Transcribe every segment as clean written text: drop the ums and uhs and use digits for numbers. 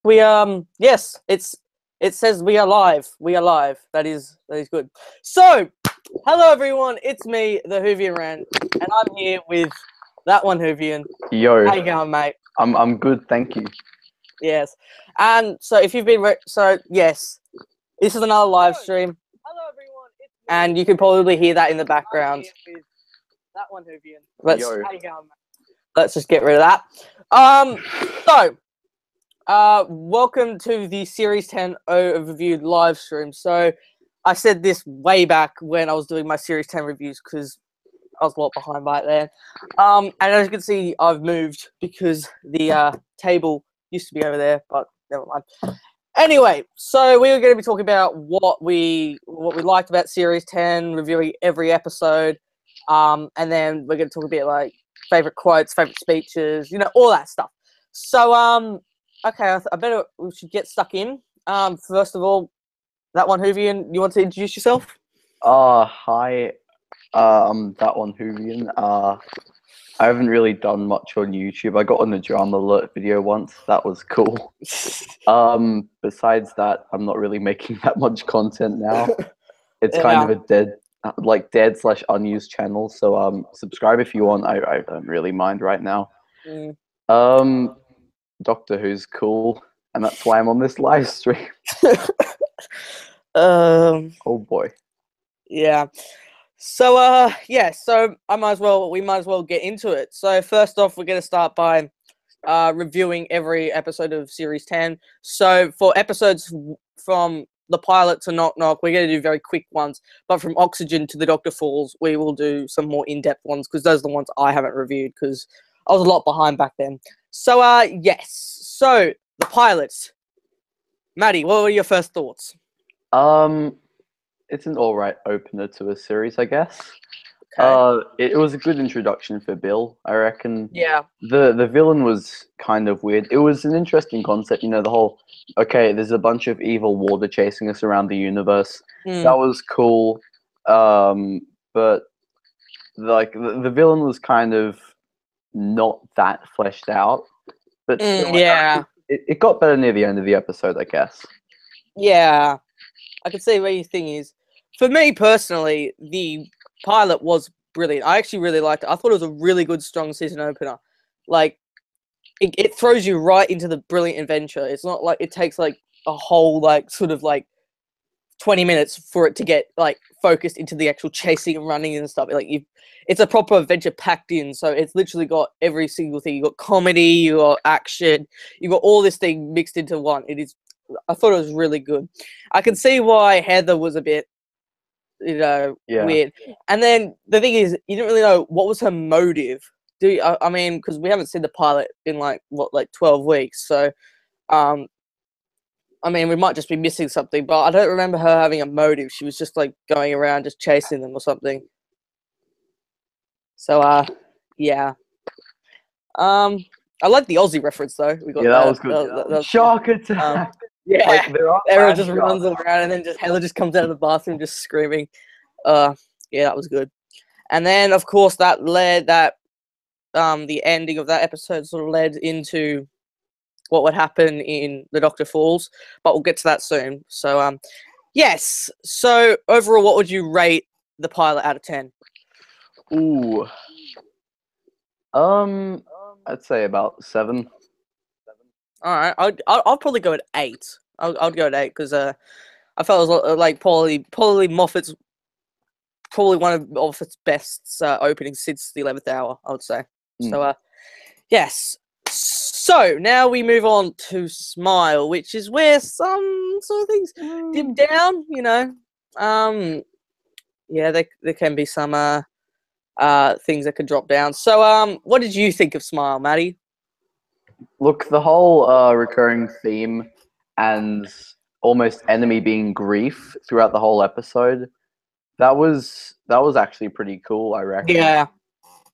Yes, it says we are live. We are live. That is good. So, hello everyone. It's me, the Whovian Ran, and I'm here with ThatOneWhovian. Yo, How you going, mate? I'm good, thank you. Yes. And so if you've been yes, this is another live stream. Hello everyone. It's me, and you can probably hear that in the background. I'm here with ThatOneWhovian. How you going, mate? Let's just get rid of that. Welcome to the Series 10 Overview Livestream. So, I said this way back when I was doing my Series 10 reviews because I was a lot behind back then. And as you can see, I've moved because the table used to be over there, but never mind. Anyway, so we are going to be talking about what we liked about Series 10, reviewing every episode, and then we're going to talk a bit like favorite quotes, favorite speeches, all that stuff. So, okay, we should get stuck in. First of all, ThatOneWhovian, you want to introduce yourself? Hi, I'm ThatOneWhovian. I haven't really done much on YouTube. I got on the drama alert video once. That was cool. Besides that, I'm not really making that much content now. It's kind of a dead/unused channel. So subscribe if you want. I don't really mind right now. Doctor Who's cool, and that's why I'm on this live stream. Oh boy. Yeah. So so we might as well get into it. So first off, we're gonna start by reviewing every episode of Series 10. So for episodes from the pilot to Knock Knock, we're gonna do very quick ones. But from Oxygen to the Doctor Falls, we will do some more in-depth ones because those are the ones I haven't reviewed because I was a lot behind back then. So yes. So the pilots. Maddie, what were your first thoughts? It's an alright opener to a series, I guess. Okay. It was a good introduction for Bill, I reckon. Yeah. The villain was kind of weird. It was an interesting concept, the whole, okay, there's a bunch of evil water chasing us around the universe. That was cool. But like the villain was kind of not that fleshed out. But still, yeah. It got better near the end of the episode, I guess. Yeah. I can see where your thing is. For me personally, the pilot was brilliant. I actually really liked it. I thought it was a really good, strong season opener. Like, it throws you right into the brilliant adventure. It's not like it takes like a whole sort of 20 minutes for it to get focused into the actual chasing and running and stuff. It's a proper adventure packed in. So it's literally got every single thing. You got comedy, you got action, you got all this thing mixed into one. I thought it was really good. I can see why Heather was a bit, weird. And then the thing is, you didn't really know what was her motive. I mean, because we haven't seen the pilot in 12 weeks. So, I mean, we might just be missing something. But I don't remember her having a motive. She was just going around just chasing them or something. So, yeah. I like the Aussie reference though. We got that was good. Shark attack. Yeah, everyone just runs around, and then Hella just comes out of the bathroom just screaming. Yeah, that was good. And then, of course, the ending of that episode sort of led into what would happen in the Doctor Falls, but we'll get to that soon. So, yes. So overall, what would you rate the pilot out of 10? Ooh. I'd say about 7. All right, I'll probably go at 8. I'll go at 8 because I felt it was like Polly Moffat's probably one of Moffat's best openings since the 11th Hour, I would say. So yes. So now we move on to Smile, which is where some sort of things dim down. Yeah, there can be some things that could drop down. So what did you think of Smile, Maddie? Look, the whole recurring theme and almost enemy being grief throughout the whole episode, that was actually pretty cool, I reckon. Yeah.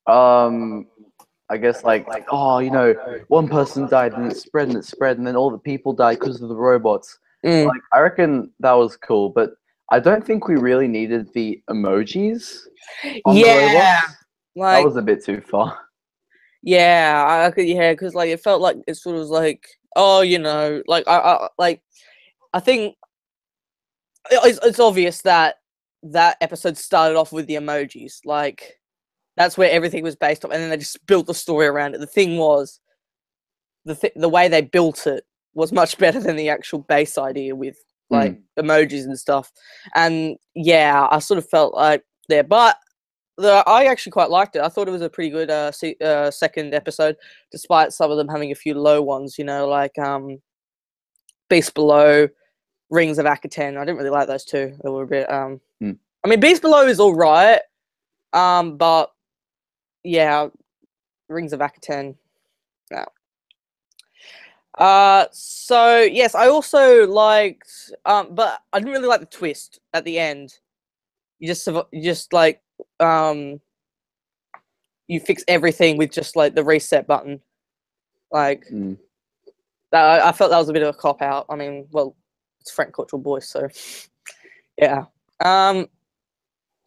I guess one person died and it spread and then all the people died because of the robots. I reckon that was cool, but I don't think we really needed the emojis on the robots. That was a bit too far. Yeah, because it felt like it sort of was oh, you know, like I think it's obvious that that episode started off with the emojis. Like that's where everything was based on, and then they just built the story around it. The thing was, the way they built it was much better than the actual base idea with like emojis and stuff. And yeah, I sort of felt like there, but I actually quite liked it. I thought it was a pretty good second episode, despite some of them having a few low ones. You know, like Beast Below, Rings of Akaten. I didn't really like those two. They were a bit. I mean, Beast Below is all right, but yeah, Rings of Akaten. No. So yes, I also liked, but I didn't really like the twist at the end. You just like, you fix everything with just like the reset button. Like that, I felt that was a bit of a cop out. I mean, well, it's Frank Cultural Boys, so yeah.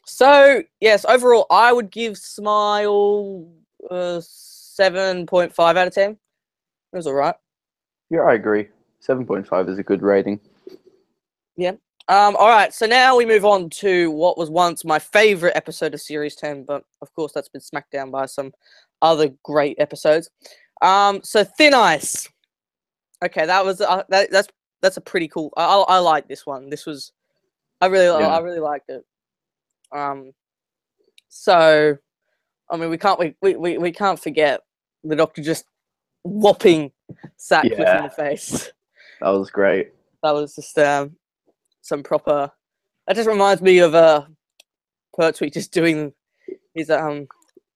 So yes, overall, I would give Smile 7.5 out of 10. It was alright. Yeah, I agree. 7.5 is a good rating. Yeah. All right. So now we move on to what was once my favorite episode of Series 10, but of course that's been smacked down by some other great episodes. So Thin Ice. Okay, that was that's a pretty cool. I like this one. This was I really liked it. So I mean we can't forget the Doctor just whopping Sutcliffe in the face. That was great. That was just some proper. That just reminds me of Pertwee just doing his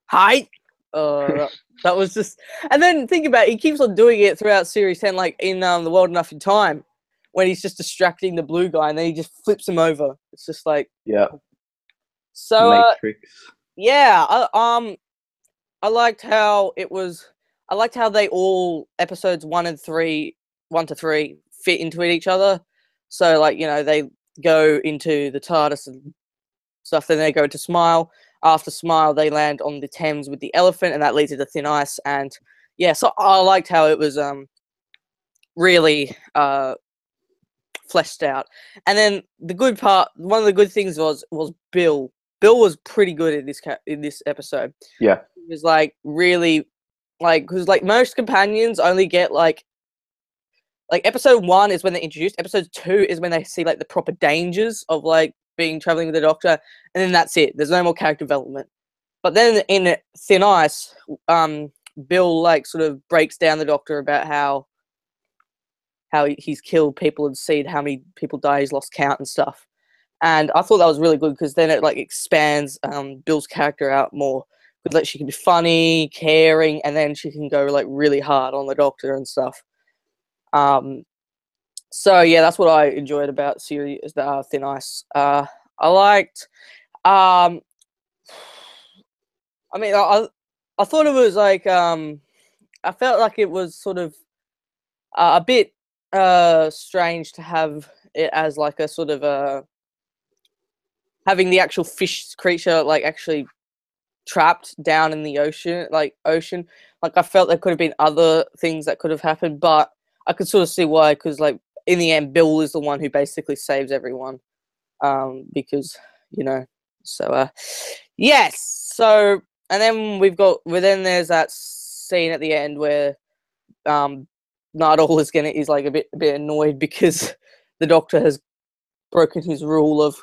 height. That was just. And then think about it, he keeps on doing it throughout Series 10, like in The World Enough in Time, when he's just distracting the blue guy, and then he just flips him over. It's just like So Matrix. Yeah, I liked how it was. I liked how they all episodes 1 to 3 fit into each other. So like they go into the TARDIS and stuff, then they go to Smile. After Smile, they land on the Thames with the elephant, and that leads to Thin Ice. And yeah, so I liked how it was really fleshed out. And then the good part, one of the good things was Bill. Bill was pretty good in this episode. Yeah, he was like really because like most companions only get like episode 1 is when they're introduced. Episode 2 is when they see like the proper dangers of like traveling with the Doctor, and then that's it. There's no more character development. But then in Thin Ice, Bill like sort of breaks down the Doctor about how he's killed people and seen how many people die, he's lost count and stuff. And I thought that was really good because then it like expands Bill's character out more. Because like she can be funny, caring, and then she can go like really hard on the Doctor and stuff. So yeah, that's what I enjoyed about series Thin Ice. I liked. I mean, I thought it was like I felt like it was sort of a bit strange to have it as like a sort of having the actual fish creature like actually trapped down in the ocean. Like I felt there could have been other things that could have happened, but I could sort of see why, because like in the end Bill is the one who basically saves everyone, because so yes. So and then then there's that scene at the end where Nardole is like a bit annoyed because the Doctor has broken his rule of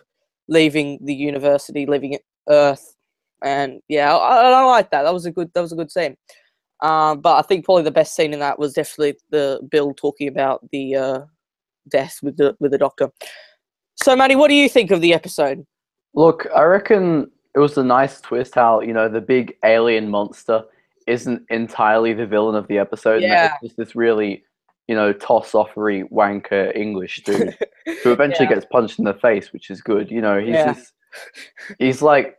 leaving the university, leaving Earth, and yeah, I like that. That was a good scene. But I think probably the best scene in that was definitely the Bill talking about the death with the Doctor. So, Maddie, what do you think of the episode? Look, I reckon it was a nice twist how the big alien monster isn't entirely the villain of the episode. Yeah. It's just this really, toss-offery wanker English dude who eventually gets punched in the face, which is good. He's like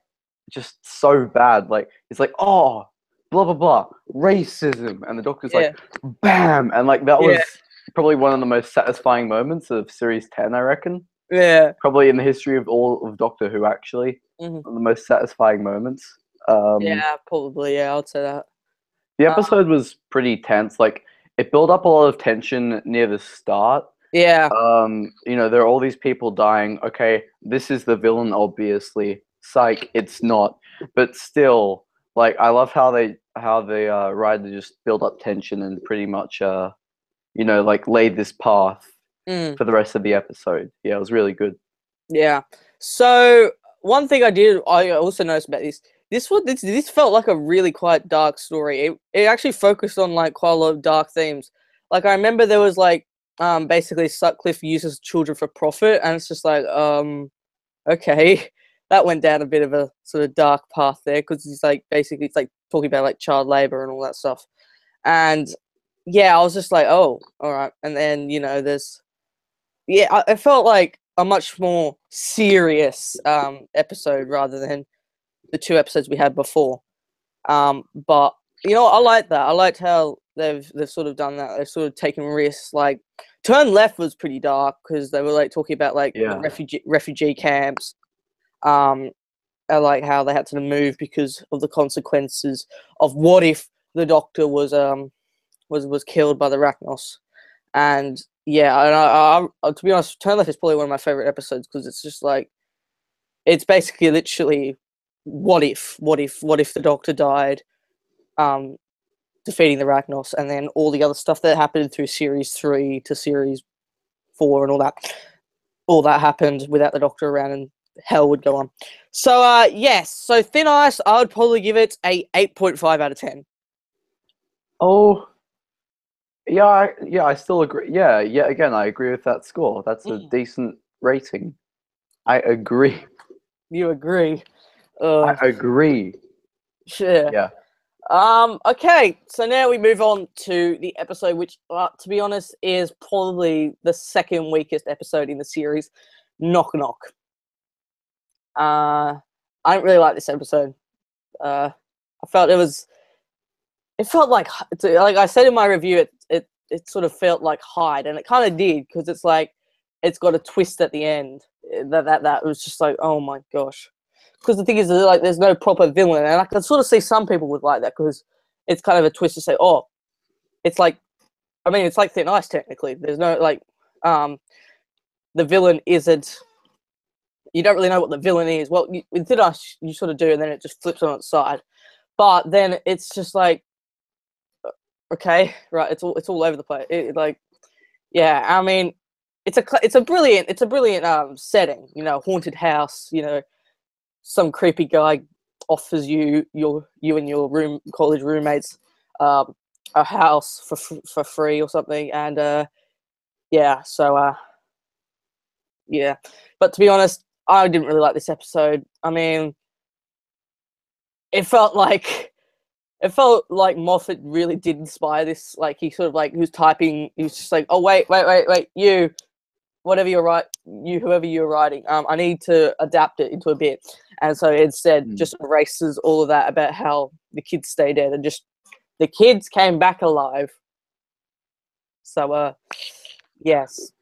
just so bad. Like it's like, oh, blah blah blah, racism, and the Doctor's like, bam, and like that was probably one of the most satisfying moments of Series 10, I reckon. Yeah. Probably in the history of all of Doctor Who, actually. One of the most satisfying moments. Yeah, probably. Yeah, I'd say that. The episode was pretty tense. Like, it built up a lot of tension near the start. Yeah. You know, there are all these people dying. Okay, this is the villain, obviously. Psych, it's not. But still, like, I love how the writer just built up tension and pretty much you know, like laid this path Mm. for the rest of the episode. Yeah, it was really good. Yeah. So one thing I also noticed about this felt like a really quite dark story. It actually focused on like quite a lot of dark themes. Like I remember there was like basically Sutcliffe uses children for profit, and it's just like okay, that went down a bit of a sort of dark path there because he's like basically it's like talking about like child labor and all that stuff. And yeah, I was just like, oh, all right. And then there's I felt like a much more serious episode rather than the two episodes we had before. But I like that. I liked how they've sort of done that. They've sort of taken risks. Like Turn Left was pretty dark because they were like talking about like Yeah. refugee camps. I like how they had to move because of the consequences of what if the Doctor was killed by the Arachnos. And yeah, and I to be honest, Turn Left is probably one of my favorite episodes because it's just like it's basically literally what if the Doctor died, defeating the Arachnos, and then all the other stuff that happened through series 3 to series 4 and all that happened without the Doctor around, and hell would go on. So yes, so Thin Ice, I would probably give it a 8.5 out of 10. Oh, yeah, I still agree. Yeah, again, I agree with that score. That's a decent rating. I agree. You agree? I agree. Sure. Yeah. Okay, so now we move on to the episode, which, to be honest, is probably the second weakest episode in the series, Knock Knock. I don't really like this episode. I felt it felt like I said in my review, it sort of felt like Hyde, and it kind of did because it's like it's got a twist at the end that was just like, oh my gosh. Because the thing is, like, there's no proper villain, and I can sort of see some people would like that because it's kind of a twist to say, oh, it's like, I mean, it's like Thin Ice technically. There's no like, the villain isn't. You don't really know what the villain is. Well, in Thin Ice, you sort of do, and then it just flips on its side. But then it's just like, okay, right? It's all over the place. Yeah, I mean, it's a brilliant setting. Haunted house. Some creepy guy offers you and your college roommates a house for free or something, and yeah, so yeah. But to be honest, I didn't really like this episode. I mean, it felt like Moffat really did inspire this. Like he sort of like he was typing, he was just like, oh wait, you. Whatever whoever you're writing, I need to adapt it into a bit. And so instead just erases all of that about how the kids stay dead and just the kids came back alive. So, yes.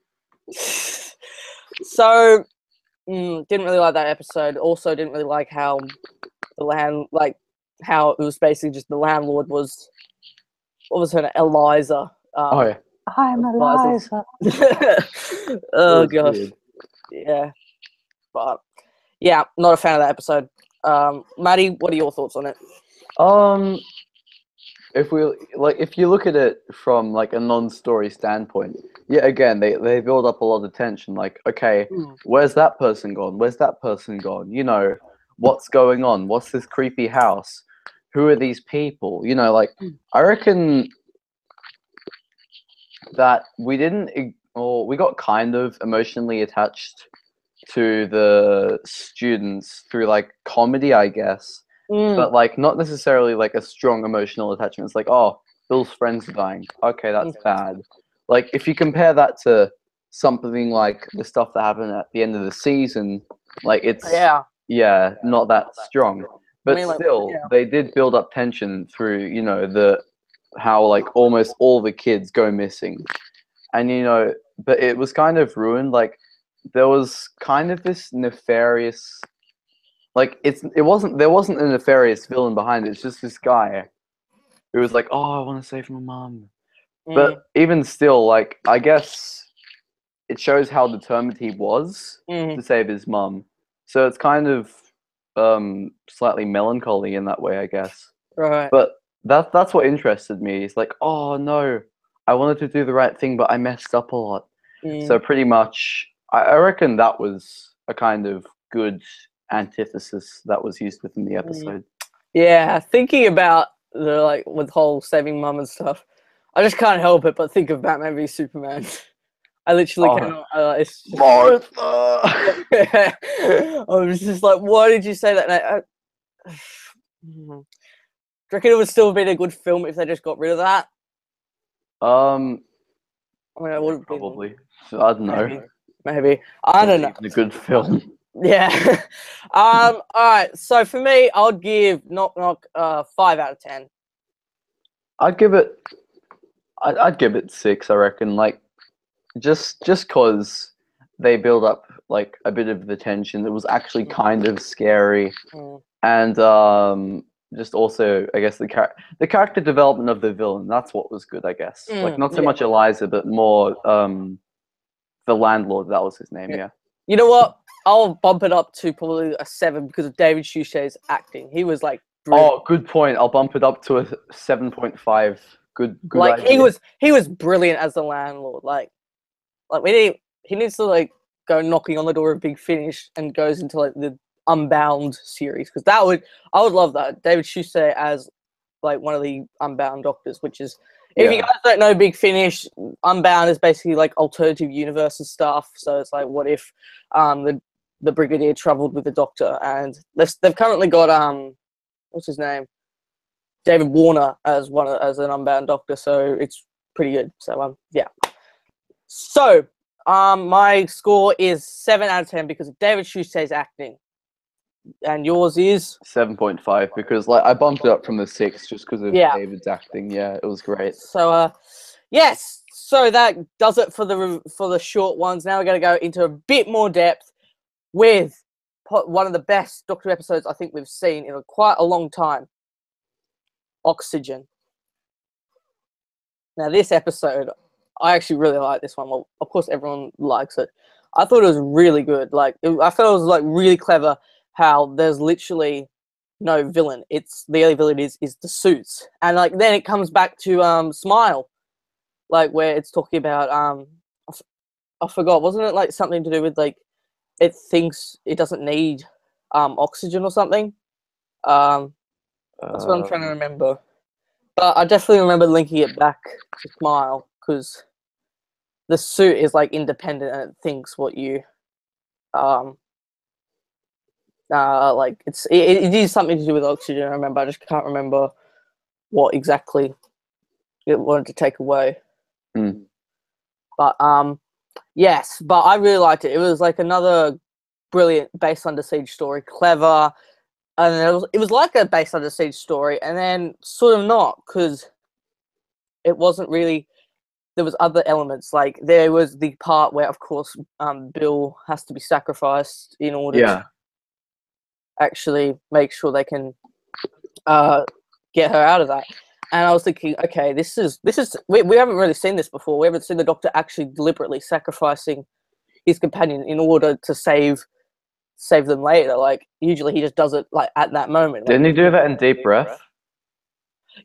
So, didn't really like that episode. Also didn't really like how how it was basically just the landlord was, what was her name? Eliza. Oh yeah. I'm Eliza. Oh gosh. Weird. Yeah. But yeah, not a fan of that episode. Maddie, what are your thoughts on it? If you look at it from like a non-story standpoint, yeah, again, they build up a lot of tension. Like, okay, where's that person gone? Where's that person gone? What's going on? What's this creepy house? Who are these people? Like, I reckon that we got kind of emotionally attached to the students through like comedy, I guess, but like not necessarily like a strong emotional attachment. It's like, oh, Bill's friends are dying. Okay, that's bad. Like if you compare that to something like the stuff that happened at the end of the season, like it's not that strong. But still, they did build up tension through how like almost all the kids go missing, and but it was kind of ruined. Like there was kind of this nefarious, like there wasn't a nefarious villain behind it. It's just this guy who was like, oh, I want to save my mom, But even still, like, I guess it shows how determined he was to save his mum. So it's kind of slightly melancholy in that way, I guess. Right. But that's what interested me. It's like, oh no, I wanted to do the right thing, but I messed up a lot. So pretty much, I reckon that was a kind of good antithesis that was used within the episode. Yeah, thinking about the like with whole saving mum and stuff, I just can't help it but think of Batman v Superman. I literally cannot. It's just, Martha. I was just like, why did you say that? Do you reckon it would still have been a good film if they just got rid of that? I mean, it would have Probably. So, I don't know. Maybe. I don't know. Even a good film. Yeah. All right. So for me, I would give Knock Knock 5 out of 10. I'd give it 6. I reckon. Like, just cause they build up like a bit of the tension. It was actually kind of scary, and just also I guess the character development of the villain. That's what was good. I guess like not so much Eliza, but more the landlord. That was his name. Yeah. You know what? I'll bump it up to probably a 7 because of David Suchet's acting. He was like brilliant. Oh, good point. I'll bump it up to a 7.5. Good like idea. he was brilliant as the landlord. Like he needs to like go knocking on the door of Big Finish and goes into like the Unbound series because I would love that. David Suchet as like one of the Unbound doctors, which is if you guys don't know Big Finish, Unbound is basically like alternative universes stuff. So it's like what if the Brigadier traveled with the Doctor, and they've currently got what's his name, David Warner as an Unbound Doctor. So it's pretty good. So yeah. So my score is 7 out of 10 because of David Suchet's acting, and yours is 7.5 because like I bumped it up from the 6 just because of David's acting. Yeah, it was great. So yes. So that does it for the short ones. Now we're going to go into a bit more depth with one of the best Doctor episodes I think we've seen in quite a long time. Oxygen. Now this episode, I actually really like this one. Well, of course everyone likes it. I thought it was really good. Like I felt it was like really clever how there's literally no villain. It's the only villain is the suits, and like then it comes back to Smile, like where it's talking about I forgot, wasn't it like something to do with like it thinks it doesn't need oxygen or something? That's what I'm trying to remember. But I definitely remember linking it back to Smile because the suit is like independent and it thinks what you like it is something to do with oxygen. I remember. I just can't remember what exactly it wanted to take away. But yes, but I really liked it. It was like another brilliant Base Under Siege story, clever, and it was like a Base Under Siege story, and then sort of not because it wasn't really. There was other elements, like there was the part where, of course, Bill has to be sacrificed in order to actually make sure they can get her out of that. And I was thinking, okay, this is we haven't really seen this before. We haven't seen the Doctor actually deliberately sacrificing his companion in order to save them later. Like usually he just does it like at that moment. Didn't he do that in Deep Breath?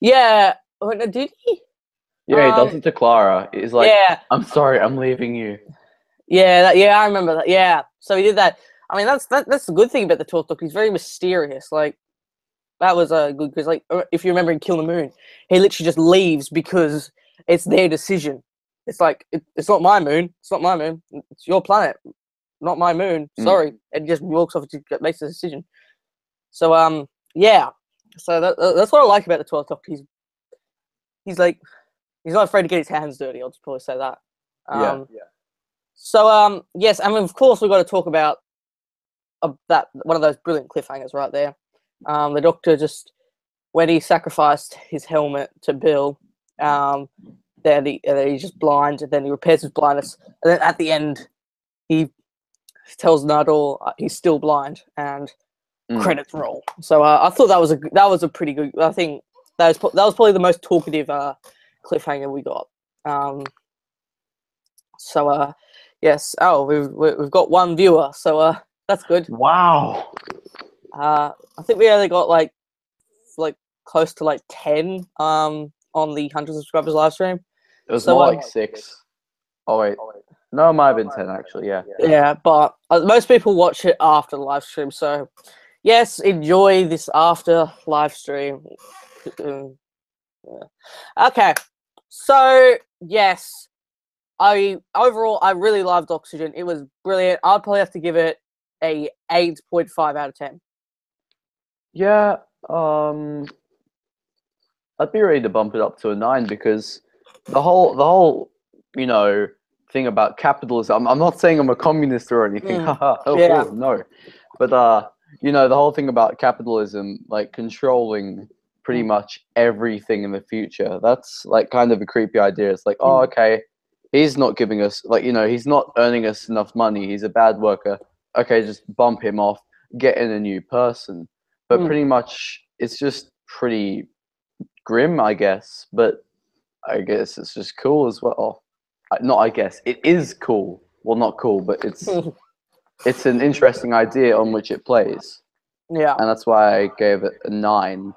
Yeah, did he? Yeah, he does it to Clara. He's like, I'm sorry, I'm leaving you. Yeah, I remember that. Yeah, so he did that. I mean, that's the good thing about the 12th Doctor. He's very mysterious. Like that was good because, like, if you remember in Kill the Moon, he literally just leaves because it's their decision. It's like it's not my moon. It's not my moon. It's your planet, not my moon. Sorry, and just walks off and makes a decision. So yeah. So that's what I like about the 12th Doctor. He's like. He's not afraid to get his hands dirty. I'll just probably say that. So yes, I mean, of course, we've got to talk about that one of those brilliant cliffhangers right there. The Doctor just when he sacrificed his helmet to Bill, then he's just blind, and then he repairs his blindness, and then at the end, he tells Nardole he's still blind, and credits roll. So I thought that was a pretty good. I think that was probably the most talkative cliffhanger we got. So yes. Oh, we've got one viewer, so that's good. Wow. I think we only got like close to like 10 on the 100 subscribers live stream. It was So, more like 6. Oh wait, no, it might have been 10 actually. Yeah. Yeah, but most people watch it after the live stream. So yes, enjoy this after live stream. Yeah. Okay, so yes, I really loved Oxygen. It was brilliant. I'd probably have to give it a 8.5 out of 10. Yeah. I'd be ready to bump it up to a 9 because the whole thing about capitalism. I'm not saying I'm a communist or anything. Haha. Yeah. No. But the whole thing about capitalism, like controlling pretty much everything in the future. That's like kind of a creepy idea. It's like, oh, okay, he's not giving us he's not earning us enough money. He's a bad worker. Okay, just bump him off, get in a new person. But pretty much it's just pretty grim, I guess, but I guess it's just cool as well. Not I guess, it is cool. Well, not cool, but it's an interesting idea on which it plays. Yeah. And that's why I gave it a 9.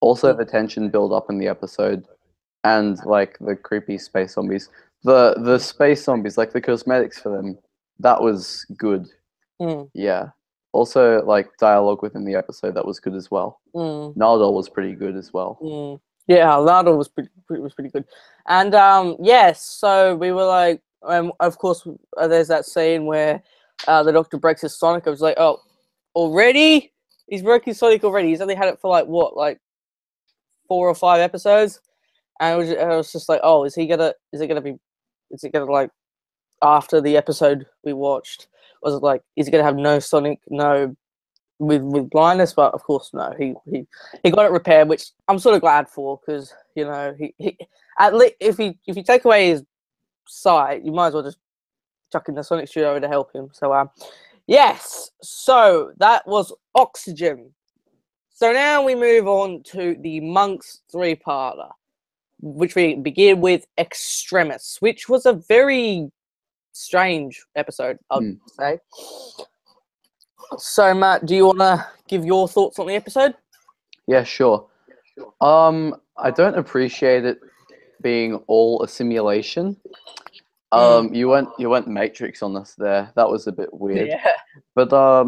Also, the tension build up in the episode and like the creepy space zombies. The space zombies, like the cosmetics for them, that was good. Yeah. Also, like dialogue within the episode, that was good as well. Naldor was pretty good as well. Yeah, Naldor was pretty good. And yes, so we were like, of course, there's that scene where the Doctor breaks his Sonic. I was like, oh, already? He's broken his Sonic already. He's only had it for like what, like 4 or 5 episodes, and I was just like, oh, is it gonna like after the episode we watched? Was it like, is he gonna have no Sonic, no with blindness? But of course, no. He got it repaired, which I'm sort of glad for, because he at least if you take away his sight, you might as well just chuck in the Sonic Studio to help him. So yes. So that was Oxygen. So now we move on to the Monks 3-parter, which we begin with Extremis, which was a very strange episode, I'd say. So, Matt, do you want to give your thoughts on the episode? Yeah, sure. I don't appreciate it being all a simulation. You went Matrix on us there. That was a bit weird. Yeah. But I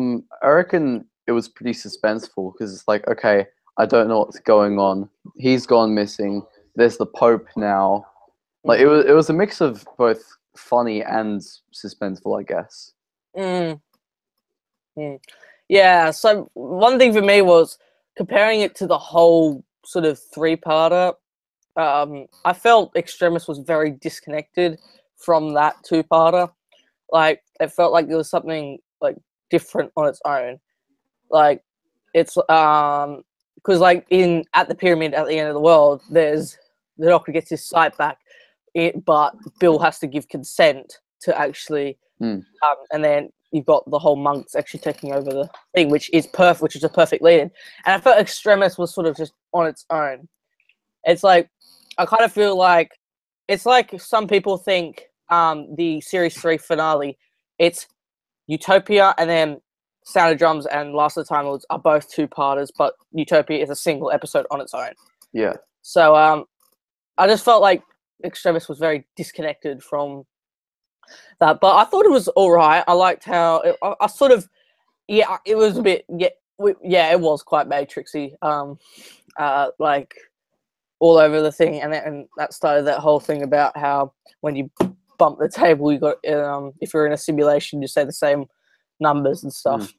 reckon it was pretty suspenseful because it's like, okay, I don't know what's going on. He's gone missing. There's the Pope now. Like it was a mix of both funny and suspenseful, I guess. Yeah. So one thing for me was comparing it to the whole sort of 3-parter. I felt Extremis was very disconnected from that 2-parter. Like it felt like there was something like different on its own. Like it's because like at the pyramid at the end of the world, there's the Doctor gets his sight back, but Bill has to give consent to actually, and then you've got the whole monks actually taking over the thing, which is perfect, which is a perfect lead-in. And I felt Extremis was sort of just on its own. It's like I kind of feel like it's like some people think the series 3 finale, it's Utopia and then Sound of Drums and Last of the Time Lords are both 2-parters, but Utopia is a single episode on its own. Yeah. So I just felt like Extremis was very disconnected from that, but I thought it was all right. I liked how I sort of, yeah, it was a bit, it was quite Matrixy, like all over the thing, and that started that whole thing about how when you bump the table, you got if you're in a simulation, you say the same numbers and stuff.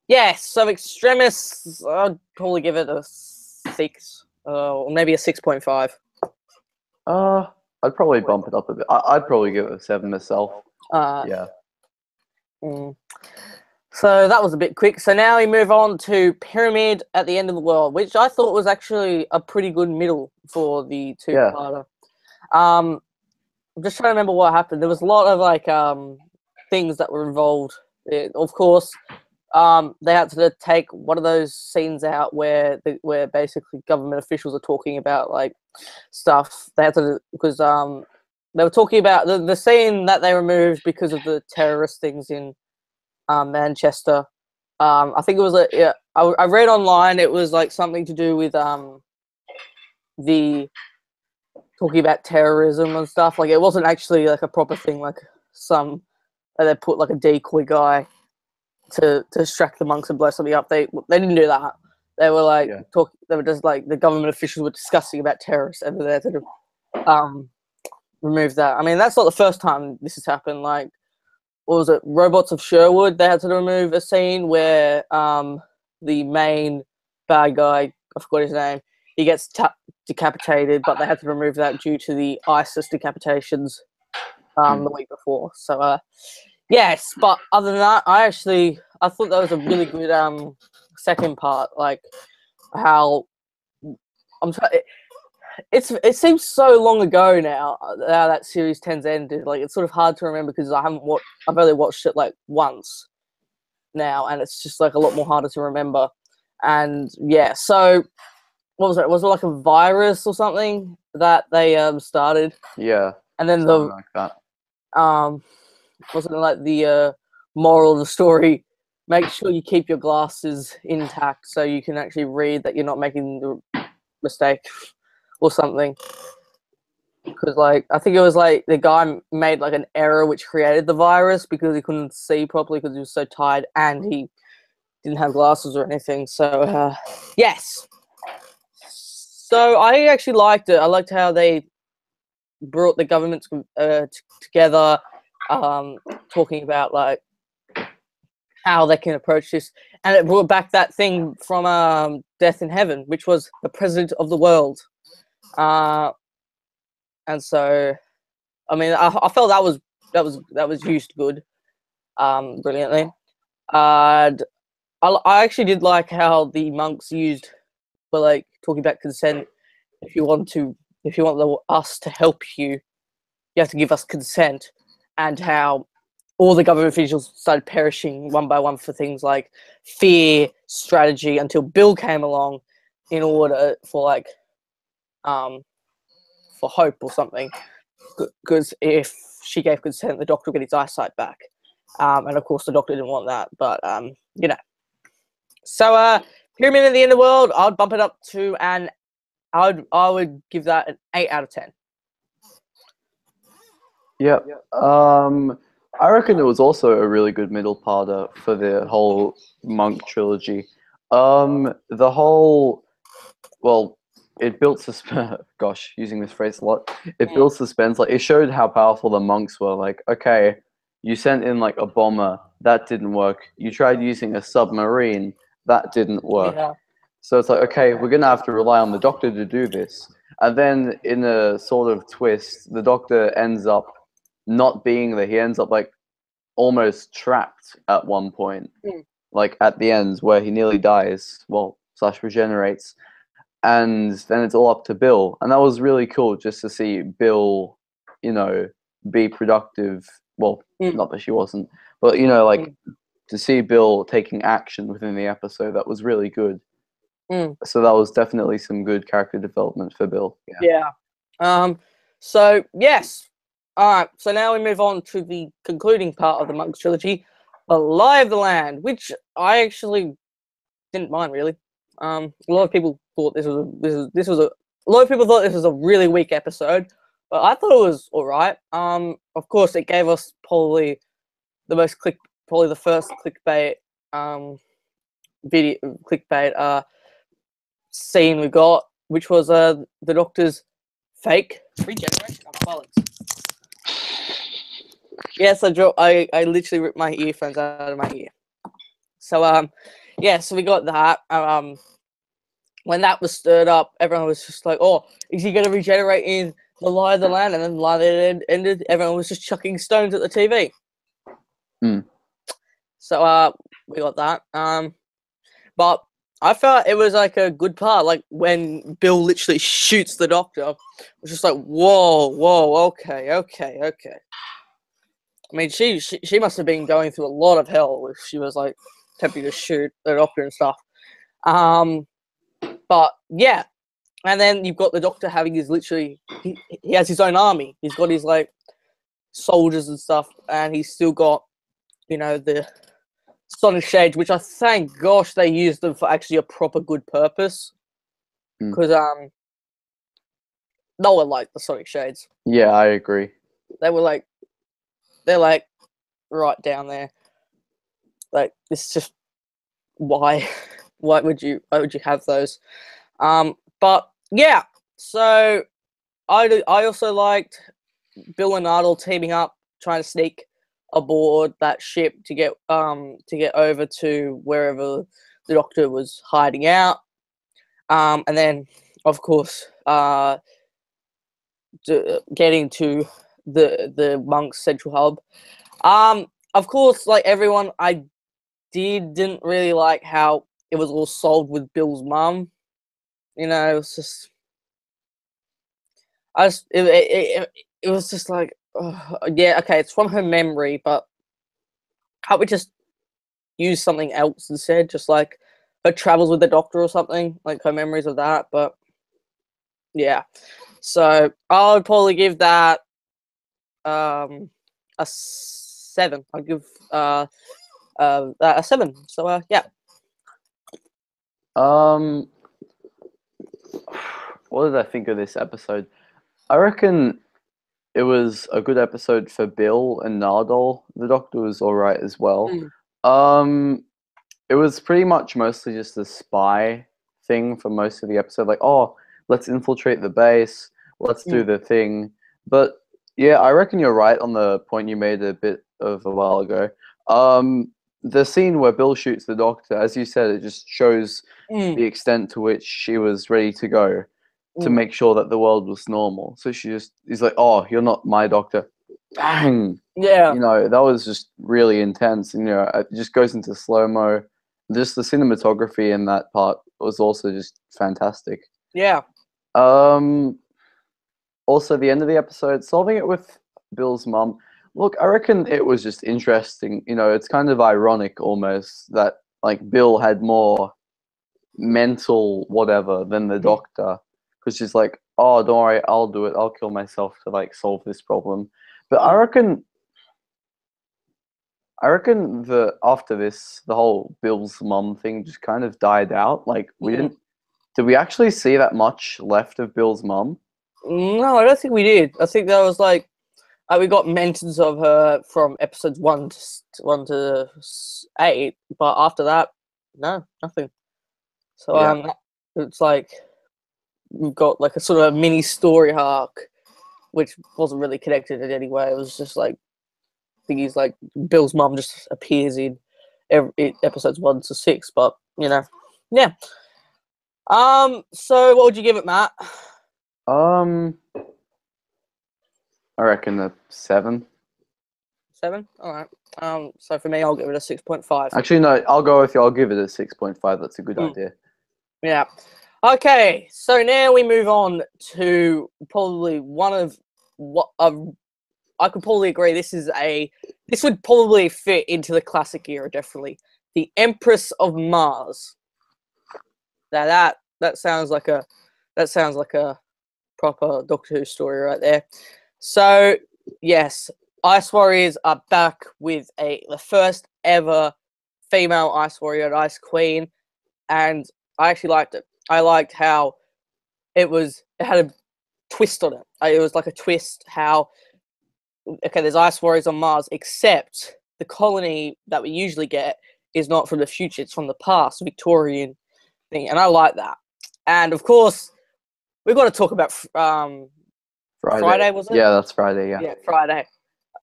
Yes, so Extremis, I'd probably give it a 6, or maybe a 6.5. I'd probably bump it up a bit. I'd probably give it a 7 myself. Yeah. So that was a bit quick. So now we move on to Pyramid at the End of the World, which I thought was actually a pretty good middle for the 2-parter. I'm just trying to remember what happened. There was a lot of like things that were involved. Of course, they had to take one of those scenes out where basically government officials are talking about like stuff. They had to because they were talking about the scene that they removed because of the terrorist things in Manchester. I think it was I read online it was like something to do with the talking about terrorism and stuff. Like it wasn't actually like a proper thing. Like they put like a decoy guy to distract the monks and blow something up. They didn't do that. They were like They were just like the government officials were discussing about terrorists, and they had to remove that. I mean, that's not the first time this has happened. Like, what was it? Robots of Sherwood. They had to remove a scene where the main bad guy, I forgot his name, he gets decapitated, but they had to remove that due to the ISIS decapitations the week before. So yes, but other than that, I thought that was a really good second part. Like how it seems so long ago now that series 10's ended. Like it's sort of hard to remember because I've only watched it like once now, and it's just like a lot more harder to remember. And yeah, so what was it? Was it like a virus or something that they started? Yeah. And then like that. Wasn't it like the moral of the story? Make sure you keep your glasses intact so you can actually read that you're not making the mistake or something. Because like I think it was like the guy made like an error which created the virus because he couldn't see properly because he was so tired and he didn't have glasses or anything. So yes. So I actually liked it. I liked how they brought the governments together, talking about like how they can approach this, and it brought back that thing from Death in Heaven, which was the president of the world. And so, I mean, I felt that was used good, brilliantly. And I actually did like how the monks used for like talking about consent. If you want us to help you, you have to give us consent, and how all the government officials started perishing one by one for things like fear, strategy, until Bill came along in order for like for hope or something. Because if she gave consent, the doctor would get his eyesight back, and of course the doctor didn't want that. But you know, so Pyramid at the End of the World, I'd bump it up to I would give that an 8 out of 10. Yeah. I reckon it was also a really good middle parter for the whole Monk trilogy. The whole, well, it built suspense. Gosh, using this phrase a lot. It built suspense. Like it showed how powerful the monks were. Like, okay, you sent in like a bomber, that didn't work. You tried using a submarine, that didn't work. Yeah. So it's like, okay, we're gonna have to rely on the doctor to do this. And then in a sort of twist, the doctor ends up not being there. He ends up like almost trapped at one point, like at the end where he nearly dies, well, / regenerates. And then it's all up to Bill. And that was really cool just to see Bill, you know, be productive. Well, not that she wasn't, but, you know, like to see Bill taking action within the episode, that was really good. So that was definitely some good character development for Bill. Yeah. So, yes. All right. So now we move on to the concluding part of the Monks trilogy, The Lie of the Land, which I actually didn't mind, really. A lot of people thought this was a really weak episode, but I thought it was all right. Of course, it gave us probably the first clickbait scene we got, which was the Doctor's fake regeneration of bollocks. Yes, I literally ripped my earphones out of my ear. So yeah, so we got that. When that was stirred up, everyone was just like, "Oh, is he going to regenerate in The Lie of the Land?" And then The Lie of the Land ended. Everyone was just chucking stones at the TV. So we got that. But I felt it was like a good part, like when Bill literally shoots the Doctor. It was just like, whoa, okay. I mean, she must have been going through a lot of hell if she was like tempting to shoot the Doctor and stuff. But yeah, and then you've got the Doctor having his he has his own army. He's got his like soldiers and stuff, and he's still got, you know, the Sonic Shades, which I thank gosh they used them for actually a proper good purpose. Because no one liked the Sonic Shades. Yeah, I agree. They're like right down there. Like, this is just why would you have those? But yeah, so I also liked Bill and Ardell teaming up, trying to sneak aboard that ship to get over to wherever the Doctor was hiding out. And then, of course, getting to the Monk's central hub. Of course, like everyone, I didn't really like how it was all solved with Bill's mum. You know, it was just, it was just like, yeah, okay, it's from her memory, but can't we just use something else instead? Just like her travels with the Doctor or something, like her memories of that. But yeah, so I would probably give that a 7. I'd give that a 7. So yeah. What did I think of this episode? I reckon it was a good episode for Bill and Nardole. The Doctor was alright as well. It was pretty much mostly just a spy thing for most of the episode. Like, oh, let's infiltrate the base. Let's do the thing. But yeah, I reckon you're right on the point you made a bit of a while ago. The scene where Bill shoots the Doctor, as you said, it just shows the extent to which she was ready to go to make sure that the world was normal. So she just is like, oh, you're not my Doctor. Bang! Yeah. You know, that was just really intense. And, you know, it just goes into slow-mo. Just the cinematography in that part was also just fantastic. Yeah. Also, the end of the episode, solving it with Bill's mum. Look, I reckon it was just interesting. You know, it's kind of ironic almost that, like, Bill had more mental whatever than the Doctor. Because she's like, oh, don't worry, I'll do it. I'll kill myself to, like, solve this problem. But I reckon after this, the whole Bill's mum thing just kind of died out. Like, did we actually see that much left of Bill's mum? No, I don't think we did. I think that was like we got mentions of her from episodes 1 to 8, but after that, no, nothing. So it's like we've got like a sort of a mini story arc, which wasn't really connected in any way. It was just like, I think he's like Bill's mum just appears in episodes 1 to 6, but you know, yeah. So what would you give it, Matt? I reckon a 7. 7? All right. So for me, I'll give it a 6.5. Actually, no, I'll go with you. I'll give it a 6.5. That's a good idea. Yeah. Okay. So now we move on to probably one of what I could probably agree. This would probably fit into the classic era, definitely. The Empress of Mars. Now that sounds like a proper Doctor Who story right there. So yes, Ice Warriors are back with the first ever female Ice Warrior and Ice Queen, and I actually liked it. I liked how it had a twist on it. It was like a twist how, okay, there's Ice Warriors on Mars, except the colony that we usually get is not from the future, it's from the past, Victorian thing, and I like that. And of course, we've got to talk about Friday, was it? Yeah, that's Friday, yeah. Yeah, Friday.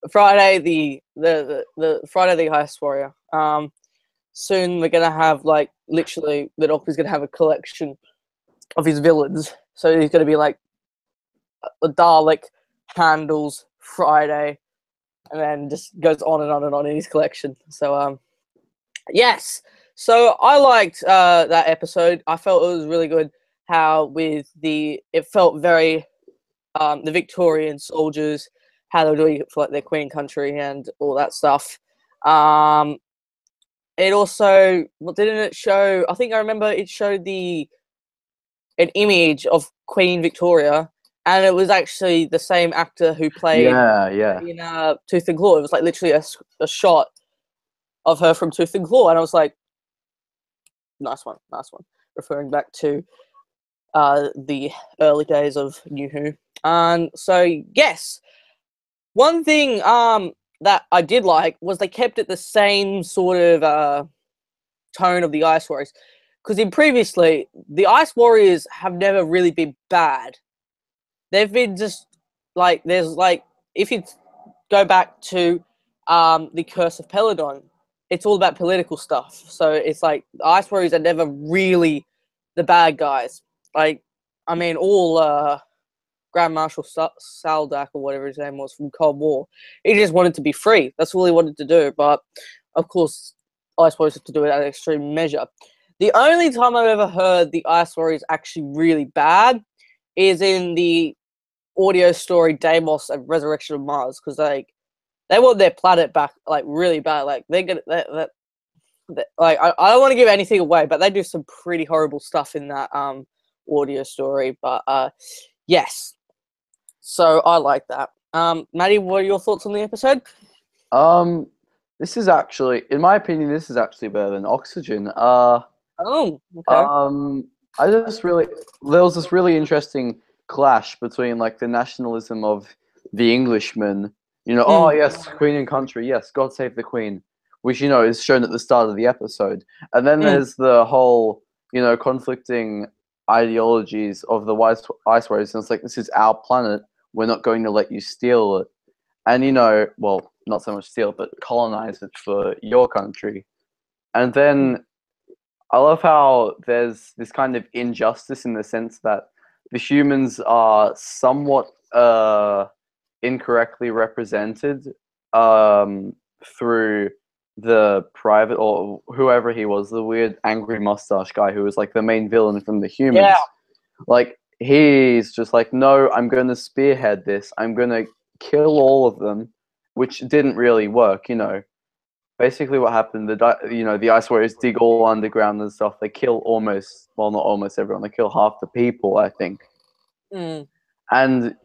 Friday, the Friday the Ice Warrior. Soon we're gonna have, like, literally the Doctor's gonna have a collection of his villains. So he's gonna be like the Dalek, Handles, Friday, and then just goes on and on and on in his collection. So yes. So I liked that episode. I felt it was really good. How it felt very the Victorian soldiers, how they were doing it for like their Queen country and all that stuff. it also, what didn't it show? I think I remember it showed an image of Queen Victoria, and it was actually the same actor who played in Tooth and Claw. It was like literally a shot of her from Tooth and Claw, and I was like, nice one. Referring back to the early days of New Who. And so, yes, one thing that I did like was they kept it the same sort of tone of the Ice Warriors. Because previously, the Ice Warriors have never really been bad. They've been just like, there's like, if you go back to the Curse of Peladon, it's all about political stuff. So it's like the Ice Warriors are never really the bad guys. Like, I mean, all Grand Marshal Saldak or whatever his name was from Cold War, he just wanted to be free. That's all he wanted to do. But of course, Ice Warriors have to do it at an extreme measure. The only time I've ever heard the Ice Warriors actually really bad is in the audio story Deimos and Resurrection of Mars, because they want their planet back like really bad. Like they're gonna like I don't want to give anything away, but they do some pretty horrible stuff in that audio story. But yes, so I like that. Maddie, what are your thoughts on the episode? This is actually, in my opinion, this is actually better than Oxygen. Oh, okay. There was this really interesting clash between like the nationalism of the Englishmen, oh yes, Queen and country, yes, God save the Queen, which is shown at the start of the episode, and then there's the whole conflicting ideologies of the Ice Warriors, and it's like, this is our planet, we're not going to let you steal it, and well, not so much steal, but colonize it for your country, and then I love how there's this kind of injustice in the sense that the humans are somewhat incorrectly represented through the private, or whoever he was, the weird angry mustache guy who was like the main villain from the humans. Yeah. Like, he's just like, no, I'm going to spearhead this. I'm going to kill all of them, which didn't really work, Basically, what happened, the Ice Warriors dig all underground and stuff. They kill almost, well, not almost everyone. They kill half the people, I think. And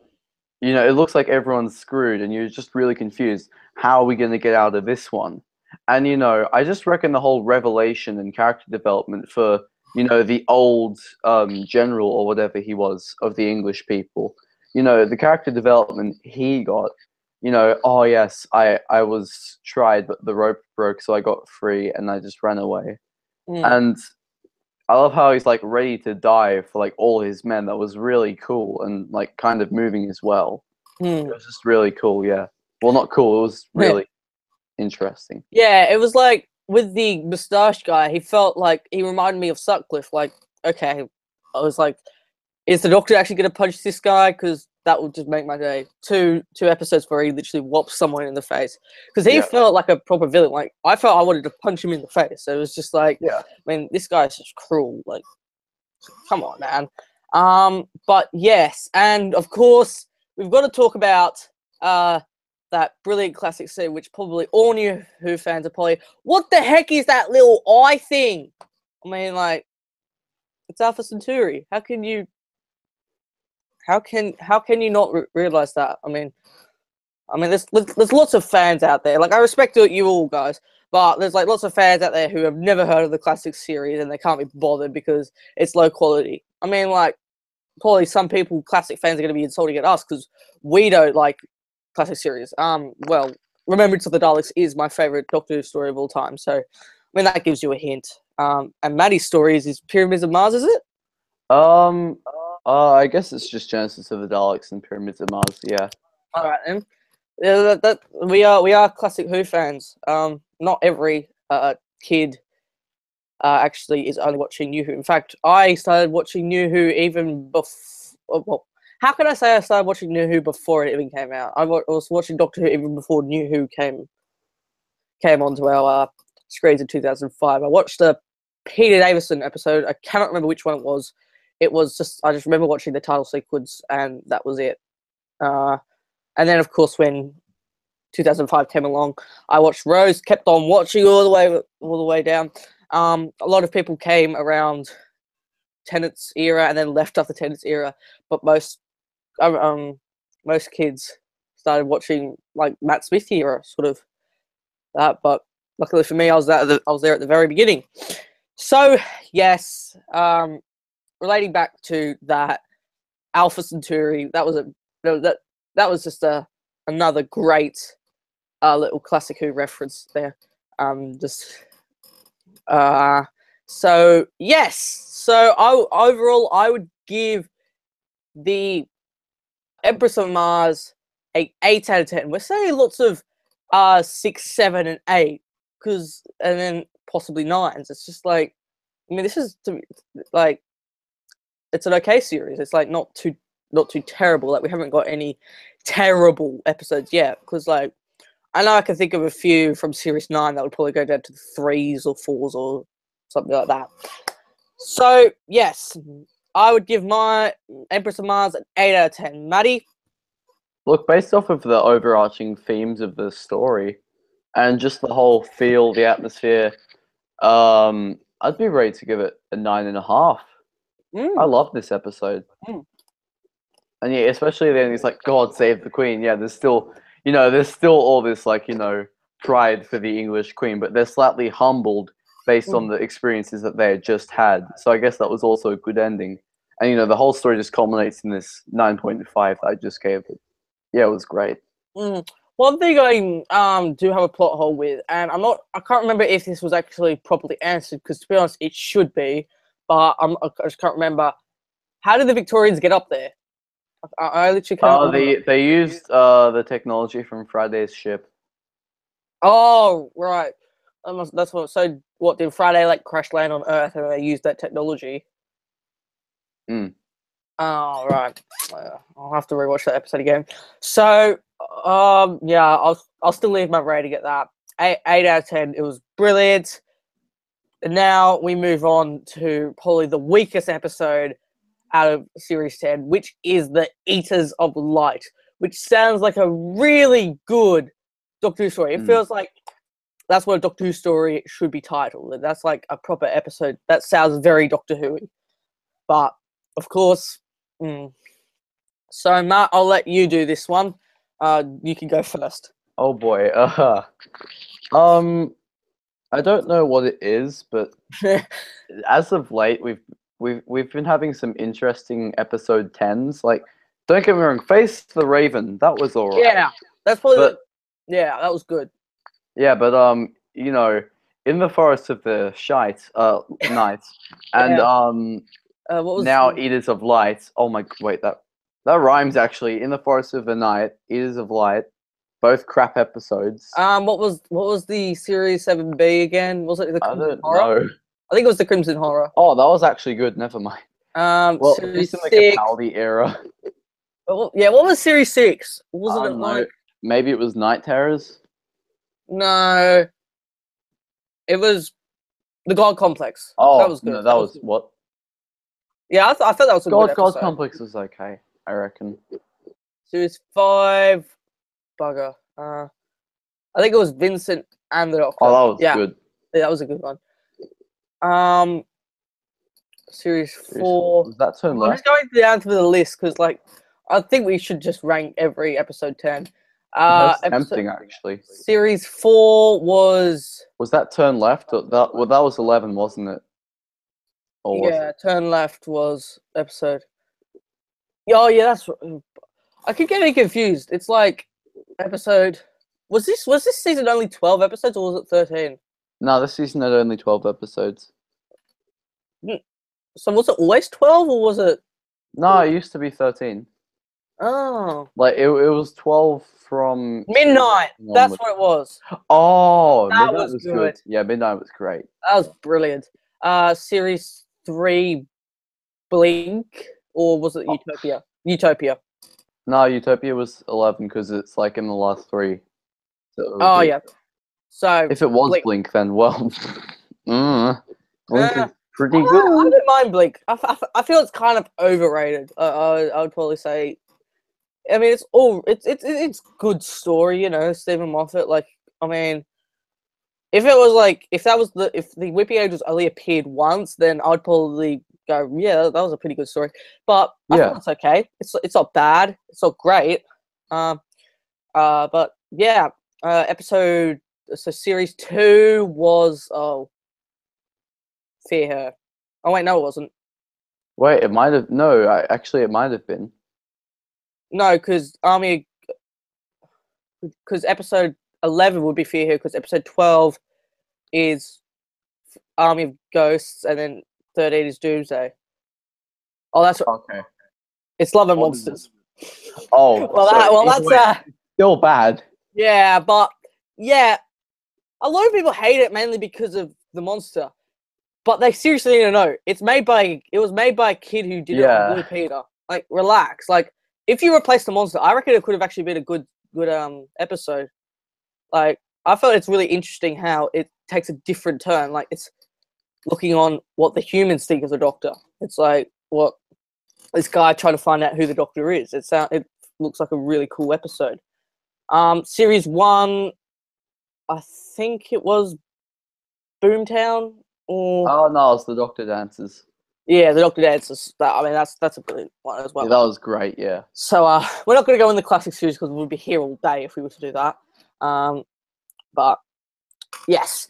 it looks like everyone's screwed, and you're just really confused. How are we going to get out of this one? And I just reckon the whole revelation and character development for the old general or whatever he was of the English people. The character development he got. Oh yes, I was tried, but the rope broke, so I got free, and I just ran away. And I love how he's like ready to die for like all his men. That was really cool and like kind of moving as well. It was just really cool, yeah. Well, not cool. It was really interesting. Yeah, it was like with the moustache guy. He felt like he reminded me of Sutcliffe. Like, okay, I was like, is the Doctor actually going to punch this guy? Because that would just make my day. Two episodes where he literally whops someone in the face. Because he felt like a proper villain. Like, I felt I wanted to punch him in the face. So it was just like, I mean, this guy's just cruel. Like, come on, man. But yes, and of course, we've got to talk about that brilliant classic scene, which probably all New Who fans are probably, what the heck is that little eye thing? I mean, like, it's Alpha Centauri. How can you not realize that? I mean, there's lots of fans out there. Like, I respect you all guys, but there's like lots of fans out there who have never heard of the classic series and they can't be bothered because it's low quality. I mean, like, probably some classic fans are going to be insulting at us because we don't like classic series. Well, Remembrance of the Daleks is my favorite Doctor Who story of all time. So, I mean, that gives you a hint. And Maddie's story is Pyramids of Mars, is it? I guess it's just Genesis of the Daleks and Pyramids of Mars. Yeah. All right then. Yeah, we are classic Who fans. Not every kid actually is only watching New Who. In fact, I started watching New Who even before. Well, how can I say I started watching New Who before it even came out? I was watching Doctor Who even before New Who came onto our screens in 2005. I watched the Peter Davison episode. I cannot remember which one it was. It was just, I just remember watching the title sequence, and that was it. And then, of course, when 2005 came along. I watched Rose, kept on watching all the way down. A lot of people came around Tennant's era and then left after Tennant's era, but most kids started watching like Matt Smith era, sort of that. But luckily for me, I was there at the very beginning. So yes, relating back to that, Alpha Centauri, that was just another great little classic Who reference there. So yes, so overall I would give the Empress of Mars a 8 out of 10. We're saying lots of 6, 7, and 8, and then possibly 9s. It's just like, I mean, this is like, it's an okay series. It's like not too terrible. Like, we haven't got any terrible episodes yet, because like, I know I can think of a few from Series 9 that would probably go down to 3s or 4s or something like that. So, yes, I would give my Empress of Mars an 8 out of 10. Maddie? Look, based off of the overarching themes of the story and just the whole feel, the atmosphere, I'd be ready to give it a 9.5. I love this episode. And yeah, especially then he's like, God save the Queen. Yeah, there's still all this, like, pride for the English Queen, but they're slightly humbled based on the experiences that they had just had. So I guess that was also a good ending. And, the whole story just culminates in this 9.5 that I just gave it. Yeah, it was great. One thing I do have a plot hole with, and I can't remember if this was actually properly answered, because to be honest, it should be, but I just can't remember. How did the Victorians get up there? I literally can't remember. They used the technology from Friday's ship. Oh, right. That's what. So, what did Friday like crash land on Earth, and they used that technology? Oh, right. I'll have to rewatch that episode again. So, yeah, I'll still leave my rating at that. 8 out of 10. It was brilliant. And now we move on to probably the weakest episode out of Series 10, which is the Eaters of Light, which sounds like a really good Doctor Who story. It feels like that's what a Doctor Who story should be titled. That's like a proper episode. That sounds very Doctor Who-y. But, of course... So, Matt, I'll let you do this one. You can go first. Oh, boy. I don't know what it is, but as of late, we've been having some interesting episode 10s. Like, don't get me wrong, Face the Raven, that was alright. Yeah, that's probably yeah, that was good. Yeah, but in the Forest of the Night, and what was now Eaters of Light. Oh my, wait, that rhymes actually. In the Forest of the Night, Eaters of Light, both crap episodes. What was the Series 7B again? Was it the Crimson Horror? know. I think it was the Crimson Horror. Oh, that was actually good. Never mind. Well, Series just in the 6. Capaldi era. Yeah, what was Series 6? Wasn't it like... Maybe it was Night Terrors? No. It was the God Complex. Oh, that was good. No, that was what? Yeah, I thought that was a good episode. God Complex was okay, I reckon. Series 5... Bugger. I think it was Vincent and the Doctor. Oh, that was good. Yeah, that was a good one. Series 4. Was that turn left? I'm just going down to the list because, like, I think we should just rank every episode 10. That's tempting, actually. Series 4 was... Was that turn left? Or that was 11, wasn't it? Or yeah, turn left was episode... Oh, yeah, that's... I keep getting confused. It's like episode... Was this season only 12 episodes or was it 13? No, this season had only 12 episodes. So was it always 12 or was it... No, it used to be 13. Oh. Like, it was 12 from... Midnight! That's what it was. Oh, that Midnight was good. Yeah, Midnight was great. That was brilliant. Series 3, Blink, or was it Utopia? Utopia. No, Utopia was 11 because it's like in the last 3. So oh, yeah. So if it was Blink then, well... Blink is pretty good. I don't mind Blink. I feel it's kind of overrated. I would probably say I mean, it's good story, you know, Stephen Moffat. Like, I mean, if it was like if the Whippy Angels only appeared once, then I'd probably go, yeah, that was a pretty good story. But I thought it's okay. It's not bad. It's not great. But yeah, series 2 was Fear Her. Oh wait, no, it wasn't. Wait, it might have. No, actually, it might have been. No, because episode 11 would be Fear Her, because episode 12 is Army of Ghosts, and then 13 is Doomsday. Oh, that's okay. It's Love and Monsters. Oh, well, that's still bad. Yeah, but yeah, a lot of people hate it mainly because of the monster. But they seriously need to know it was made by a kid who did it on Blue Peter. Like, relax. Like, if you replace the monster, I reckon it could have actually been a good episode. Like, I felt it's really interesting how it takes a different turn. Like, it's looking on what the humans think of the Doctor. It's like what this guy trying to find out who the Doctor is. It looks like a really cool episode. Series 1, I think it was Boomtown. Oh no, it's the Doctor Dances. Yeah, the Doctor Dances. I mean, that's a brilliant one as well. Yeah, that was great. Yeah. So we're not going to go in the classic series because we'd be here all day if we were to do that. But yes,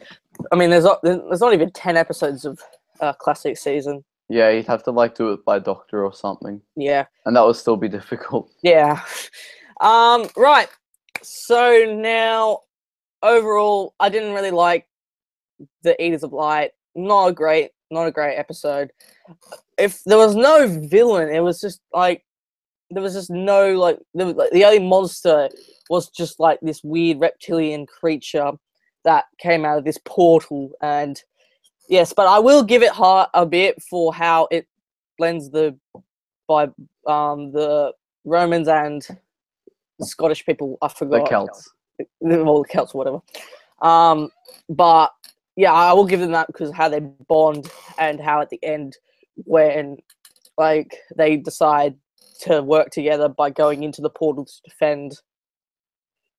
I mean, there's not even 10 episodes of classic season. Yeah, you'd have to like do it by Doctor or something. Yeah, and that would still be difficult. Yeah. Right. So now, overall, I didn't really like the Eaters of Light. Not a great episode. If there was no villain, it was just like there was just no the only monster was just like this weird reptilian creature that came out of this portal. And yes, but I will give it a bit for how it blends the Romans and the Scottish people. I forgot The Celts. All the Celts, whatever. But yeah, I will give them that because of how they bond and how at the end, when like they decide to work together by going into the portal to defend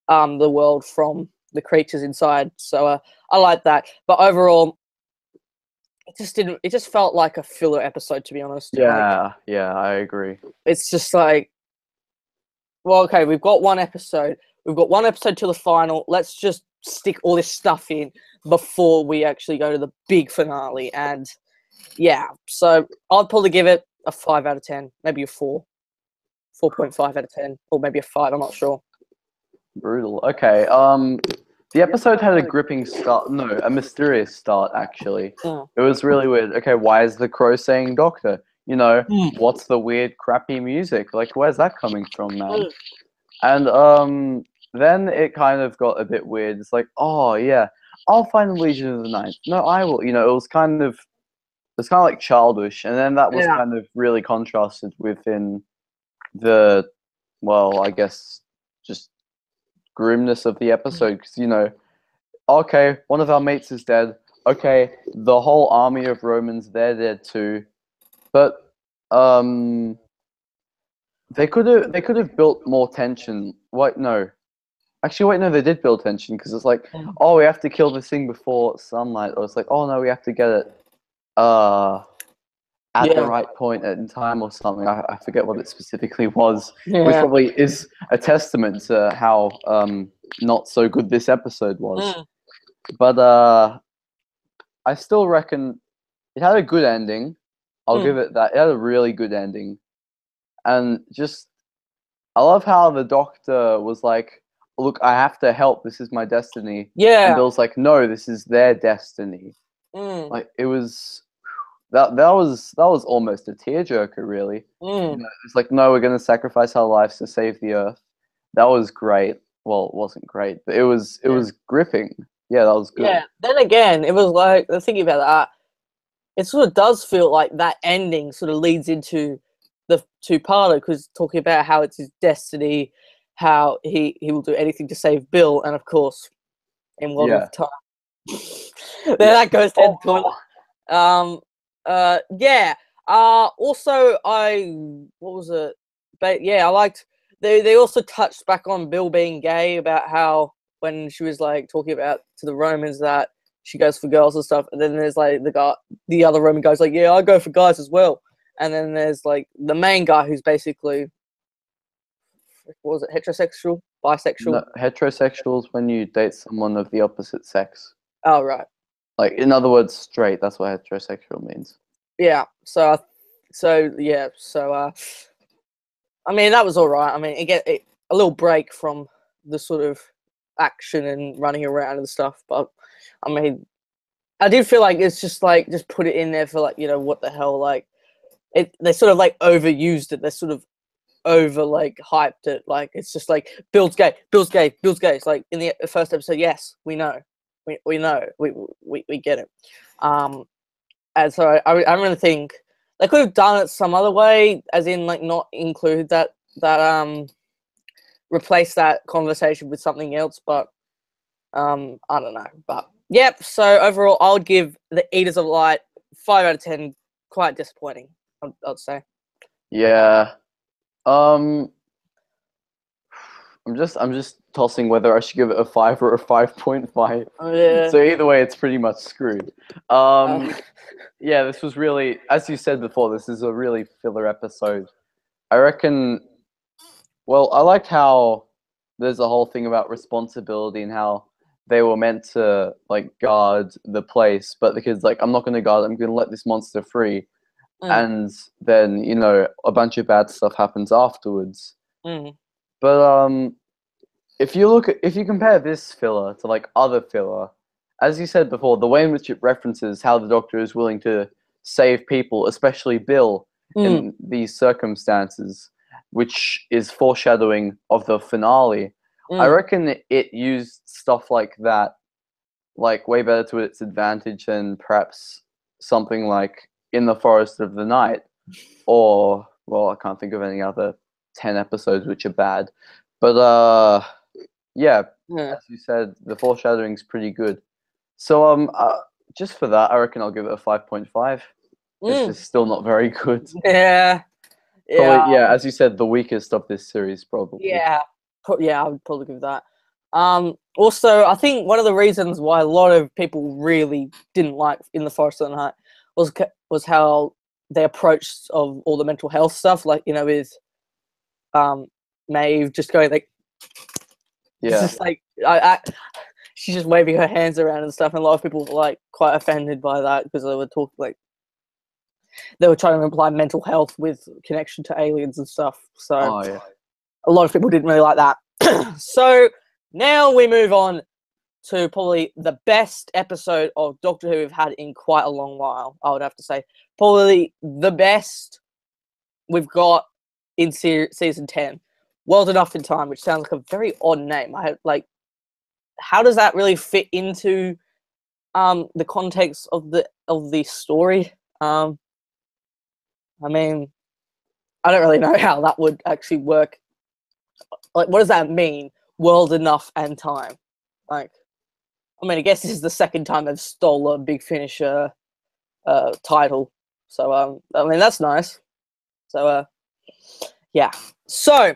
the world from the creatures inside. So I like that. But overall, it just felt like a filler episode, to be honest. Yeah, I agree. It's just like, well, okay, we've got one episode. We've got one episode till the final. Let's just stick all this stuff in before we actually go to the big finale. And yeah, so I'd probably give it a 5 out of 10, maybe a 4. 4.5 out of 10, or maybe a 5, I'm not sure. Brutal. Okay, the episode had a gripping start. No, a mysterious start, actually. It was really weird. Okay, why is the crow saying Doctor? You know, what's the weird, crappy music? Like, where's that coming from, man? And then it kind of got a bit weird. It's like, oh yeah, I'll find the Legion of the Ninth. No, I will. You know, it was kind of like childish, and then that was kind of really contrasted within the, well, I guess just grimness of the episode, because you know, okay, one of our mates is dead. Okay, the whole army of Romans, they're dead too. But they could have built more tension. Wait, no. Actually, wait, no, they did build tension, because it's like, oh, we have to kill this thing before sunlight, or it's like, oh no, we have to get it at the right point in time or something. I forget what it specifically was, which probably is a testament to how not so good this episode was. But I still reckon it had a good ending. I'll give it that. It had a really good ending. And just, I love how the Doctor was like, look, I have to help. This is my destiny. Yeah. And Bill's like, no, this is their destiny. Like, it was, that was almost a tearjerker, really. You know, it's like, no, we're going to sacrifice our lives to save the Earth. That was great. Well, it wasn't great, but it was gripping. Yeah, that was good. Yeah, then again, it was like, thinking about that, it sort of does feel like that ending sort of leads into the two-parter, because talking about how it's his destiny, how he will do anything to save Bill, and of course, in World of Time. Then that goes to end point. Also, what was it? But yeah, I liked they also touched back on Bill being gay, about how when she was like talking about to the Romans that she goes for girls and stuff, and then there's like the other Roman guy's like, yeah, I go for guys as well, and then there's like the main guy who's basically, what was it, heterosexual, bisexual? No, heterosexuals when you date someone of the opposite sex. Oh right, Like, in other words, straight. That's what heterosexual means. yeah. So I mean, that was all right. I mean, a little break from the sort of action and running around and stuff, but I mean, I did feel like it's just like, just put it in there for like, what the hell, like they sort of like overused it. They sort of over like hyped it. Like it's just like Bill's gay, Bill's gay, Bill's gay. It's like in the first episode, yes, we know, we know, we get it. And so I really think they could have done it some other way, as in like not include that replace that conversation with something else. But I don't know. But yep. So overall, I would give the Eaters of Light 5 out of 10. Quite disappointing, I'd say. Yeah. I'm just tossing whether I should give it a 5 or a 5.5. Yeah. So either way, it's pretty much screwed. Yeah, this was really, as you said before, this is a really filler episode. I reckon. Well, I liked how there's a whole thing about responsibility and how they were meant to like guard the place, but the kid's like, I'm not going to guard it, I'm going to let this monster free. And then, a bunch of bad stuff happens afterwards. But if you compare this filler to like other filler, as you said before, the way in which it references how the Doctor is willing to save people, especially Bill, in these circumstances, which is foreshadowing of the finale, I reckon it used stuff like that, like way better to its advantage than perhaps something like In the Forest of the Night, or, well, I can't think of any other 10 episodes which are bad. But yeah, as you said, the foreshadowing's pretty good. So just for that, I reckon I'll give it a 5.5. It's just still not very good. Yeah. Probably, yeah, as you said, the weakest of this series, probably. Yeah, I would probably give that. Also, I think one of the reasons why a lot of people really didn't like In the Forest of the Night was how they approached of all the mental health stuff, like with Maeve just going like, yeah, just like she's just waving her hands around and stuff, and a lot of people were like quite offended by that because they were talking like they were trying to imply mental health with connection to aliens and stuff. So a lot of people didn't really like that. So now we move on to probably the best episode of Doctor Who we've had in quite a long while, I would have to say. Probably the best we've got in season 10. World Enough in Time, which sounds like a very odd name. How does that really fit into the context of the story? I mean, I don't really know how that would actually work. Like, what does that mean? World Enough and Time. Like, I mean, I guess this is the second time they've stole a Big Finish title. So, I mean, that's nice. So, yeah. So,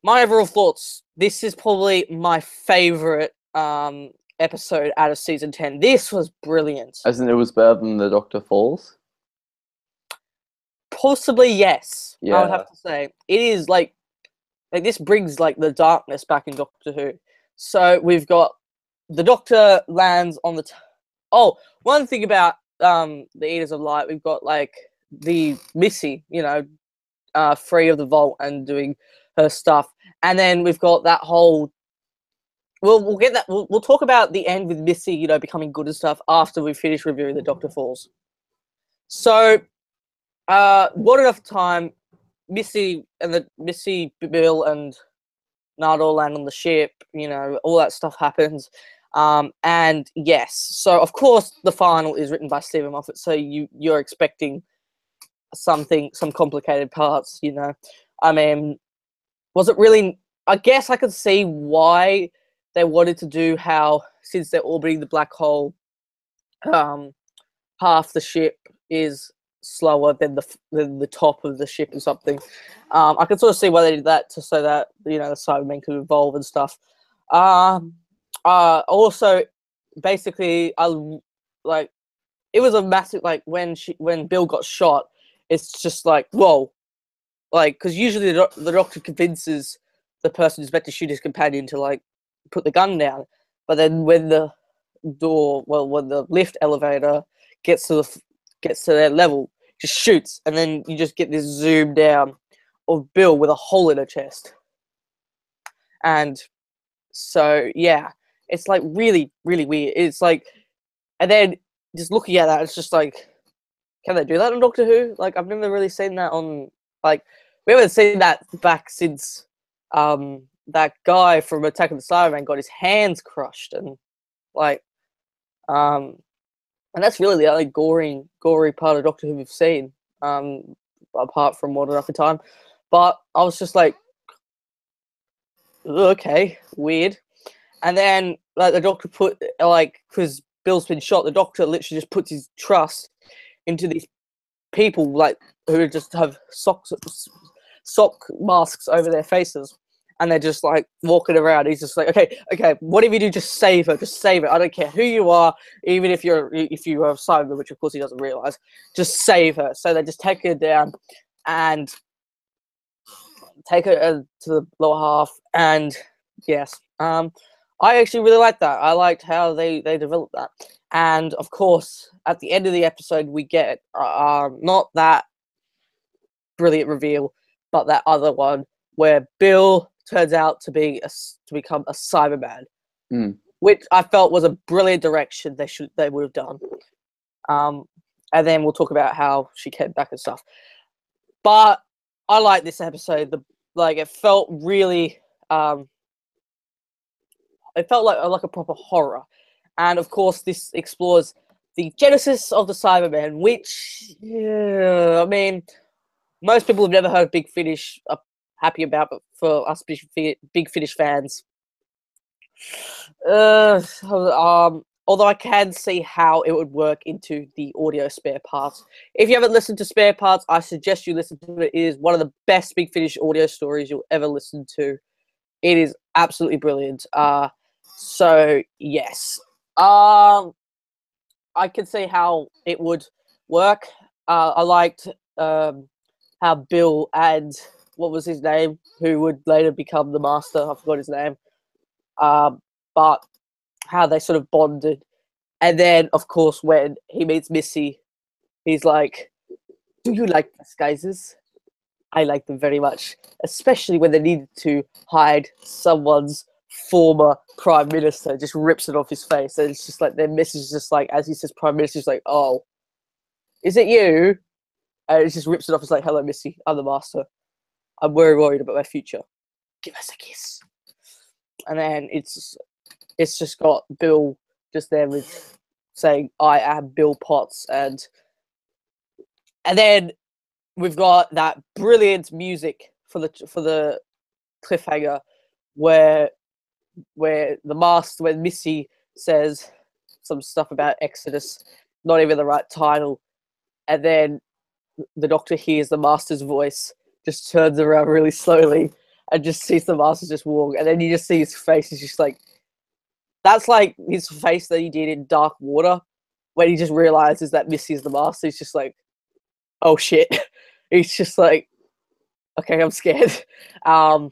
my overall thoughts. This is probably my favorite episode out of season 10. This was brilliant. As in, it was better than The Doctor Falls? Possibly, yes. Yeah. I would have to say. It is like this brings like the darkness back in Doctor Who. So we've got the Doctor lands on the one thing about the Eaters of Light, we've got like the Missy, free of the vault and doing her stuff. And then we've got that whole we'll get that we'll talk about the end with Missy, becoming good and stuff after we finish reviewing the Doctor Falls. So what enough time Missy, Bill and Nardole land on the ship, all that stuff happens. And yes, so of course the final is written by Stephen Moffat, so you're expecting some complicated parts, I mean, was it really, I guess I could see why they wanted to do how, since they're orbiting the black hole, half the ship is slower than the top of the ship or something. I can sort of see why they did that, so that the Cybermen could evolve and stuff. Also, basically, it was a massive, when Bill got shot. It's just like, whoa, because usually the Doctor convinces the person who's meant to shoot his companion to put the gun down, but then when the lift elevator gets to their level, just shoots, and then you just get this zoom down of Bill with a hole in her chest. And so yeah, it's really, really weird. It's and then just looking at that, it's just can they do that on Doctor Who? I've never really seen that on we haven't seen that back since that guy from Attack of the Cybermen got his hands crushed, and and that's really the only gory part of Doctor Who we've seen, apart from Modern Enough for Time. But I was just okay, weird. And then the Doctor because Bill's been shot, the Doctor literally just puts his trust into these people who just have sock masks over their faces, and they're just walking around. He's just okay, whatever you do, just save her, just save her. I don't care who you are, even if you are Cyberman, which of course he doesn't realize. Just save her. So they just take her down and take her to the lower half. And yes, I actually really liked that. I liked how they developed that. And of course, at the end of the episode, we get not that brilliant reveal, but that other one where Bill turns out to become a Cyberman, which I felt was a brilliant direction they would have done. And then we'll talk about how she came back and stuff. But I like this episode. It felt really, it felt like a proper horror. And of course, this explores the genesis of the Cybermen, which, I mean, most people have never heard of Big Finish, are happy about, but for us Big Finish fans, although I can see how it would work into the audio Spare Parts. If you haven't listened to Spare Parts, I suggest you listen to it. It is one of the best Big Finish audio stories you'll ever listen to. It is absolutely brilliant. So yes, I can see how it would work. I liked how Bill and what was his name, who would later become the Master, I forgot his name, but how they sort of bonded. And then, of course, when he meets Missy, he's like, do you like disguises? I like them very much, especially when they needed to hide someone's former prime minister. Just rips it off his face, and it's just their message is just as he says prime minister, he's oh, is it you? And it just rips it off. It's hello, Missy, I'm the Master. I'm very worried about my future. Give us a kiss. And then it's just got Bill just there with saying, I am Bill Potts. And then we've got that brilliant music for the cliffhanger where the Master, when Missy says some stuff about Exodus, not even the right title, and then the Doctor hears the Master's voice, just turns around really slowly and just sees the Master just walk, and then you just see his face. He's just that's his face that he did in Dark Water when he just realizes that Missy is the Master. He's just oh shit. He's just okay, I'm scared. And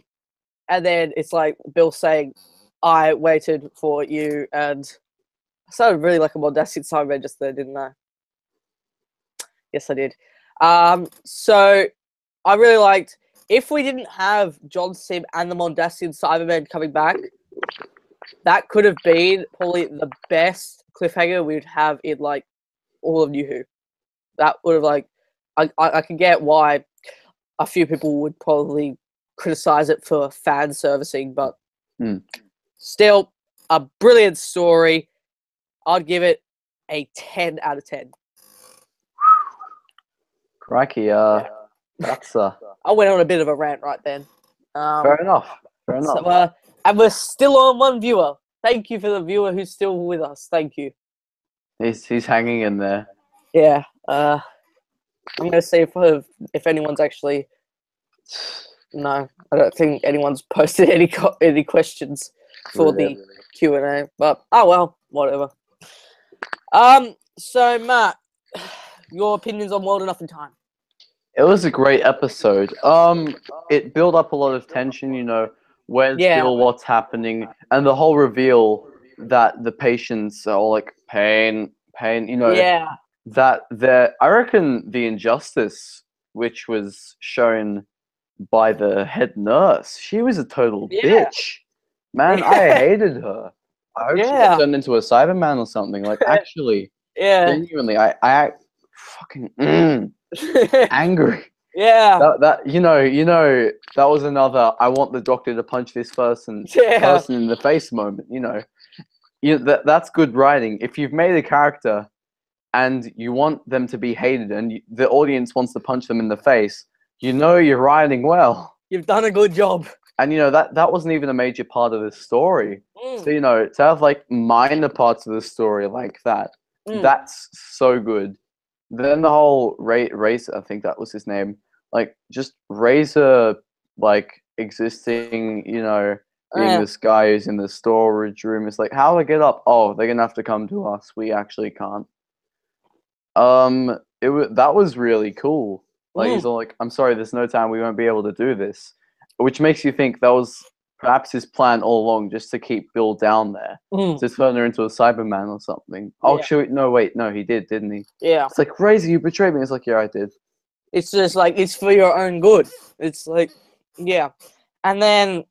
then it's Bill saying, I waited for you, and I sounded really like a Mondasian Cyberman just there, didn't I? Yes, I did. So I really liked, if we didn't have John Sim and the Mondasian Cybermen coming back, that could have been probably the best cliffhanger we'd have in all of New Who. That would have I can get why a few people would probably criticize it for fan servicing, but still a brilliant story. I'd give it a 10 out of 10. Crikey, that's I went on a bit of a rant right then. fair enough. Fair enough. So, and we're still on one viewer. Thank you for the viewer who's still with us. Thank you. He's hanging in there. Yeah. I'm gonna see if anyone's actually. No, I don't think anyone's posted any questions for the Q&A. But oh well, whatever. So Matt, your opinions on World Enough in Time? It was a great episode. It built up a lot of tension. You know, where's Bill? What's happening? And the whole reveal that the patients are all like pain. You know, I reckon the injustice which was shown by the head nurse, she was a total bitch. Man, I hated her. I hope she got turned into a Cyberman or something. Like, actually, genuinely, I fucking angry. That you know, that was another. I want the Doctor to punch this person in the face moment. You know, that's good writing. If you've made a character and you want them to be hated, and the audience wants to punch them in the face, you know you're writing well. You've done a good job. And you know that wasn't even a major part of the story. So you know, to have like minor parts of the story like that, that's so good. Then the whole Razor, I think that was his name, like just Razor, like existing, you know, being this guy who's in the storage room. It's like, how do I get up? Oh, they're gonna have to come to us. We actually can't. That was really cool. Like he's all like, I'm sorry, there's no time, we won't be able to do this. Which makes you think that was perhaps his plan all along, just to keep Bill down there. To turn her into a Cyberman or something. Oh, shoot, no, wait, no, he did, didn't he? Yeah. It's like, Razor, you betrayed me. It's like, yeah, I did. It's just like, it's for your own good. It's like, yeah. And then,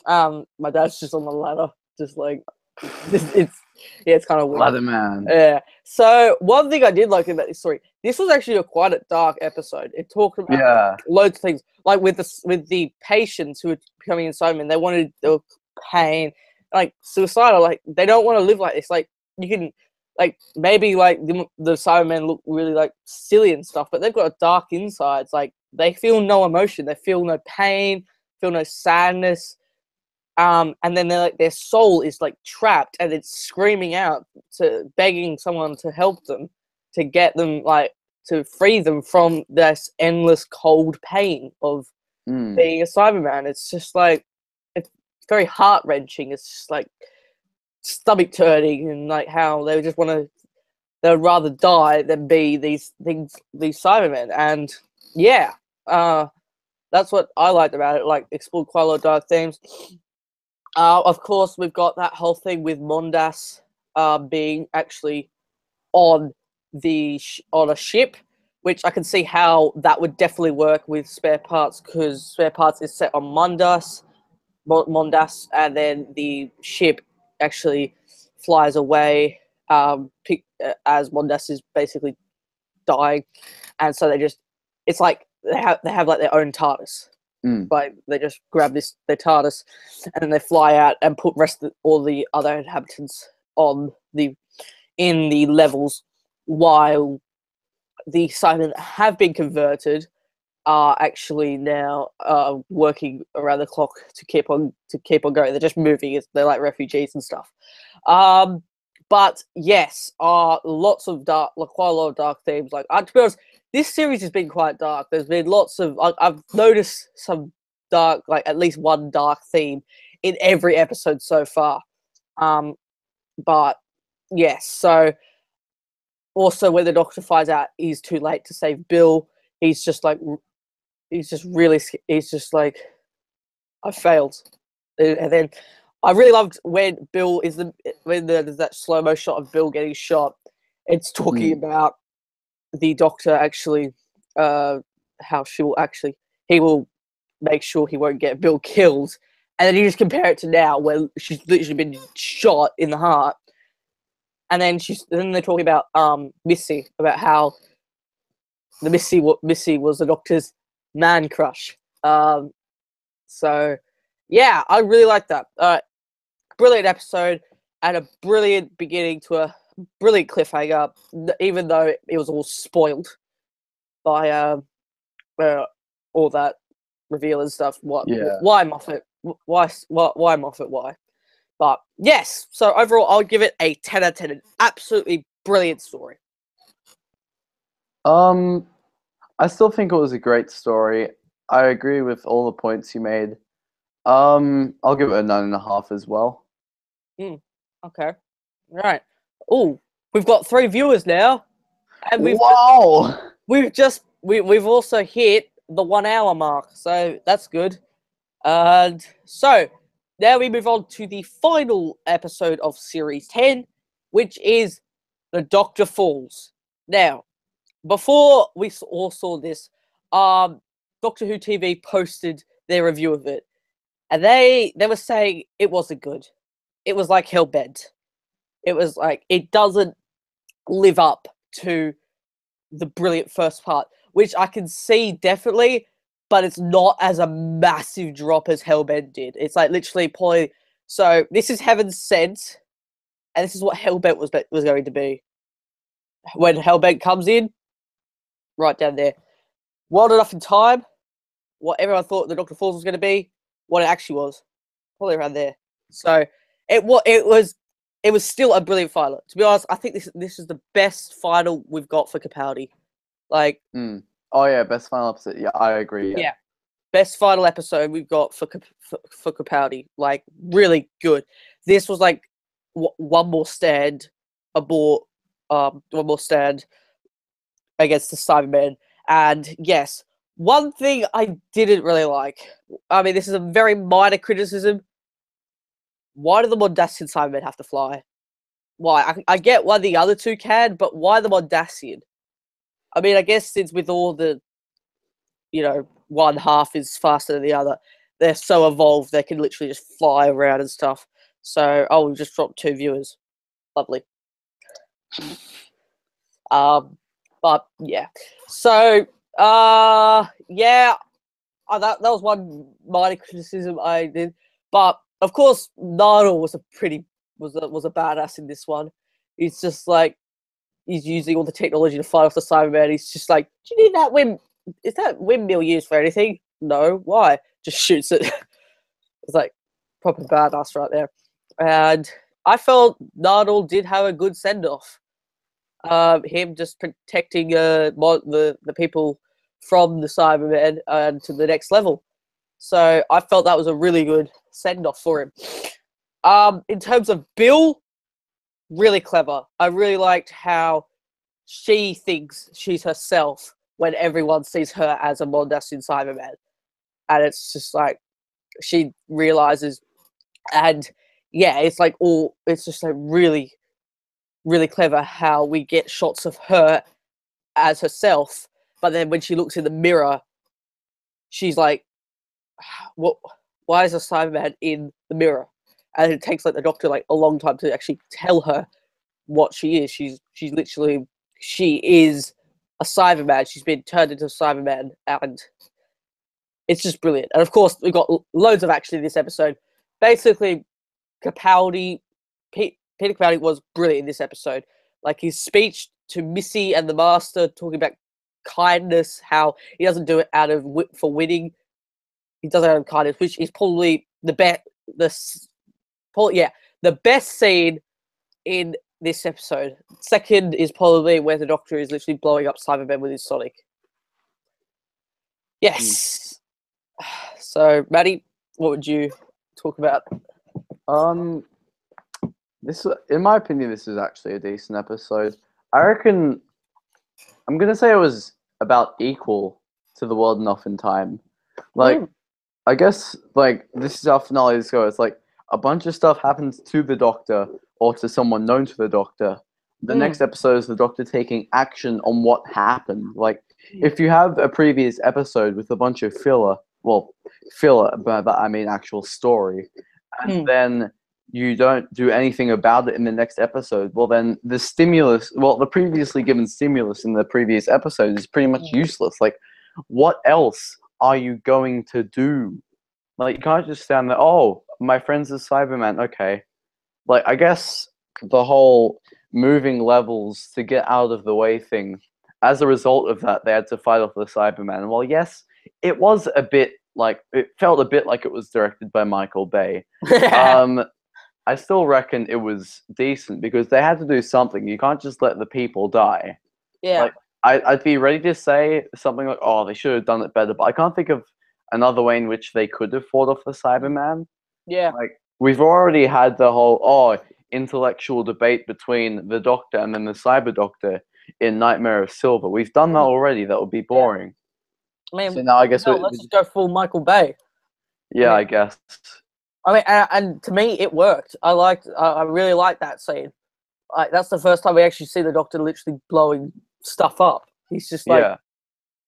my dad's just on the ladder, just like, it's kind of weird. Ladder man. Yeah. So one thing I did like about this story, this was actually quite a dark episode. It talked about loads of things, like with the patients who were becoming inside, they wanted the pain, like suicidal, like they don't want to live like this. Like you can, like maybe like the Cybermen look really like silly and stuff, but they've got a dark insides. Like they feel no emotion, they feel no pain, feel no sadness. And then they're like, their soul is like trapped and it's screaming out, begging someone to help them, to get them, like, to free them from this endless cold pain of being a Cyberman. It's just like, it's very heart wrenching. It's just like stomach turning, and like how they just want to, they'd rather die than be these things, these Cybermen. And that's what I liked about it. Like, explored quite a lot of dark themes. Of course, we've got that whole thing with Mondas being actually on a ship, which I can see how that would definitely work with Spare Parts, because Spare Parts is set on Mondas, and then the ship actually flies away as Mondas is basically dying, and so it's like they have like their own TARDIS. Like they just grab their TARDIS, and then they fly out and put all the other inhabitants in the levels, while the Cybermen have been converted are actually now working around the clock to keep on going. They're just moving. They're like refugees and stuff. But yes, lots of quite a lot of dark themes. Like, to be honest, this series has been quite dark. There's been lots of, I've noticed some dark, like at least one dark theme in every episode so far. But yes, so also when the Doctor finds out he's too late to save Bill, he's just like, I failed. And then I really loved when there's that slow-mo shot of Bill getting shot. It's talking about the Doctor actually, how he will make sure he won't get Bill killed. And then you just compare it to now, where she's literally been shot in the heart. And then they're talking about Missy, about how Missy was the Doctor's man crush. So yeah, I really like that. Brilliant episode, and a brilliant beginning to a brilliant cliffhanger, even though it was all spoiled by all that reveal and stuff. Why Moffat? Why Moffat? Why? But yes, so overall, I'll give it a 10 out of 10. An absolutely brilliant story. I still think it was a great story. I agree with all the points you made. I'll give it a 9.5 as well. Okay. Right. Oh, we've got 3 viewers now, and Wow! we've also hit the 1 hour mark, so that's good. And so now we move on to the final episode of Series 10, which is The Doctor Falls. Now, before we all saw this, Doctor Who TV posted their review of it, and they were saying it wasn't good. It was like Hellbent. It was like it doesn't live up to the brilliant first part, which I can see definitely, but it's not as a massive drop as Hellbent did. It's like literally probably. So this is Heaven Sent, and this is what Hellbent was going to be. When Hellbent comes in, right down there. Wild Enough in Time, what everyone thought the Doctor Falls was going to be, what it actually was, probably around there. So it was still a brilliant final. To be honest, I think this is the best final we've got for Capaldi. Like, Oh yeah, best final episode. Yeah, I agree. Yeah. best final episode we've got for Capaldi. Like, really good. This was like one more stand aboard, one more stand against the Cybermen. And yes, one thing I didn't really like. I mean, this is a very minor criticism. Why do the Mondasian Cybermen have to fly? Why? I get why the other two can, but why the Mondasian? I mean, I guess since with all the, one half is faster than the other, they're so evolved they can literally just fly around and stuff. So, we just dropped 2 viewers. Lovely. But yeah. So, yeah, that was one minor criticism I did. But of course, Nardal was a badass in this one. He's just like he's using all the technology to fight off the Cyberman. He's just like, do you need that is that windmill used for anything? No. Why? Just shoots it. It's like proper badass right there. And I felt Nardal did have a good send off. Him just protecting the people from the Cybermen and to the next level. So I felt that was a really good send off for him. In terms of Bill, really clever. I really liked how she thinks she's herself when everyone sees her as a Mondasian Cyberman. And it's just like she realizes, and yeah, it's just like really, really clever how we get shots of her as herself, but then when she looks in the mirror, she's like, "What? Why is a Cyberman in the mirror?" And it takes like the Doctor like a long time to actually tell her what she is. She is a Cyberman. She's been turned into a Cyberman, and it's just brilliant. And of course, we've got loads of action in this episode. Basically, Peter Capaldi was brilliant in this episode. Like his speech to Missy and the Master, talking about kindness, how he doesn't do it out of for winning. He does it out of kindness, which is probably the best scene in this episode. Second is probably where the Doctor is literally blowing up Cybermen with his Sonic. Yes. So, Maddie, what would you talk about? This, in my opinion, this is actually a decent episode. I reckon I'm gonna say it was about equal to the World Enough in Time. Like, I guess this is how finales go. It's like a bunch of stuff happens to the Doctor or to someone known to the Doctor. The next episode is the Doctor taking action on what happened. Like, if you have a previous episode with a bunch of filler, but I mean actual story, and then you don't do anything about it in the next episode, well then the previously given stimulus in the previous episode is pretty much useless. Like, what else are you going to do? Like, you can't just stand there, oh, my friend's a Cyberman, okay. Like, I guess the whole moving levels to get out of the way thing, as a result of that, they had to fight off the Cyberman. Well, yes, it was a bit like, it felt a bit like it was directed by Michael Bay. I still reckon it was decent because they had to do something. You can't just let the people die. Yeah. Like, I'd be ready to say something like, "Oh, they should have done it better," but I can't think of another way in which they could have fought off the Cyberman. Yeah. Like we've already had the whole intellectual debate between the Doctor and then the Cyber Doctor in Nightmare of Silver. We've done that already. That would be boring. I mean, So now I guess hell, let's just go full Michael Bay. yeah, I mean, I guess. I mean, and to me, it worked. I really liked that scene. Like, that's the first time we actually see the Doctor literally blowing stuff up. He's just Yeah,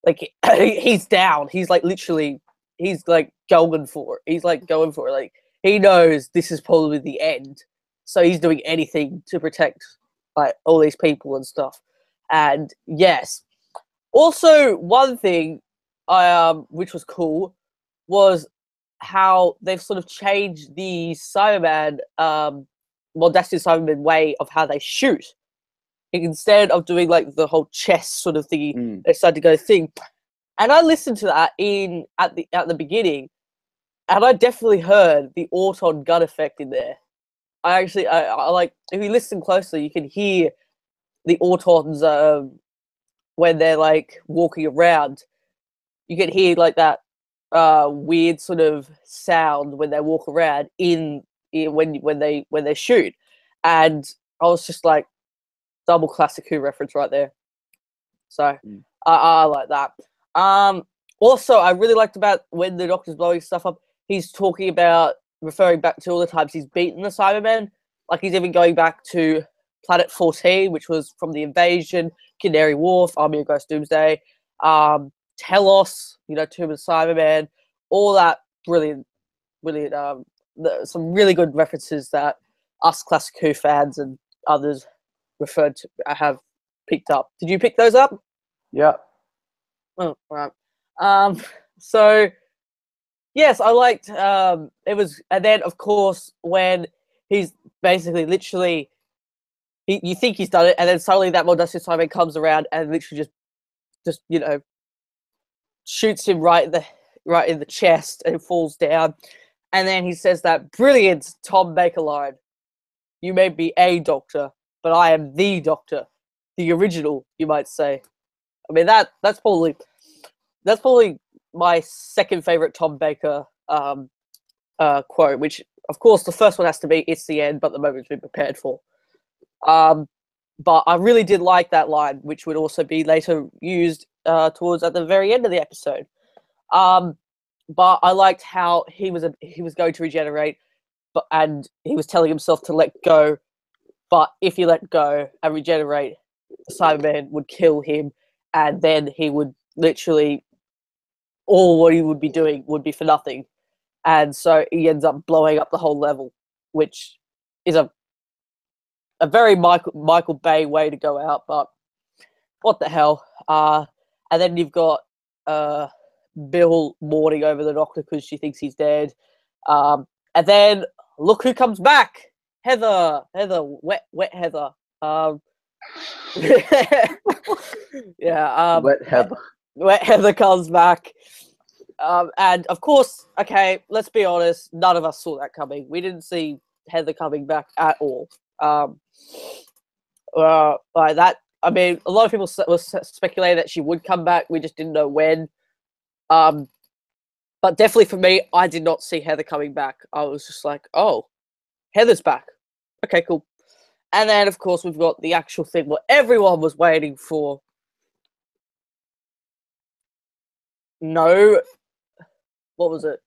like he's down. He's like literally, he's like going for it. He's like going for it. Like he knows this is probably the end, so he's doing anything to protect like all these people and stuff. And yes, also one thing which was cool was how they've sort of changed the Cyberman Destiny Cyberman way of how they shoot. Instead of doing like the whole chest sort of thingy, they started to go thing. And I listened to that at the beginning, and I definitely heard the auton gun effect in there. I like, if you listen closely, you can hear the autons when they're like walking around. You can hear like that weird sort of sound when they walk around when they shoot. And I was just like, double classic Who reference right there. So I like that. Also, I really liked about when the Doctor's blowing stuff up, he's talking about referring back to all the times he's beaten the Cybermen. Like he's even going back to Planet 14, which was from the invasion, Canary Wharf, Army of Ghost Doomsday, Telos, Tomb of the Cybermen, all that brilliant. Some really good references that us classic Who fans and others referred to have picked up. Did you pick those up? Yeah. Oh, right. So yes, I liked it was, and then of course when he's basically literally you think he's done it, and then suddenly that Modestus Simon comes around and literally just shoots him right in the chest and falls down. And then he says that brilliant Tom Baker line, "You may be a doctor, but I am the Doctor, the original," you might say. I mean that's probably my second favorite Tom Baker quote. Which of course the first one has to be "It's the end, but the moment's been prepared for." But I really did like that line, which would also be later used towards at the very end of the episode. But I liked how he was going to regenerate, and he was telling himself to let go. But if he let go and regenerate, the Cyberman would kill him, and then he would literally, all what he would be doing would be for nothing. And so he ends up blowing up the whole level, which is a very Michael Bay way to go out, but what the hell. And then you've got Bill mourning over the Doctor because she thinks he's dead. And then look who comes back. Heather, wet Heather. Yeah. Wet Heather. Wet Heather comes back. And of course, okay, let's be honest, none of us saw that coming. We didn't see Heather coming back at all. Like that, I mean, a lot of people was speculating that she would come back. We just didn't know when. But definitely for me, I did not see Heather coming back. I was just like, oh, Heather's back. Okay, cool. And then, of course, we've got the actual thing what everyone was waiting for. No. What was it?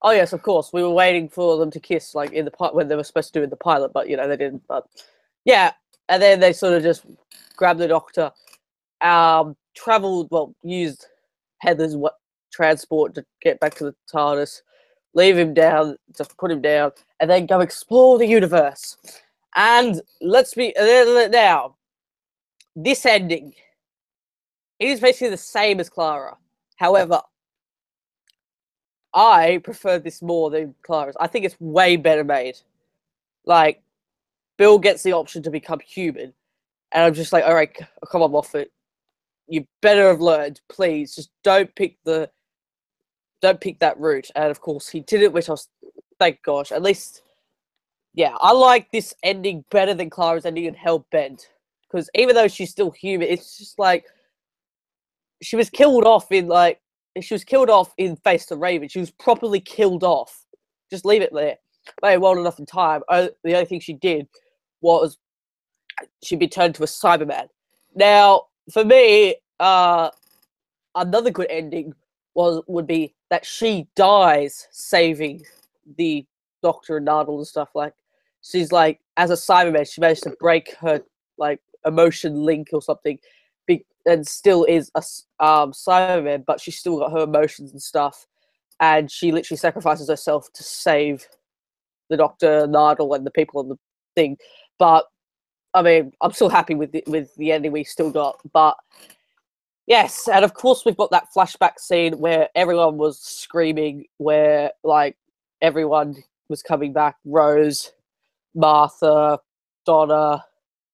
Oh, yes, of course. We were waiting for them to kiss, like, in the when they were supposed to do in the pilot, but, they didn't. But, yeah. And then they sort of just grabbed the Doctor, used Heather's transport to get back to the TARDIS, leave him down, just put him down, and then go explore the universe. And let's be now, this ending, it is basically the same as Clara. However, I prefer this more than Clara's. I think it's way better made. Like, Bill gets the option to become human, and I'm just like, all right, come on, Moffat. You better have learned, please. Just don't pick that route. And of course, he did it, which I was, thank gosh, at least, yeah, I like this ending better than Clara's ending in Hellbent. because even though she's still human, it's just like she was killed off in Face the Raven. She was properly killed off. Just leave it there. But well enough in time. The only thing she did was she'd be turned to a Cyberman. Now, for me, another good ending would be that she dies saving the Doctor and Nardal and stuff. Like, she's like, as a Cyberman, she managed to break her like emotion link or something, and still is a Cyberman, but she's still got her emotions and stuff, and she literally sacrifices herself to save the Doctor, Nardal, and the people on the thing. But I mean, I'm still happy with the ending we still got. But yes, and of course we've got that flashback scene where everyone was screaming, where like everyone was coming back. Rose, Martha, Donna,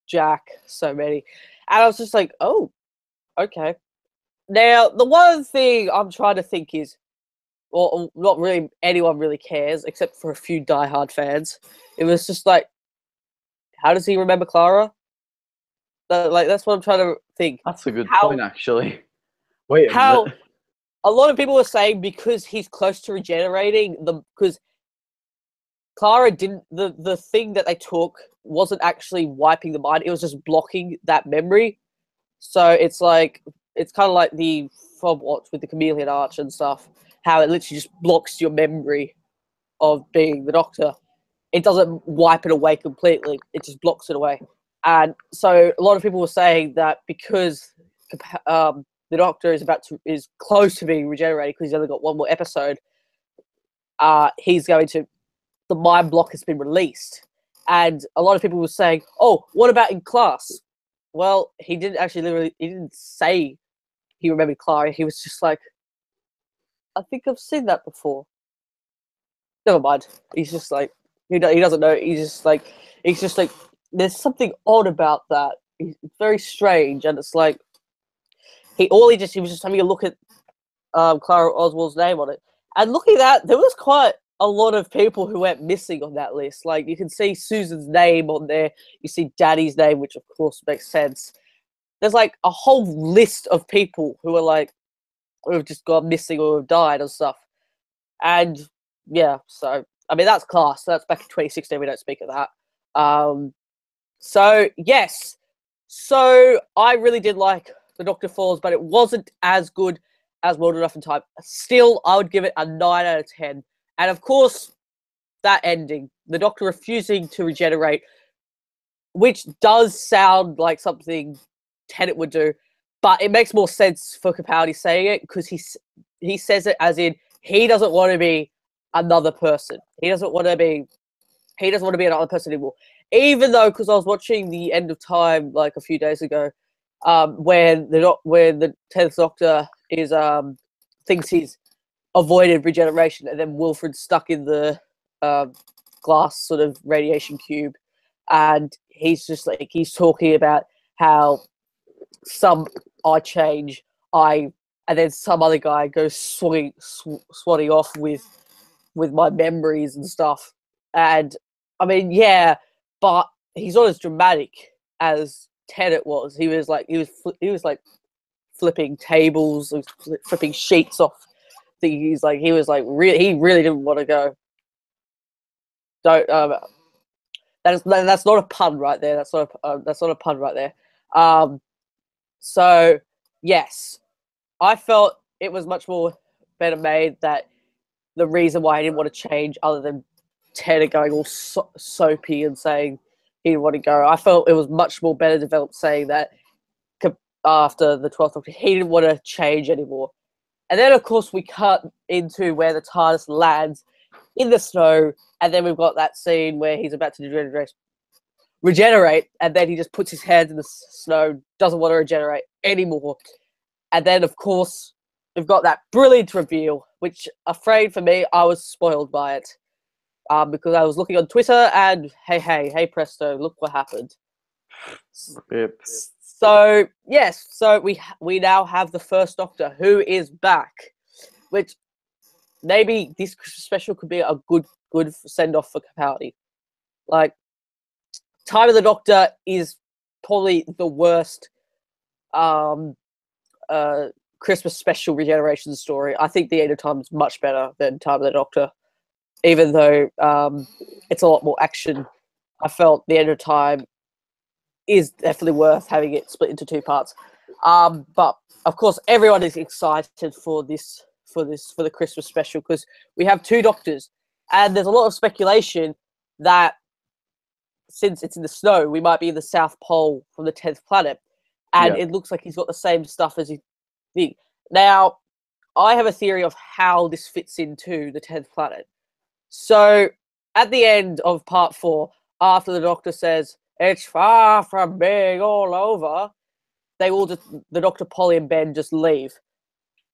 Jack, so many. And I was just like, oh, okay. Now, the one thing I'm trying to think is, well, not really anyone really cares, except for a few diehard fans. It was just like, how does he remember Clara? Like, that's what I'm trying to think. That's a good point, actually. Wait a minute. A lot of people were saying because he's close to regenerating, because Clara didn't, the thing that they took wasn't actually wiping the mind, it was just blocking that memory. So it's like, it's kind of like the Fob Watch with the Chameleon Arch and stuff, how it literally just blocks your memory of being the Doctor. It doesn't wipe it away completely, it just blocks it away. And so a lot of people were saying that because the Doctor is close to being regenerated because he's only got one more episode, the mind block has been released. And a lot of people were saying, oh, what about in class? Well, he didn't say he remembered Clara. He was just like, I think I've seen that before. Never mind. He's just like, he doesn't know. He's just like, there's something odd about that. It's very strange. And it's like, he was just having a look at Clara Oswald's name on it. And looking at that, there was quite a lot of people who went missing on that list. Like, you can see Susan's name on there. You see Daddy's name, which of course makes sense. There's like a whole list of people who have just gone missing or have died and stuff. And yeah, so I mean, that's class. That's back in 2016. We don't speak of that. So yes, so I really did like The Doctor Falls, but it wasn't as good as Well Enough in Time. Still, I would give it a 9 out of 10. And of course, that ending, the Doctor refusing to regenerate, which does sound like something Tennant would do, but it makes more sense for Capaldi saying it, because he says it as in he doesn't want to be another person. He doesn't want to be another person anymore. Even though, because I was watching the End of Time like a few days ago, when the 10th Doctor is thinks he's avoided regeneration, and then Wilfred's stuck in the glass sort of radiation cube, and he's talking about how I change, and then some other guy goes swatting off with my memories and stuff. And I mean, yeah, but he's not as dramatic as Tennant was. He was like flipping tables, flipping sheets off. He really didn't want to go. Don't. That's not a pun right there. That's not a pun right there. So yes, I felt it was much more better made. That the reason why I didn't want to change, other than Tennant going all soapy and saying he didn't want to go, I felt it was much more better developed, saying that after the 12th Doctor, he didn't want to change anymore. And then, of course, we cut into where the TARDIS lands in the snow, and then we've got that scene where he's about to regenerate, and then he just puts his hands in the snow, doesn't want to regenerate anymore. And then, of course, we've got that brilliant reveal, which, afraid for me, I was spoiled by it. Because I was looking on Twitter, and hey presto, look what happened. Yep. So yes, so we now have the first Doctor who is back, which maybe this special could be a good send off for Capaldi. Like, Time of the Doctor is probably the worst Christmas special regeneration story. I think The End of Time is much better than Time of the Doctor, even though it's a lot more action. I felt The End of Time is definitely worth having it split into 2 parts. But of course, everyone is excited for the Christmas special because we have 2 Doctors, and there's a lot of speculation that since it's in the snow, we might be in the South Pole from the 10th planet, and it looks like he's got the same stuff as he think. Now, I have a theory of how this fits into the 10th planet. So, at the end of part 4, after the Doctor says, "It's far from being all over," the Doctor, Polly, and Ben just leave.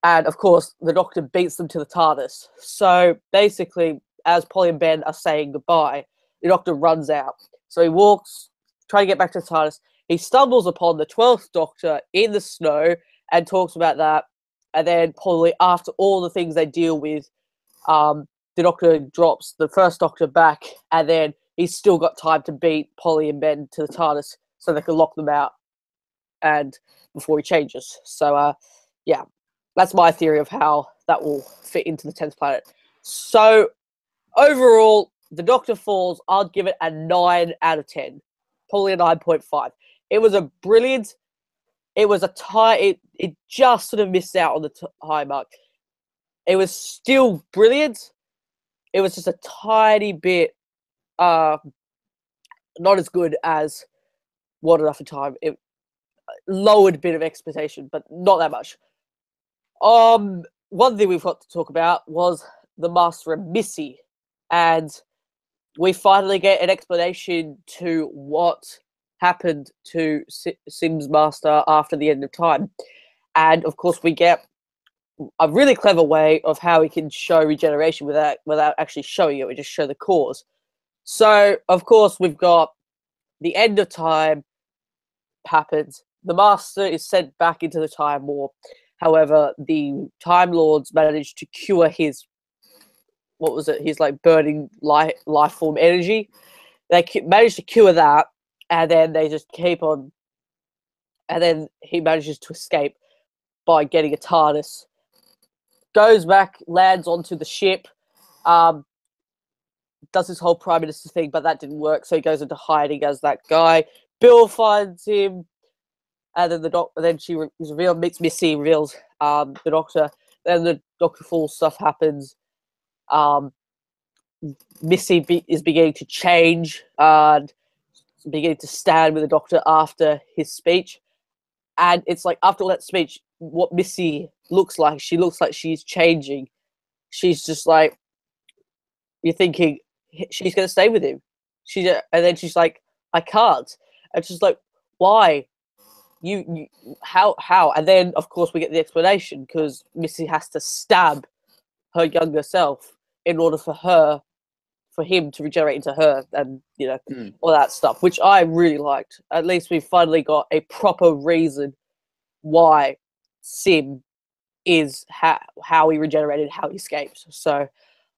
And, of course, the Doctor beats them to the TARDIS. So, basically, as Polly and Ben are saying goodbye, the Doctor runs out. So he walks, trying to get back to the TARDIS. He stumbles upon the 12th Doctor in the snow and talks about that. And then, Polly, after all the things they deal with, the Doctor drops the first Doctor back, and then he's still got time to beat Polly and Ben to the TARDIS so they can lock them out and before he changes. So, yeah, that's my theory of how that will fit into the 10th planet. So, overall, the Doctor Falls, I'd give it a 9 out of 10. Probably a 9.5. It was a brilliant... It was a tie... It just sort of missed out on the high mark. It was still brilliant. It was just a tiny bit... not as good as What Enough in Time. It lowered a bit of expectation, but not that much. One thing we've got to talk about was the Master and Missy. And we finally get an explanation to what happened to Sim's Master after the end of time. And, of course, we get a really clever way of how he can show regeneration without actually showing it. We just show the cause. So, of course, we've got the end of time happens. The Master is sent back into the Time War. However, the Time Lords managed to cure his... What was it? His burning life form energy. They managed to cure that, and then they just keep on. And then he manages to escape by getting a TARDIS. Goes back, lands onto the ship, does his whole Prime Minister thing, but that didn't work, so he goes into hiding as that guy. Bill finds him, and then then she meets Missy, reveals the Doctor. Then the Doctor Falls stuff happens. Missy is beginning to change and beginning to stand with the Doctor after his speech. And it's like, after all that speech, what Missy looks like, she looks like she's changing. She's just like, you're thinking, she's going to stay with him. And then she's like, I can't. And she's like, why? How? And then, of course, we get the explanation, because Missy has to stab her younger self in order for him to regenerate into her, and all that stuff, which I really liked. At least we finally got a proper reason why Sim is how he regenerated, how he escaped. So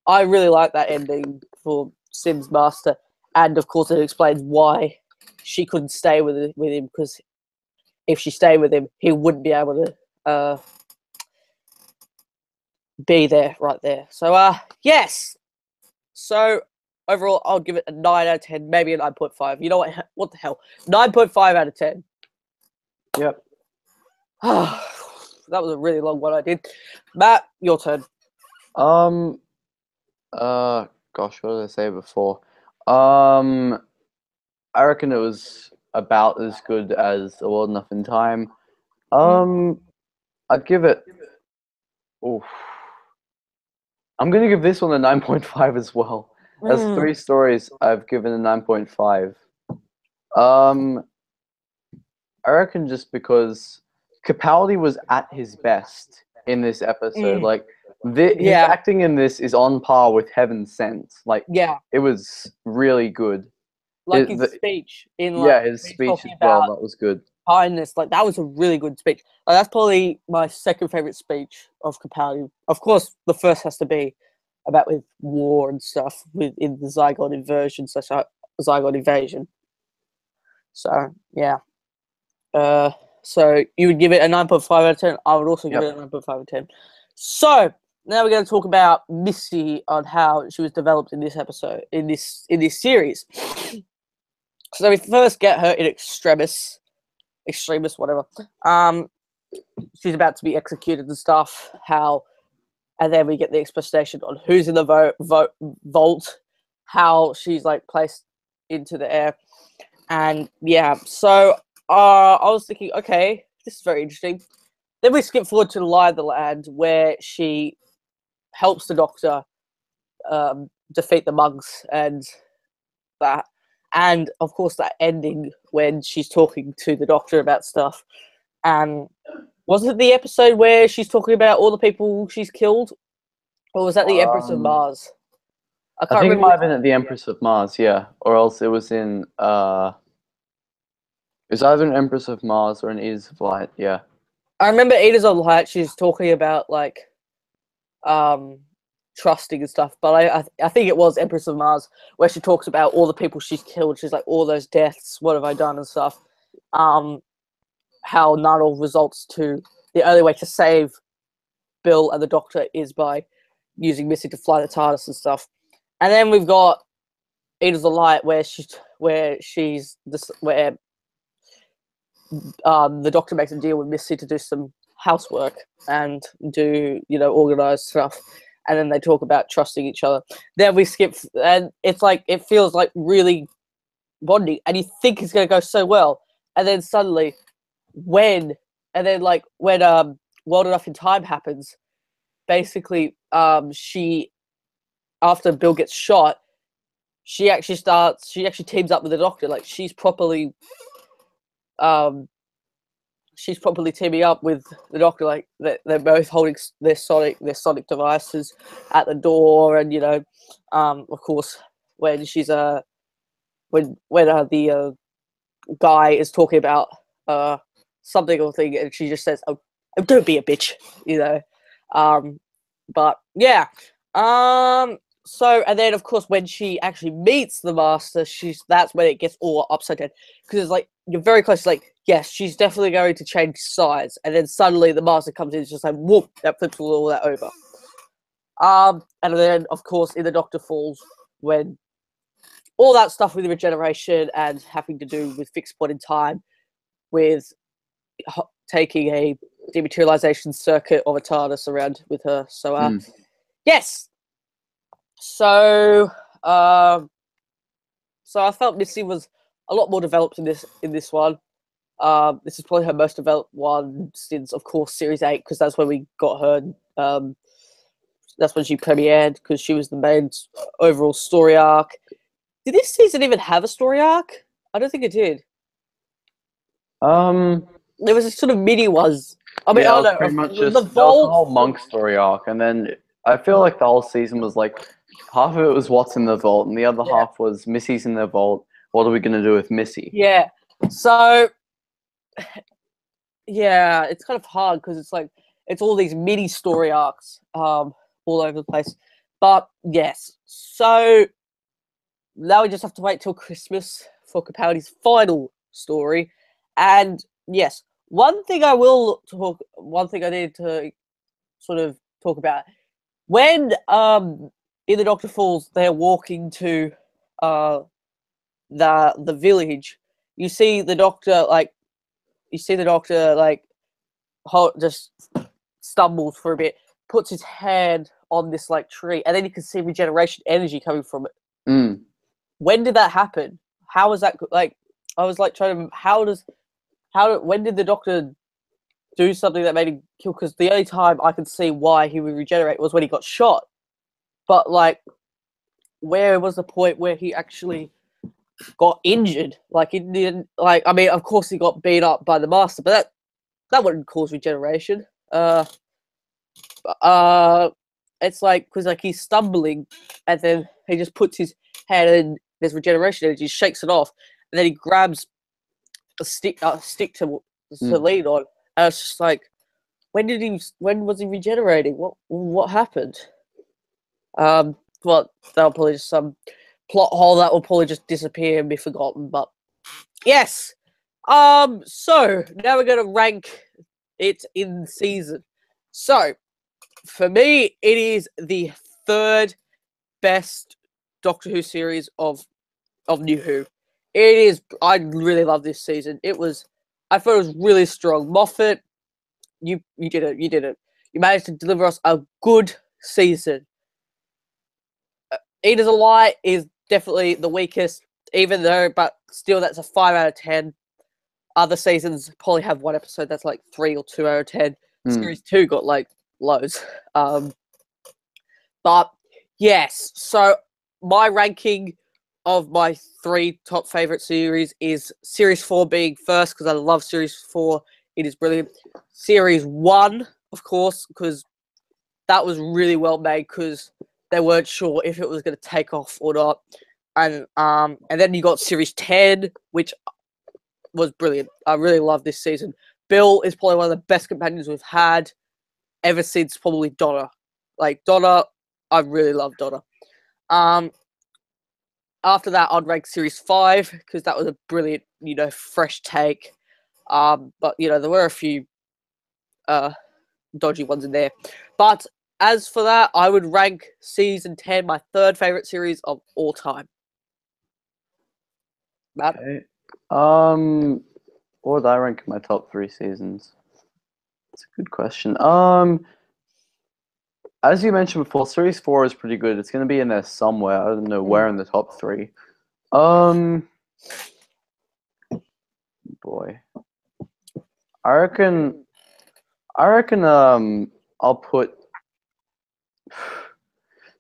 I really like that ending for Sim's Master, and of course it explains why she couldn't stay with him, because if she stayed with him, he wouldn't be able to be there right there. So yes. So overall, I'll give it a 9 out of 10, maybe a 9.5. You know what? What the hell? 9.5 out of 10. Yep. That was a really long one I did. Matt, your turn. Gosh, what did I say before? I reckon it was about as good as A World Enough in Time. I'd give it... Oof. I'm going to give this one a 9.5 as well. As 3 stories, I've given a 9.5. I reckon just because Capaldi was at his best in this episode. Like, his acting in this is on par with Heaven Sent. Like, it was really good. Like his speech in his speech as well. That was good. Kindness, like that was a really good speech. Like, that's probably my second favorite speech of Capaldi. Of course, the first has to be about with war and stuff in the Zygon inversion / Zygon invasion. So yeah, So you would give it a 9.5 out of 10. I would also give Yep. it a 9.5 out of 10. So now we're going to talk about Misty on how she was developed in this episode, in this series. So we first get her in extremis, whatever. She's about to be executed and stuff. And then we get the explanation on who's in the vault, how she's like placed into the air, and yeah. So I was thinking, okay, this is very interesting. Then we skip forward to the Lie of the Land, where she helps the Doctor defeat the mugs and that. And, of course, that ending when she's talking to the Doctor about stuff. And wasn't it the episode where she's talking about all the people she's killed? Or was that the Empress of Mars? I think it might have been at the Empress of Mars, yeah. Or else it was in... it was either an Empress of Mars or an Eaters of Light, yeah. I remember Eaters of Light, she's talking about, like, trusting and stuff, but I think it was Empress of Mars where she talks about all the people she's killed. She's like, all those deaths, what have I done and stuff. How Null results to the only way to save Bill and the Doctor is by using Missy to fly the TARDIS and stuff. And then we've got Eaters of Light where the Doctor makes a deal with Missy to do some housework and do, organized stuff. And then they talk about trusting each other. Then we skip, and it's like, it feels like really bonding, and you think it's going to go so well. And then suddenly, when World Enough in Time happens, basically, after Bill gets shot, she actually teams up with the Doctor. Like, she's properly teaming up with the Doctor. Like, they're both holding their sonic devices at the door, and of course, when she's when the guy is talking about something or thing, and she just says, "Oh, don't be a bitch," But yeah, So, and then of course when she actually meets the Master, that's when it gets all upside down, because it's like you're very close. Like, yes, she's definitely going to change sides, and then suddenly the Master comes in, it's just like whoop, that flips all that over. And then of course in the Doctor Falls, when all that stuff with the regeneration and having to do with fixed point in time, with taking a dematerialization circuit of a TARDIS around with her. So, yes. So, so I felt Missy was a lot more developed in this one. This is probably her most developed one since, of course, Series 8, because that's when we got her. That's when she premiered, because she was the main overall story arc. Did this season even have a story arc? I don't think it did. There was a sort of mini ones. I mean, yeah, I don't know. pretty much The just that was the whole monk story arc, and then I feel like the whole season was like half of it was what's in the vault, and the other half was Missy's in the vault. What are we gonna do with Missy? Yeah. So, yeah, it's kind of hard because it's like it's all these mini story arcs, all over the place. But yes, so now we just have to wait till Christmas for Capaldi's final story, and yes. One thing I need to sort of talk about, when in the Doctor Falls they're walking to the village, you see the Doctor just stumbles for a bit, puts his hand on this like tree, and then you can see regeneration energy coming from it. When did that happen? How was that like? I was like trying to when did the Doctor do something that made him kill? Because the only time I could see why he would regenerate was when he got shot. But, like, where was the point where he actually got injured? Like, he didn't... Like, I mean, of course he got beat up by the Master, but that wouldn't cause regeneration. It's like... Because, like, he's stumbling, and then he just puts his hand in, there's regeneration energy, shakes it off, and then he grabs a stick to lean on. And it's just like, when was he regenerating? What happened? Well, that'll probably just some plot hole that will probably just disappear and be forgotten. But yes, So now we're gonna rank it in season. So for me, it is the third best Doctor Who series of New Who. It is. I really love this season. I thought it was really strong. Moffat, you did it. You did it. You managed to deliver us a good season. Eat as a Lie is definitely the weakest, but still, that's a 5 out of 10. Other seasons probably have one episode that's like 3 or 2 out of 10. Series 2 got like loads. But yes, so my ranking of my 3 top favorite series is Series 4 being first because I love Series 4. It is brilliant. Series 1, of course, because that was really well made because they weren't sure if it was going to take off or not. And then you got Series 10, which was brilliant. I really love this season. Bill is probably one of the best companions we've had ever since probably Donna. Like Donna, I really love Donna. After that, I'd rank Series 5 because that was a brilliant, fresh take. But there were a few dodgy ones in there. But as for that, I would rank Season 10 my third favorite series of all time. Matt? Okay. What would I rank in my top 3 seasons? That's a good question. As you mentioned before, Series 4 is pretty good. It's going to be in there somewhere. I don't know where in the top 3. Boy. I reckon I'll put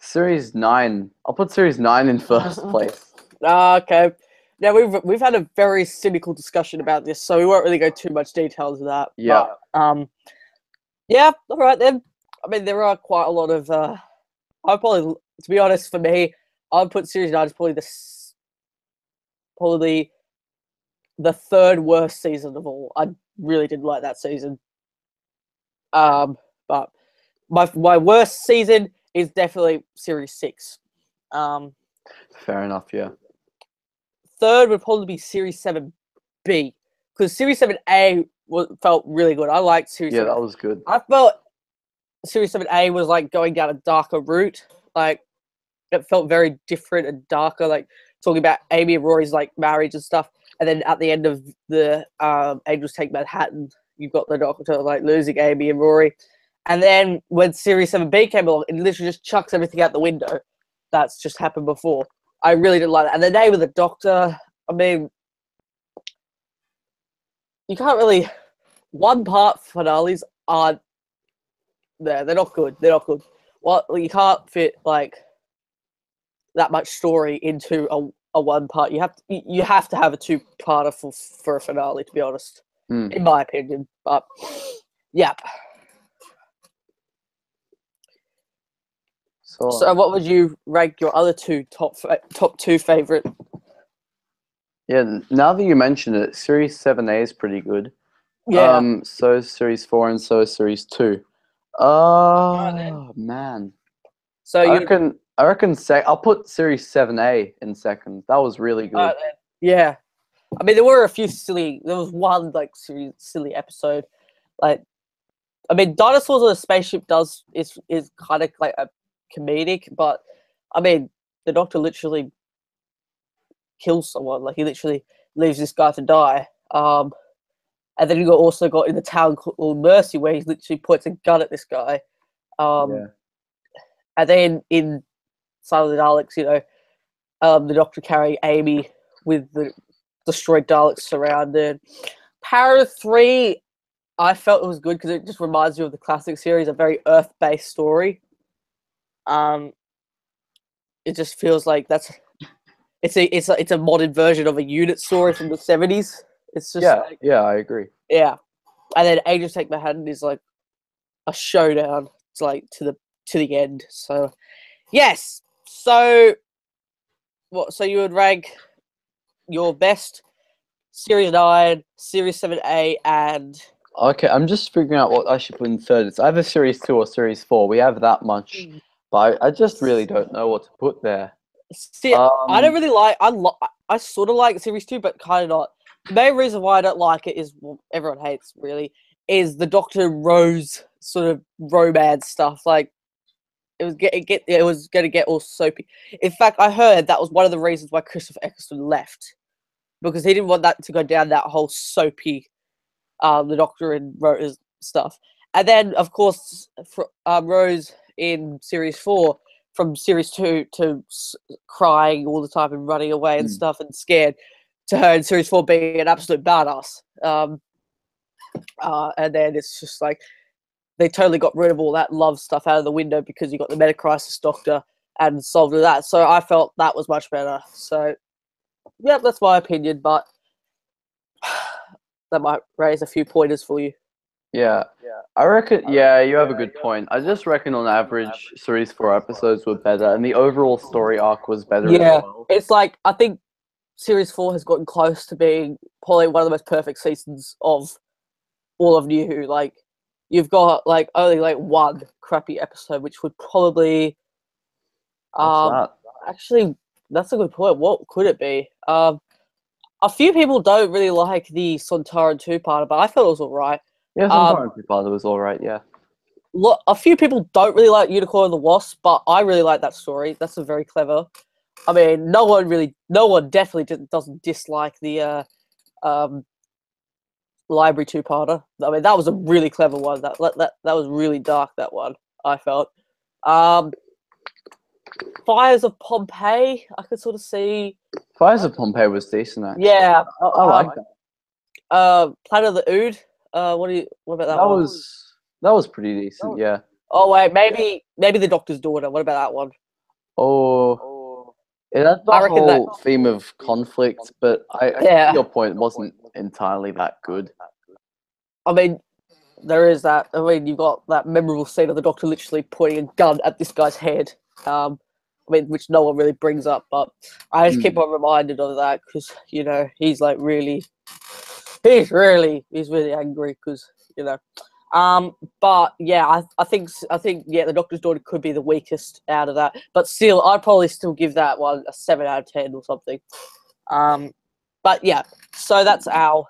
Series 9. I'll put Series 9 in first place. Okay. Now we've had a very cynical discussion about this, so we won't really go too much details of that. Yeah. But, yeah, all right then. I mean, there are quite a lot of. I probably, to be honest, for me, I'd put Series 9 as probably the third worst season of all. I really didn't like that season. But my worst season is definitely Series 6. Fair enough, yeah. Third would probably be Series 7B because Series 7A felt really good. I liked Series 7. Yeah, that was good. I felt Series 7A was like going down a darker route. Like it felt very different and darker, like talking about Amy and Rory's like marriage and stuff. And then at the end of the Angels Take Manhattan, you've got the Doctor like losing Amy and Rory. And then when Series 7B came along, it literally just chucks everything out the window. That's just happened before. I really didn't like that. And the name of the Doctor, I mean, you can't really. One part finales aren't there. They're not good. They're not good. Well, you can't fit like that much story into a one part. You have to have a 2-parter for a finale, to be honest, in my opinion. But yeah. So what would you rank your other 2 top 2 favorite? Yeah, now that you mention it, Series 7A is pretty good. Yeah. So is Series 4 and so is Series 2. Man. So I reckon I'll put Series 7A in second. That was really good. Yeah. I mean, there were a few there was one like silly episode. Like, I mean, Dinosaurs on a Spaceship is kind of like a comedic, but I mean, the Doctor literally kills someone. Like, he literally leaves this guy to die. And then you also got in the town called Mercy, where he literally points a gun at this guy. Yeah. And then in Silent of the Daleks, the Doctor carrying Amy with the destroyed Daleks surrounded. Para 3, I felt it was good because it just reminds you of the classic series, a very Earth-based story. It just feels like it's a modern version of a unit story from the 70s. It's just I agree. Yeah. And then Angels Take Manhattan is like a showdown. It's like to the end. So yes. So so you would rank your best Series 9, Series 7A, and Okay, I'm just figuring out what I should put in third. It's either Series 2 or Series 4. We have that much. But I just really don't know what to put there. See, I don't really like. I sort of like Series 2, but kind of not. main reason why I don't like it is, well, everyone hates really, is the Doctor Rose sort of romance stuff. Like it was going to get all soapy. In fact, I heard that was one of the reasons why Christopher Eccleston left, because he didn't want that to go down that whole soapy, the Doctor and Rose stuff. And then, of course, Rose in Series 4, from Series 2 to crying all the time and running away and stuff and scared, to her in Series 4 being an absolute badass. And then it's just like they totally got rid of all that love stuff out of the window because you got the Metacrisis Doctor and solved with that. So I felt that was much better. So, yeah, that's my opinion, but that might raise a few pointers for you. Yeah, I reckon. Yeah, you have a good point. I just reckon on average, Series 4 episodes were better, and the overall story arc was better as well. It's like I think Series 4 has gotten close to being probably one of the most perfect seasons of all of New Who. Like, you've got like only like one crappy episode, which would probably What's that? actually, that's a good point. What could it be? A few people don't really like the Sontaran two-parter, but I thought it was alright. Yeah, sometimes Father was alright. Yeah. A few people don't really like Unicorn and the Wasp, but I really like that story. That's a very clever. I mean, no one definitely doesn't dislike the library two-parter. I mean, that was a really clever one. That was really dark. That one, I felt. Fires of Pompeii, I could sort of see. Fires of Pompeii was decent, actually. Yeah, I like that. Planet of the Ood. What about that one? That was pretty decent. Yeah. Oh wait, maybe the Doctor's Daughter. What about that one? Oh, yeah, that's the I reckon whole theme of conflict, but I Yeah. your point wasn't entirely that good. I mean, there is that. I mean, you've got that memorable scene of the Doctor literally pointing a gun at this guy's head. I mean, which no one really brings up, but I just keep on reminded of that because he's like he's really angry because But yeah, I think the Doctor's Daughter could be the weakest out of that, but still, I'd probably still give that one a 7 out of 10 or something. But yeah, so that's our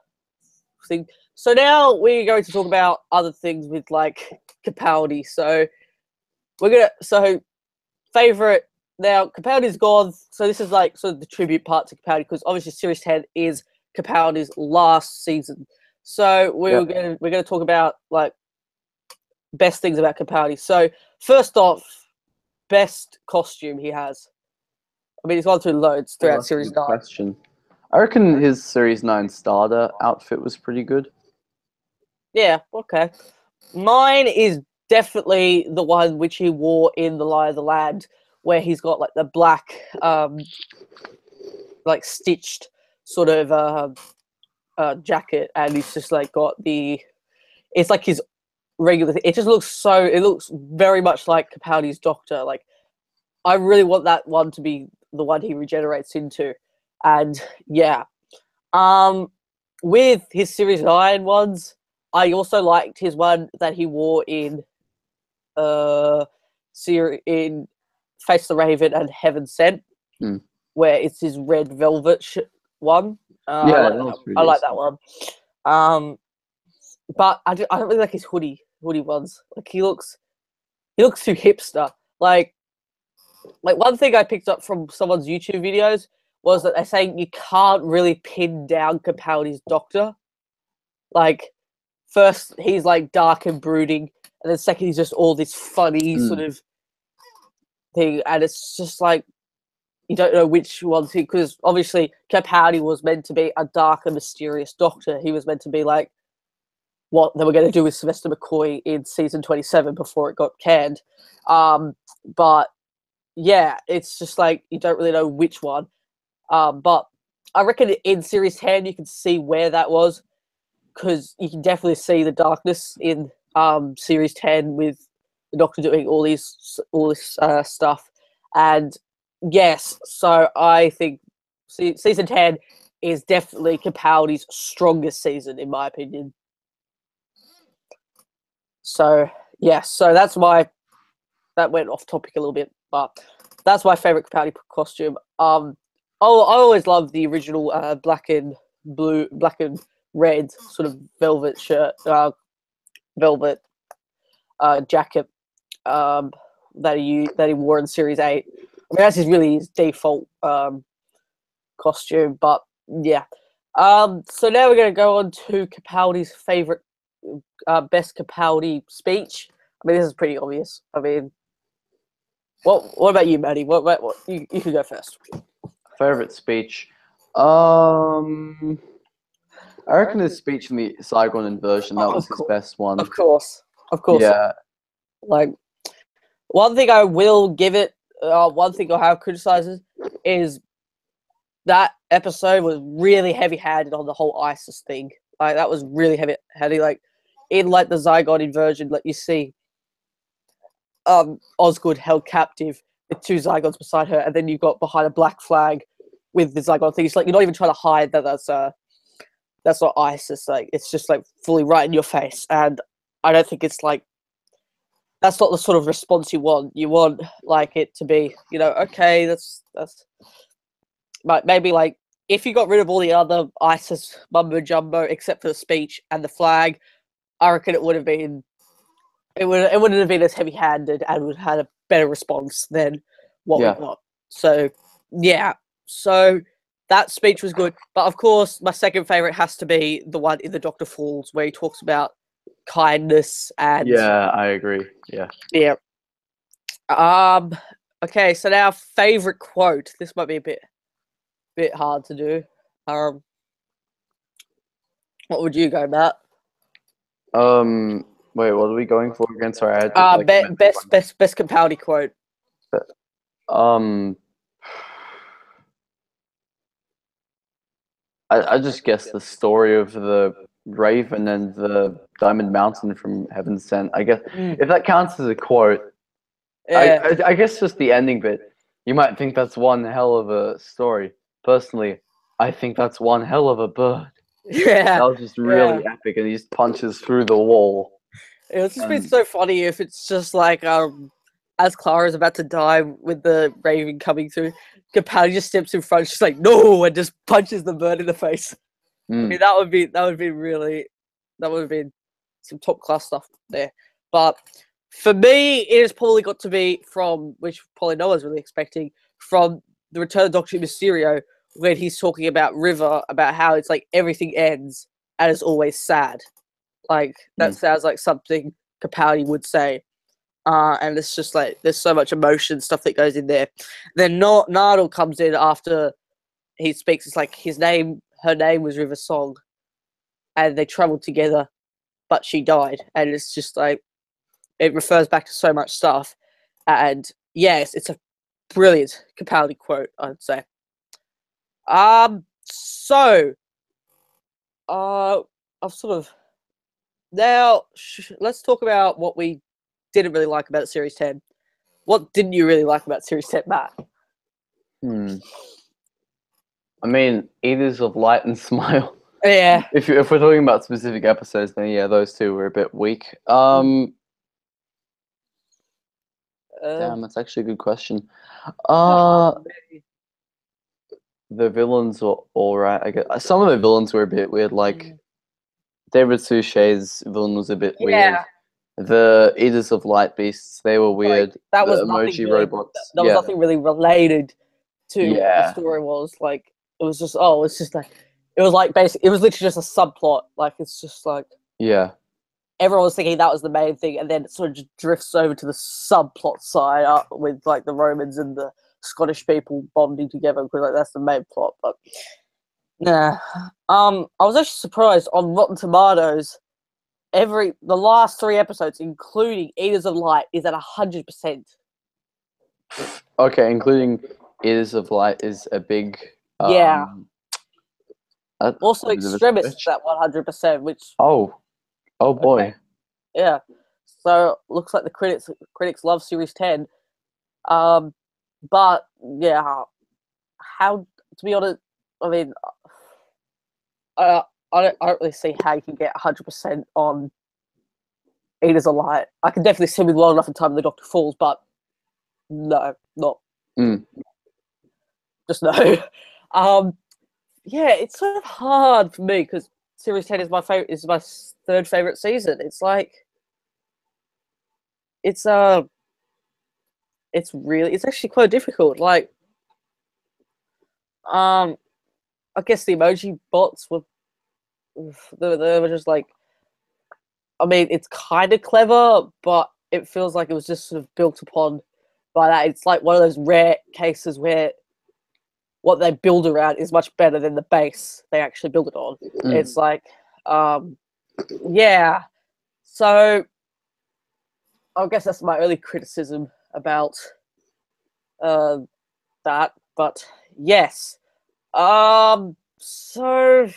thing. So now we're going to talk about other things with like Capaldi. So favorite now. Capaldi's gone, so this is like sort of the tribute part to Capaldi because obviously Series 10 is Capaldi's last season. So we're gonna talk about like best things about Capaldi. So first off, best costume he has. I mean, he's gone through loads throughout Series 9. Question. I reckon his Series 9 starter outfit was pretty good. Yeah, okay. Mine is definitely the one which he wore in The Lie of the Land, where he's got like the black, like stitched sort of jacket, and he's just like got it's like his regular thing. It looks very much like Capaldi's Doctor. Like, I really want that one to be the one he regenerates into. And yeah. With his Series 9 ones, I also liked his one that he wore in in Face the Raven and Heaven Sent, where it's his red velvet one. I like that one. But I don't really like his hoodie ones. Like he looks too hipster. Like one thing I picked up from someone's YouTube videos was that they're saying you can't really pin down Capaldi's Doctor. Like, first he's like dark and brooding, and then second he's just all this funny sort of thing, and it's just like you don't know which one's he, because obviously Capaldi was meant to be a dark and mysterious Doctor. He was meant to be like what they were going to do with Sylvester McCoy in season 27 before it got canned. But yeah, it's just like you don't really know which one. But I reckon in Series 10 you can see where that was, because you can definitely see the darkness in Series 10 with the Doctor doing all this stuff. And yes, so I think season 10 is definitely Capaldi's strongest season, in my opinion. So yes, so that went off topic a little bit, but that's my favorite Capaldi costume. I always loved the original black and black and red sort of velvet shirt, velvet jacket that he wore in Series 8. I mean, that's his default costume, but yeah. So now we're going to go on to Capaldi's favorite, best Capaldi speech. I mean, this is pretty obvious. I mean, what about you, Maddie? What you can go first. Favorite speech? I reckon his speech in the Saigon inversion, that was his best one. Of course. Yeah. Like, one thing I will give it, one thing I have criticized is that episode was really heavy-handed on the whole ISIS thing. Like, that was really heavy. Like, in like the Zygon inversion, like you see Osgood held captive with 2 Zygons beside her, and then you got behind a black flag with the Zygon thing. It's like you're not even trying to hide that that's not ISIS. Like, it's just like fully right in your face, and I don't think it's like that's not the sort of response you want. You want like it to be, okay, that's like maybe like if you got rid of all the other ISIS mumbo jumbo except for the speech and the flag, I reckon it would have been. It wouldn't have been as heavy-handed and would have had a better response than what we got. So, yeah. So, that speech was good. But, of course, my second favourite has to be the one in the Dr. Falls where he talks about kindness and... Yeah, I agree. Yeah. Yeah. Okay, so now favourite quote. This might be a bit hard to do. What would you go, Matt? Wait, what are we going for again? Sorry, I had to, best Capaldi quote. I just guess the story of the Raven and the Diamond Mountain from Heaven Sent. I guess if that counts as a quote, I guess just the ending bit. You might think that's one hell of a story. Personally, I think that's one hell of a bird. Yeah, that was just really epic, and he just punches through the wall. It would just be so funny if it's just like as Clara's about to die with the Raven coming through, Capaldi just steps in front, she's like, no, and just punches the bird in the face. I mean, that would be some top class stuff there. But for me, it has probably got to be from, which probably no one's really expecting, from the Return of Dr. Mysterio, when he's talking about River, about how it's like everything ends and it's always sad. Like, that sounds like something Capaldi would say. And it's just like, there's so much emotion, stuff that goes in there. Then Nardal comes in after he speaks. It's like her name was River Song. And they traveled together, but she died. And it's just like, it refers back to so much stuff. And yes, it's a brilliant Capaldi quote, I'd say. I've sort of... Now, let's talk about what we didn't really like about Series 10. What didn't you really like about Series 10, Matt? I mean, Eaters of Light and Smile. Yeah. If we're talking about specific episodes, then yeah, those two were a bit weak. Damn, that's actually a good question. The villains were alright. I guess some of the villains were a bit weird, like David Suchet's villain was a bit weird. The Eaters of Light Beasts, they were weird. Like, that was emoji robots. That was nothing really related to what the story was. Like, it was just like, it was like basically, it was literally just a subplot. Like, it's just like, everyone was thinking that was the main thing, and then it sort of just drifts over to the subplot side with like the Romans and the Scottish people bonding together, because like that's the main plot. But nah, I was actually surprised on Rotten Tomatoes. The last 3 episodes, including Eaters of Light, is at 100%. Okay, including Eaters of Light is a big. Also, Extremis is at 100%, which. Oh boy. Okay. Yeah. So looks like the critics love Series 10. But yeah, to be honest, I mean, I don't really see how you can get 100% on Eaters of Light. I can definitely see with long enough in time in the Dr. Falls, but no, not. Just no. yeah, it's sort of hard for me because Series 10 is my favorite. Is my third favorite season. It's like it's it's actually quite difficult. Like I guess the emoji bots were they were just like, I mean, it's kind of clever, but it feels like it was just sort of built upon by that. It's like one of those rare cases where what they build around is much better than the base they actually build it on. It's like, yeah. So I guess that's my early criticism about that. But yes, so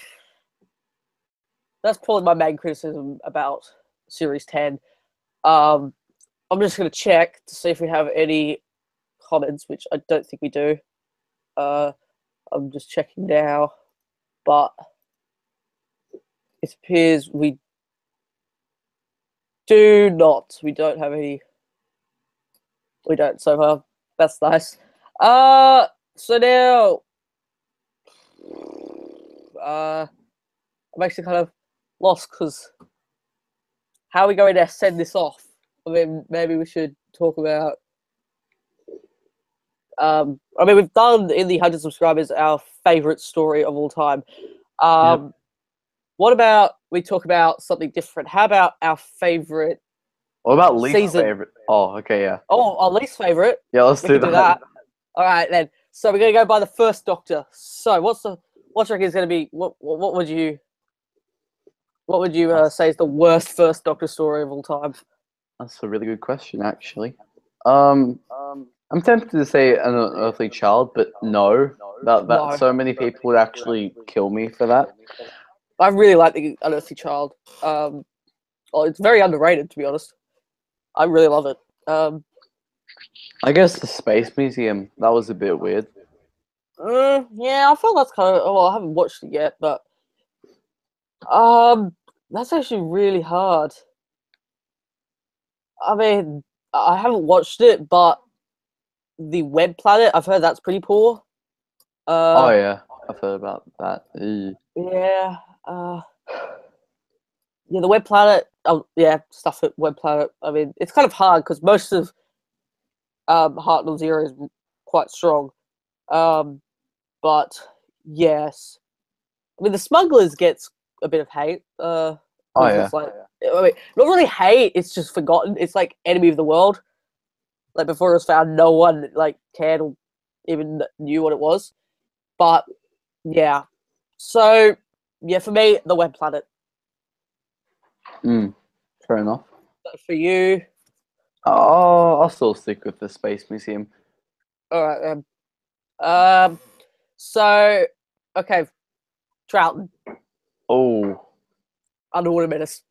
that's probably my main criticism about Series 10. I'm just going to check to see if we have any comments, which I don't think we do. I'm just checking now, but it appears we do not. We don't have any. We don't so far. That's nice. So now, I'm actually kind of lost because how are we going to send this off? I mean, maybe we should talk about. I mean, we've done in the 100 subscribers our favorite story of all time. Yep. What about we talk about something different? How about our favorite? What about least season? favorite? Oh, okay, yeah. Oh, our least favorite. Yeah, let's We do can that. All right then. So we're gonna go by the first Doctor. So what do you reckon is gonna be? What would you say is the worst first Doctor story of all time? That's a really good question, actually. I'm tempted to say an unearthly child, but no. That No. so many people would actually kill me for that. I really like the Unearthly Child. Well, it's very underrated, to be honest. I really love it. I guess the Space Museum, that was a bit weird. Yeah, I feel that's kind of. Well, I haven't watched it yet, but that's actually really hard. I mean, I haven't watched it, but the Web Planet, I've heard that's pretty poor. Oh yeah, I've heard about that. Yeah. Yeah, the Web Planet. Yeah, stuff at Web Planet. I mean, it's kind of hard because most of Hartnell Zero is quite strong. But yes, I mean the Smugglers gets a bit of hate. Oh yeah. It's like, I mean, not really hate. It's just forgotten. It's like enemy of the world. Like before it was found, no one like cared or even knew what it was. But yeah, so yeah, for me, the Web Planet. Fair enough. For you, Oh, I'll still stick with the Space Museum. all right then. So okay, Troughton, Oh. Underwater Menace.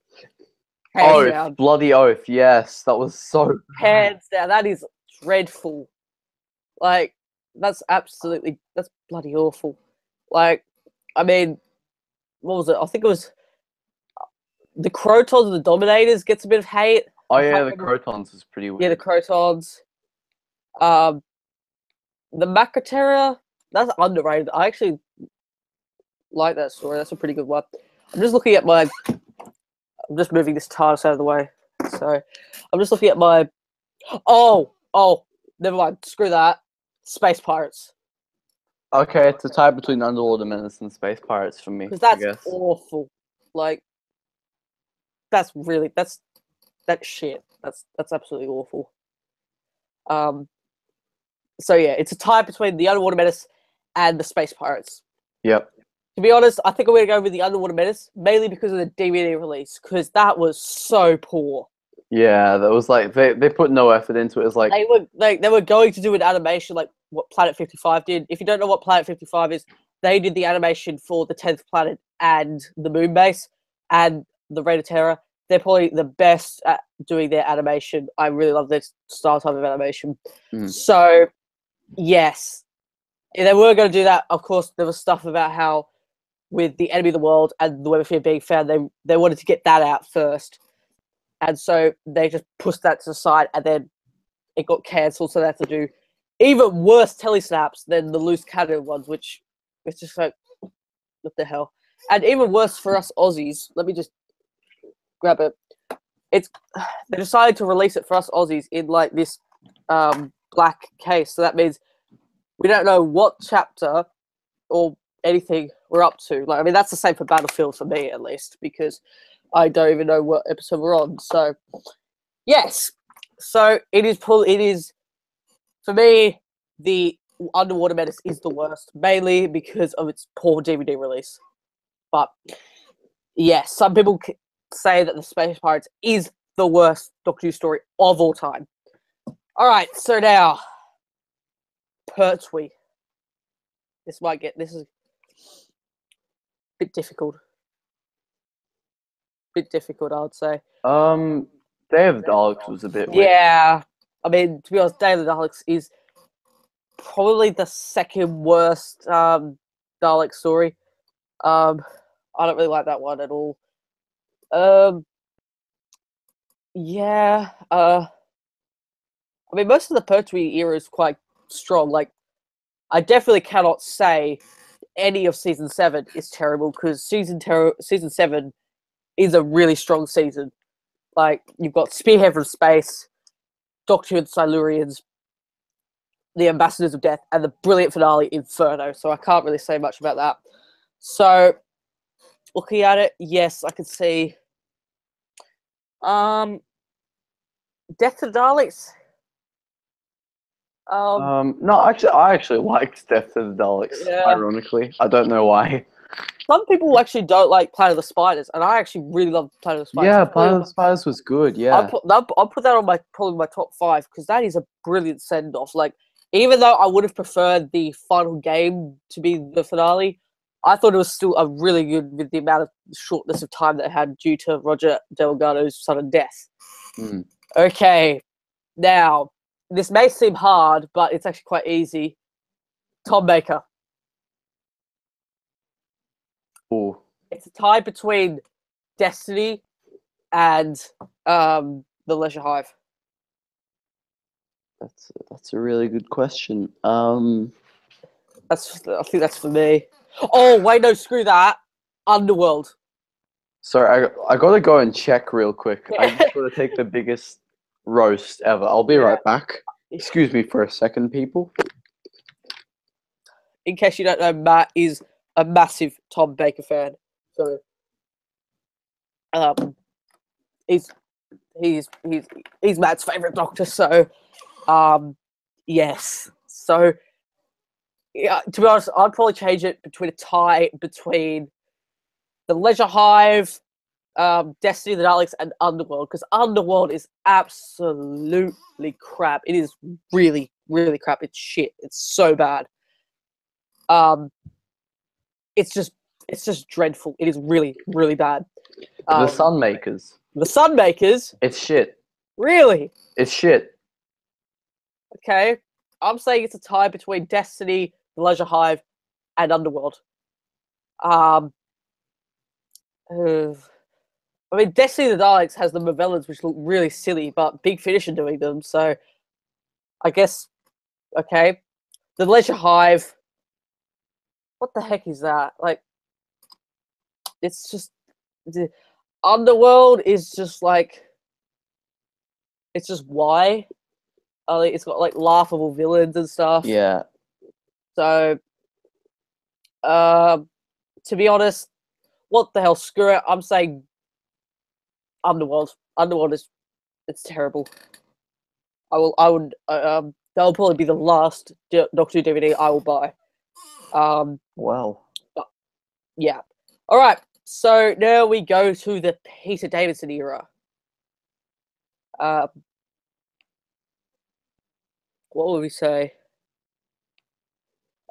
Hands Oath, down. bloody oath, yes. That was so Hands down. That is dreadful. Like, that's bloody awful. Like, I mean, what was it? I think it was the Crotons and the Dominators gets a bit of hate. Oh yeah, the Crotons is pretty weird. Yeah, the Crotons. The Macroterra, that's underrated. I actually like that story. That's a pretty good one. I'm just looking at my. I'm just moving this TARDIS out of the way. So, I'm just looking at my. Oh, never mind. Screw that. Space Pirates. Okay, it's a tie between Underwater Menace and Space Pirates for me. Because that's awful. Like, that's shit. That's absolutely awful. So yeah, it's a tie between the Underwater Menace and the Space Pirates. Yep. To be honest, I think I'm gonna go with the Underwater Menace, mainly because of the DVD release, because that was so poor. Yeah, that was like they put no effort into it. It's like they were going to do an animation like what Planet 55 did. If you don't know what Planet 55 is, they did the animation for the 10th planet and the moon base and the Reign of Terror. They're probably the best at doing their animation. I really love their style type of animation. So, yes, if they were going to do that, of course, there was stuff about how with the Enemy of the World and the Web of Fear being found, they wanted to get that out first. And so they just pushed that to the side, and then it got cancelled, so they had to do even worse telesnaps than the loose cannon ones, which it's just like, What the hell? And even worse for us Aussies. Let me just grab it. They decided to release it for us Aussies in like this black case. So that means we don't know what chapter or anything we're up to. Like, I mean, that's the same for Battlefield for me, at least, because I don't even know what episode we're on. So, yes. So it is for me, the Underwater Menace is the worst, mainly because of its poor DVD release. But yes, some people say that the Space Pirates is the worst Doctor Who story of all time. All right, so now Pertwee. This is a bit difficult. Bit difficult, I would say. Day of the Daleks was a bit weird. Yeah, I mean, to be honest, Day of the Daleks is probably the second worst Dalek story. I don't really like that one at all. Yeah. I mean, most of the Pertwee era is quite strong. Like, I definitely cannot say any of season 7 is terrible because season 7 is a really strong season. Like, you've got Spearhead from Space, Doctor Who and Silurians, the Ambassadors of Death, and the brilliant finale, Inferno. So I can't really say much about that. So, looking at it, yes, I can see. Death of the Daleks. No, actually, I actually liked Death of the Daleks. Yeah. Ironically, I don't know why. Some people actually don't like Planet of the Spiders, and I actually really love Planet of the Spiders. Yeah, Planet of the Spiders was good. Yeah, I'll put that on probably my top 5 because that is a brilliant send off. Like, even though I would have preferred the final game to be the finale, I thought it was still a really good with the amount of shortness of time that it had due to Roger Delgado's sudden death. Mm. Okay, now this may seem hard, but it's actually quite easy. Tom Baker. Ooh. It's a tie between Destiny and the Leisure Hive. That's a really good question. I think that's for me. Oh wait, no, screw that. Underworld. Sorry, I gotta go and check real quick. I just gotta take the biggest roast ever. I'll be right back. Excuse me for a second, people. In case you don't know, Matt is a massive Tom Baker fan. So, he's Matt's favorite Doctor. So, yes. So, yeah. To be honest, I'd probably change it between a tie between the Leisure Hive, Destiny of the Daleks, and Underworld, because Underworld is absolutely crap. It is really, really crap. It's shit. It's so bad. It's just dreadful. It is really, really bad. The Sunmakers. The Sunmakers? It's shit. Really? It's shit. Okay. I'm saying it's a tie between Destiny, the Leisure Hive, and Underworld. I mean, Destiny of the Daleks has the Movellans, which look really silly, but Big Finish are doing them, so I guess, okay. The Leisure Hive, what the heck is that? Like, it's just, the Underworld is just like, it's just why? It's got like laughable villains and stuff. Yeah. So, to be honest, what the hell? Screw it. I'm saying Underworld. Underworld it's terrible. That'll probably be the last Doctor Who DVD I will buy. Wow. Yeah. All right. So now we go to the Peter Davison era. What would we say?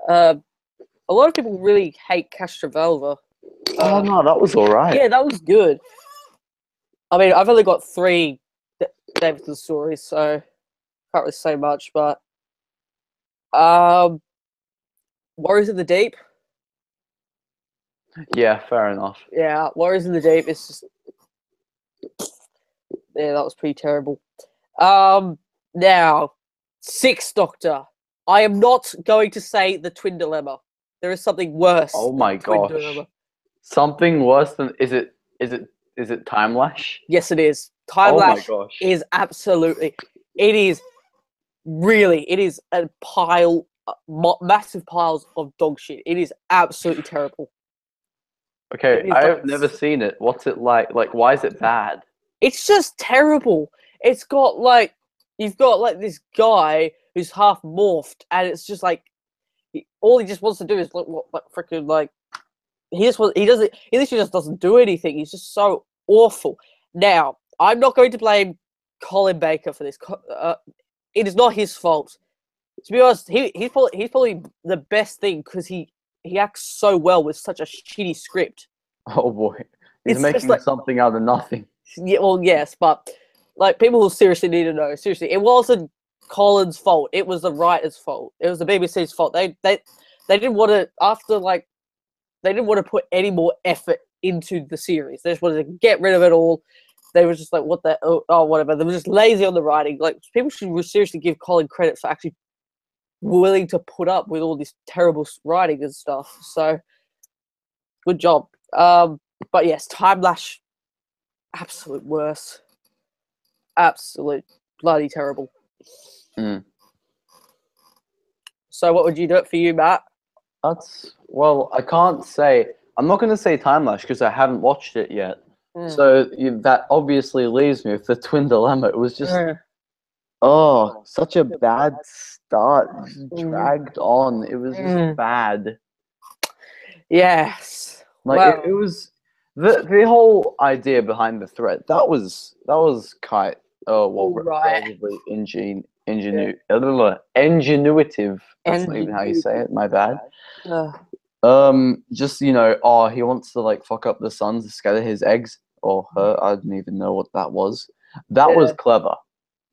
A lot of people really hate Castrovelva. Oh no, that was alright. Yeah, that was good. I mean, I've only got 3 Davison stories, so can't really say much. But Warriors of the Deep. Yeah, fair enough. Yeah, Warriors in the Deep is just, yeah, that was pretty terrible. Now, Sixth Doctor. I am not going to say the Twin Dilemma. There is something worse. Oh my than twin gosh. drama. Something worse than is it Time Lash? Yes, it is. Time Oh my Lash gosh. is absolutely. It is really. It is a pile, massive piles of dog shit. It is absolutely terrible. Okay, It is I the have never seen it. What's it like? Like, why is it bad? It's just terrible. It's got like you've got like this guy who's half morphed, and it's just like all he just wants to do is like freaking like he doesn't he literally just doesn't do anything. He's just so awful. Now I'm not going to blame Colin Baker for this. It is not his fault. To be honest, he's probably the best thing because he acts so well with such a shitty script. Oh boy, he's It's just making like something out of nothing. yeah, well, yes, but like people who seriously need to know. Seriously, it wasn't Colin's fault. It was the writers' fault. It was the BBC's fault. They didn't want to they didn't want to put any more effort into the series. They just wanted to get rid of it all. They were just like, what the whatever. They were just lazy on the writing. Like people should seriously give Colin credit for actually willing to put up with all this terrible writing and stuff. So good job. But yes, Time Lash, absolute worst. Absolute bloody terrible. Mm. So what would you do it for you, Matt? Well, I can't say. I'm not going to say Time Lash because I haven't watched it yet. Mm. So that obviously leaves me with the Twin Dilemma. It was just such a bad start. Just dragged on. It was just bad. Yes. Like Well, it was the whole idea behind the threat. That was quite right. relatively ingenuitive. That's not even how you say it. My bad. Just he wants to like fuck up the sun to scatter his eggs or her. I didn't even know what that was. That was clever.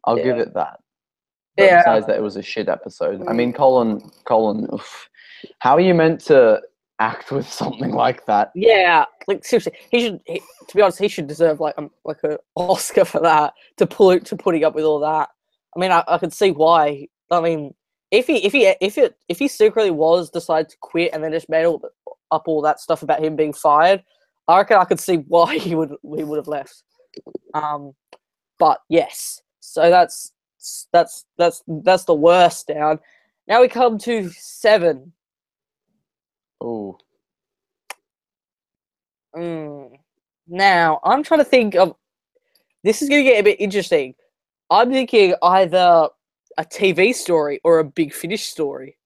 I'll give it that. But besides that, it was a shit episode. I mean, Colin, oof. How are you meant to act with something like that? Yeah, like seriously, to be honest, he should deserve like an Oscar for that to putting up with all that. I mean, I can see why. I mean, if he secretly was decided to quit and then just made up all that stuff about him being fired, I reckon I could see why he would have left. But yes, so that's the worst down. Now we come to 7. Oh. Now I'm trying to think of. This is going to get a bit interesting. I'm thinking either a TV story or a Big Finish story.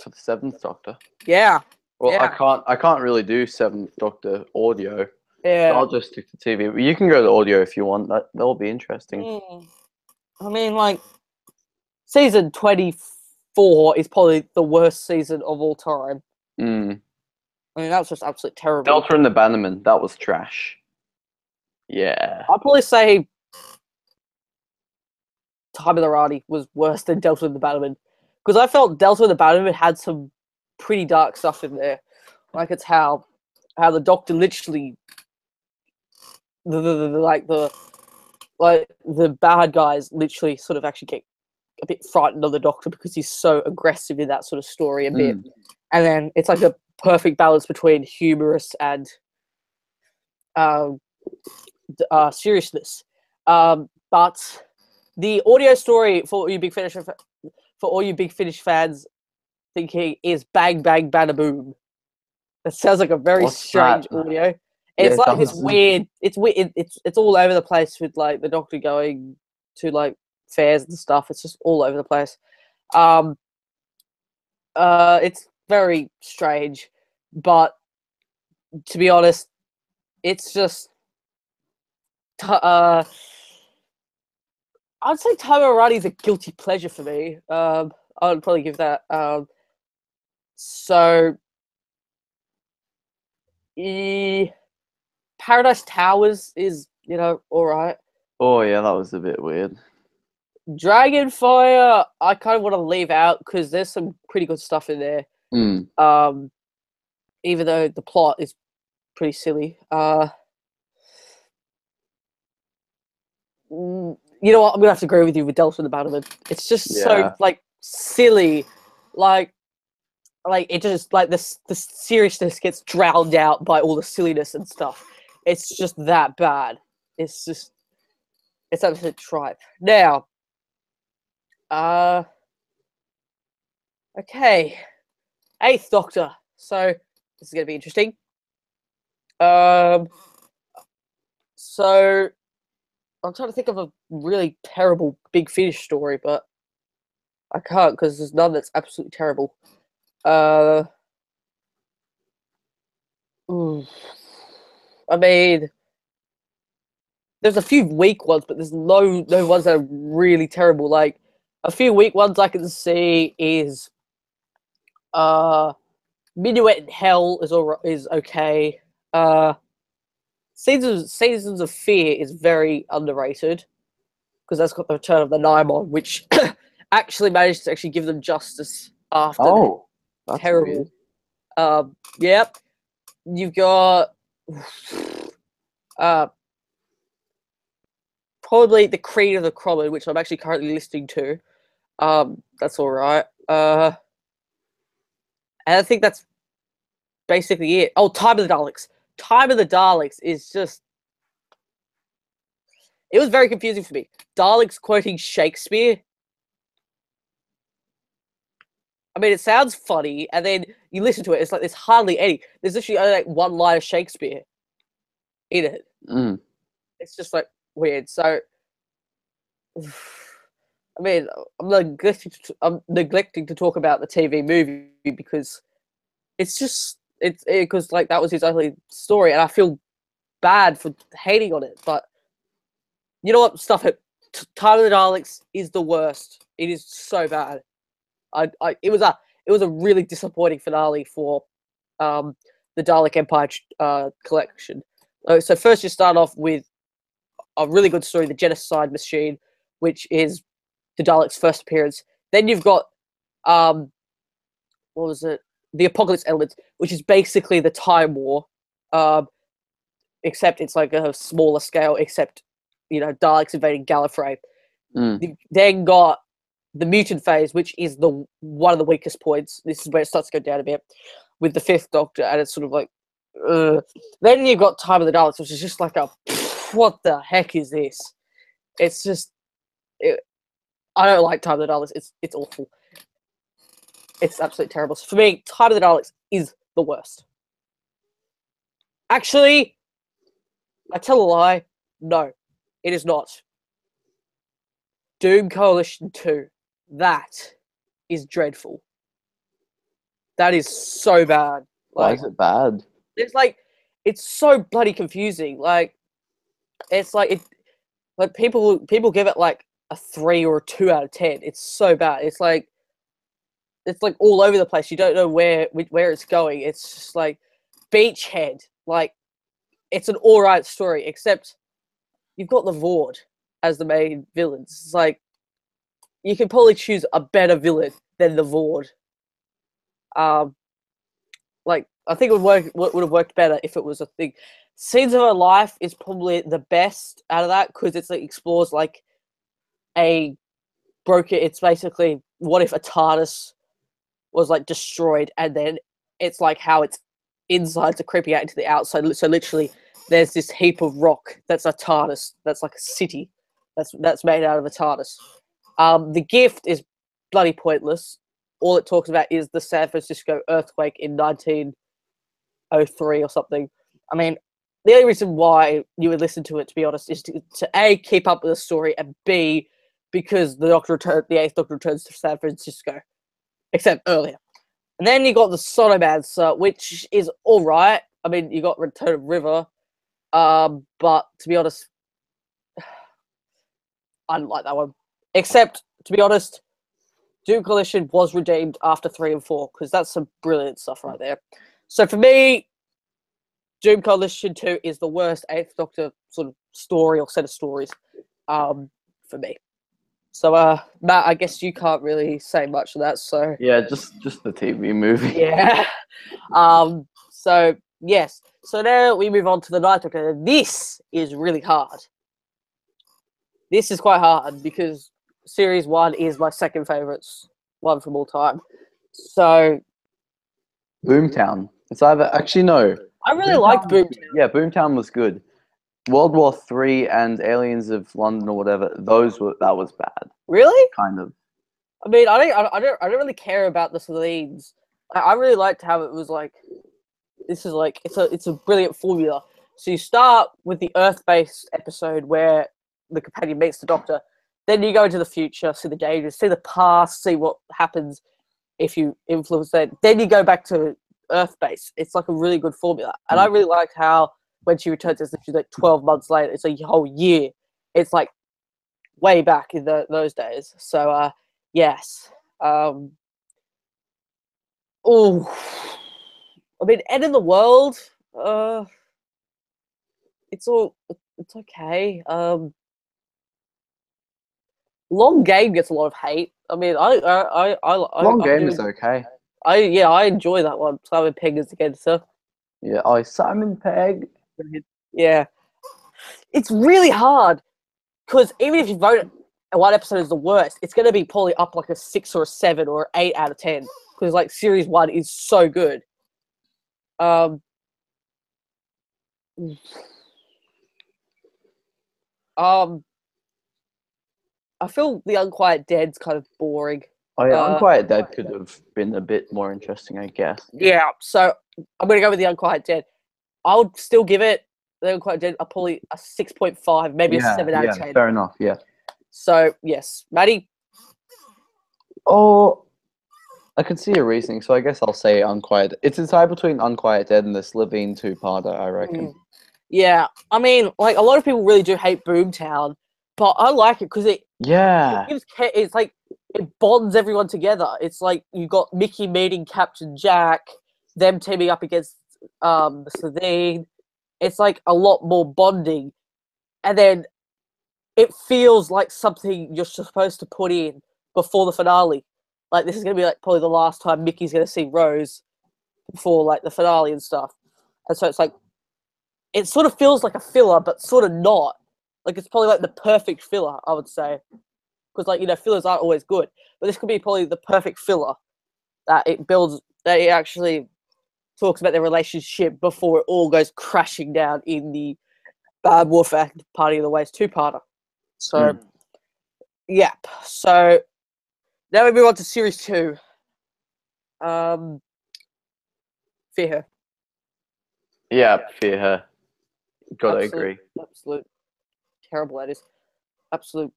For the Seventh Doctor. Yeah. Well, yeah. I can't really do Seventh Doctor audio. Yeah. So I'll just stick to TV. You can go to audio if you want. That'll be interesting. I mean, like, season 24 is probably the worst season of all time. I mean, that was just absolutely terrible. Delta and the Bannerman, that was trash. Yeah. I'd probably say Time of the Rani was worse than Delta and the Bannerman. Because I felt Delta and the Bannerman had some pretty dark stuff in there. Like, it's how the Doctor literally... the bad guys literally sort of actually get a bit frightened of the Doctor because he's so aggressive in that sort of story a bit. And then it's like a perfect balance between humorous and seriousness. But the audio story for all you Big Finish fans thinking is Bang Bang Bada Boom. That sounds like a very strange audio. It's like this weird. It's weird. It's all over the place with like the Doctor going to like fairs and stuff. It's just all over the place. It's very strange, but to be honest, it's just. I'd say Time Already is a guilty pleasure for me. I would probably give that. So. Paradise Towers is, alright. Oh, yeah, that was a bit weird. Dragonfire, I kind of want to leave out because there's some pretty good stuff in there. Even though the plot is pretty silly. You know what? I'm going to have to agree with you with Delta and the Bannerman. It's just so, like, silly. Like, like it just like the seriousness gets drowned out by all the silliness and stuff. It's just that bad. It's absolute tripe. Now, okay, Eighth Doctor. So this is gonna be interesting. So I'm trying to think of a really terrible Big Finish story, but I can't because there's none that's absolutely terrible. I mean, there's a few weak ones, but there's no ones that are really terrible. Like a few weak ones I can see is Minuet in Hell is okay. Seasons of Fear is very underrated because that's got the return of the Naimon, which actually managed to actually give them justice after that's terrible. weird. Yep. You've got probably The Creed of the Common, which I'm actually currently listening to. That's all right. And I think that's basically it. Oh, Time of the Daleks. Time of the Daleks is just... It was very confusing for me. Daleks quoting Shakespeare. I mean, it sounds funny, and then you listen to it, it's like there's hardly any. There's literally only like one line of Shakespeare in it. It's just like weird. So, I mean, I'm neglecting to talk about the TV movie because it's because like that was his only story, and I feel bad for hating on it. But you know what? Stuff it. Time of the Daleks is the worst. It is so bad. It was a really disappointing finale for the Dalek Empire collection. So first you start off with a really good story, the Genocide Machine, which is the Daleks' first appearance. Then you've got what was it? The Apocalypse Elements, which is basically the Time War, except it's like a smaller scale. Except Daleks invading Gallifrey. You've then got the mutant phase, which is one of the weakest points. This is where it starts to go down a bit with the Fifth Doctor, and it's sort of like. Then you've got Time of the Daleks, which is just like what the heck is this? It's just, I don't like Time of the Daleks. It's awful. It's absolutely terrible. So for me, Time of the Daleks is the worst. Actually, I tell a lie. No, it is not. Doom Coalition 2. That is dreadful. That is so bad. Why is it bad? It's so bloody confusing. It's like people give it like a 3 or a 2 out of 10. It's so bad. It's like all over the place. You don't know where it's going. It's just like Beachhead. Like it's an alright story, except you've got the Vord as the main villains. It's like you can probably choose a better villain than the Vord. I think it would have worked better if it was a thing. Scenes of Her Life is probably the best out of that because it explores like a broken. It's basically what if a TARDIS was like destroyed, and then it's like how its insides are creeping out into the outside. So literally, there's this heap of rock that's a TARDIS. That's like a city. That's made out of a TARDIS. The Gift is bloody pointless. All it talks about is the San Francisco earthquake in 1903 or something. I mean, the only reason why you would listen to it, to be honest, is to A, keep up with the story, and B, because the Eighth Doctor returns to San Francisco, except earlier. And then you got the Sonomancer, which is all right. I mean, you got Return of River, but to be honest, I didn't like that one. Except, to be honest, Doom Coalition was redeemed after 3 and 4, because that's some brilliant stuff right there. So for me, Doom Coalition 2 is the worst Eighth Doctor sort of story or set of stories for me. So, Matt, I guess you can't really say much of that, so... Yeah, just the TV movie. Yeah. So, yes. So now we move on to the Ninth Doctor. This is really hard. This is quite hard, because Series 1 is my second favourite one from all time. So, Boomtown. It's either actually no. I really liked Boomtown. Yeah, Boomtown was good. World War III and Aliens of London or whatever. That was bad. Really? Kind of. I mean, I don't really care about the leads. I really liked how it was like. This is like it's a brilliant formula. So you start with the Earth-based episode where the companion meets the Doctor. Then you go into the future, see the dangers, see the past, see what happens if you influence that. Then you go back to Earth-based. It's like a really good formula, and I really liked how when she returns, it's literally like 12 months later. It's a whole year. It's like way back in those days. So yes. Oh, I mean, End of the World. It's okay. Long Game gets a lot of hate. I mean, Long Game is okay. I enjoy that one. Simon Pegg is against her. Yeah, Simon Pegg. Yeah, it's really hard because even if you vote one episode is the worst, it's going to be probably up like a 6 or a 7 or 8 out of 10 because like series 1 is so good. I feel The Unquiet Dead's kind of boring. Oh yeah, Unquiet Dead could have been a bit more interesting, I guess. Yeah, so I'm gonna go with The Unquiet Dead. I would still give it The Unquiet Dead probably a 6.5, maybe a 7 out of 10. Fair enough. Yeah. So yes, Maddie. Oh, I can see your reasoning, so I guess I'll say Unquiet. It's a tie between Unquiet Dead and the Slovene two-parter, I reckon. Yeah, I mean, like a lot of people really do hate Boomtown, but I like it because it it's like it bonds everyone together. It's like you got Mickey meeting Captain Jack, them teaming up against Slovene. It's like a lot more bonding, and then it feels like something you're supposed to put in before the finale. Like this is gonna be like probably the last time Mickey's gonna see Rose before like the finale and stuff, and so it's like it sort of feels like a filler, but sort of not. Like it's probably like the perfect filler, I would say, because like fillers aren't always good, but this could be probably the perfect filler that it builds, that it actually talks about their relationship before it all goes crashing down in the Bad Warfare Party of the Ways two-parter. So, yep. So now we move on to series 2. Fear Her. Yeah, Fear Her. Gotta agree. Absolute terrible that is. Absolute.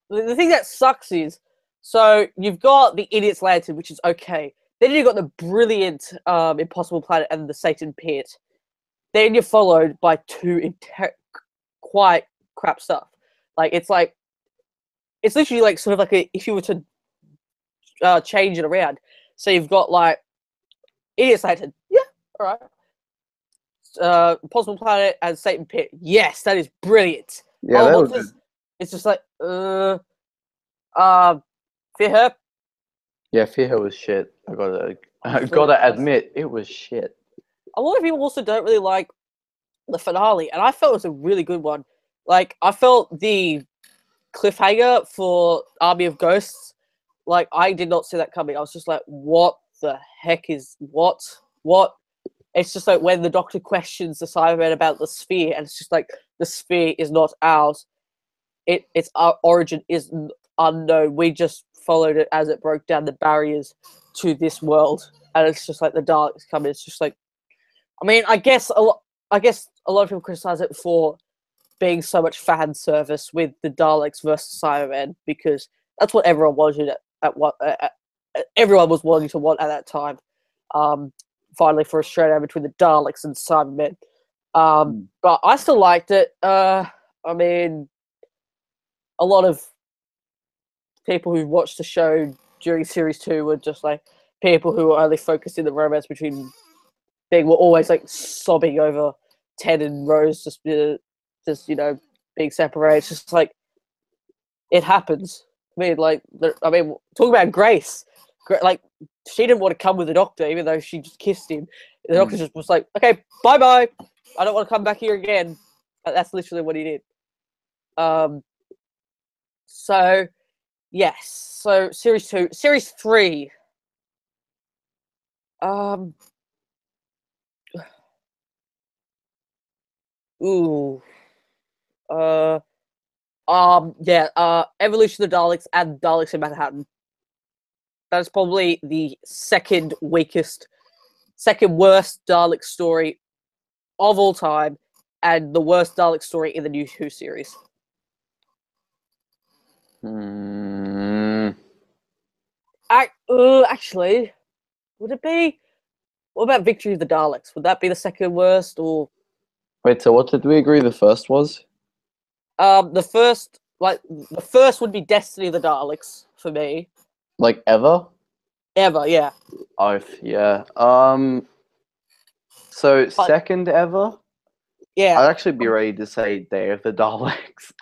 The thing that sucks is, so you've got the Idiot's Lantern, which is okay. Then you've got the brilliant Impossible Planet and the Satan Pit. Then you're followed by 2 quite crap stuff. Like it's literally like sort of like if you were to change it around. So you've got like Idiot's Lantern, yeah, all right. Impossible Planet and Satan Pit, yes, that is brilliant. Yeah, that was good. It's just like Fear Her. Yeah, Fear Her was shit. I gotta admit, it was shit. A lot of people also don't really like the finale, and I felt it was a really good one. Like I felt the cliffhanger for Army of Ghosts, like I did not see that coming. I was just like, what the heck is what? It's just like when the Doctor questions the Cyberman about the sphere, and it's just like the sphere is not ours. Its our origin is unknown. We just followed it as it broke down the barriers to this world, and it's just like the Daleks come in. It's just like, I mean, I guess a lot of people criticize it for being so much fan service with the Daleks versus Cybermen, because that's what everyone wanted everyone was wanting to want at that time. Finally, for a showdown between the Daleks and Cybermen. But I still liked it. I mean, a lot of people who watched the show during series 2 were just like people who were only focused in the romance between. They were always like sobbing over Ted and Rose just being separated. It's just like it happens. I mean, talking about Grace, like she didn't want to come with the Doctor, even though she just kissed him. The Doctor just was like, "Okay, bye bye. I don't want to come back here again." That's literally what he did. So yes. So series 2, series 3. Ooh. Evolution of the Daleks and Daleks in Manhattan. That's probably the second worst Dalek story of all time, and the worst Dalek story in the new Who series. Actually, would it be? What about Victory of the Daleks? Would that be the second worst, or? Wait, so what did we agree the first was? The first would be Destiny of the Daleks for me. Like ever? Ever, yeah. Oh, yeah. So second ever? Yeah. I'd actually be ready to say Day of the Daleks.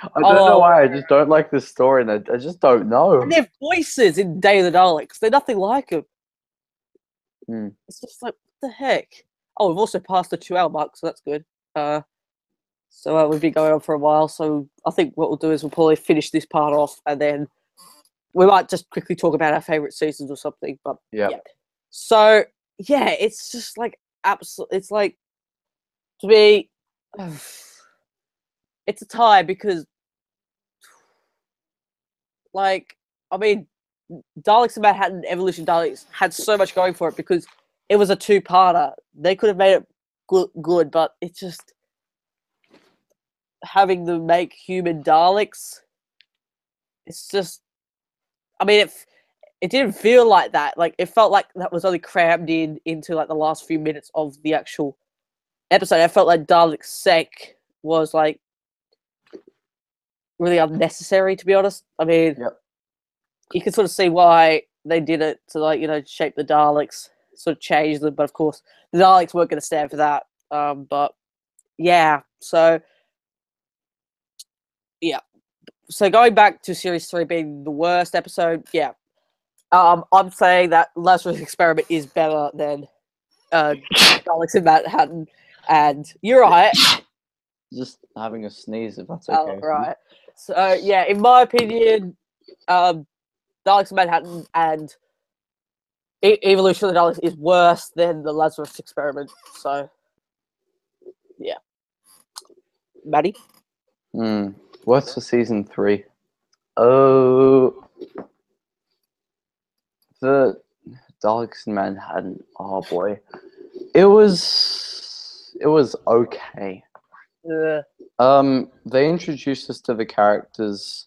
I don't know why. I just don't like this story, and I just don't know. And their voices in Day of the Daleks, they're nothing like them. It's just like, what the heck? Oh, we've also passed the 2-hour mark, so that's good. So we've been going on for a while, so I think what we'll do is we'll probably finish this part off, and then we might just quickly talk about our favourite seasons or something. But yeah. So yeah, it's just like it's like, to me, it's a tie because, like, I mean, Daleks in Manhattan, Evolution Daleks had so much going for it because it was a 2-parter. They could have made it good, but it's just having them make human Daleks. It's just, I mean, it didn't feel like that. Like, it felt like that was only crammed into like the last few minutes of the actual episode. I felt like Dalek Sec was like really unnecessary, to be honest. I mean, you can sort of see why they did it to, like, shape the Daleks, sort of change them. But of course, the Daleks weren't going to stand for that. But yeah, so yeah. So going back to Series 3 being the worst episode, yeah. I'm saying that Lazarus Experiment is better than Daleks in Manhattan. And you're right. Just having a sneeze, if that's okay. Right. So yeah, in my opinion, Daleks in Manhattan and Evolution of the Daleks is worse than the Lazarus Experiment. So yeah. Maddie? What's for season 3? Oh, the Daleks in Manhattan. Oh boy, it was okay. They introduced us to the characters.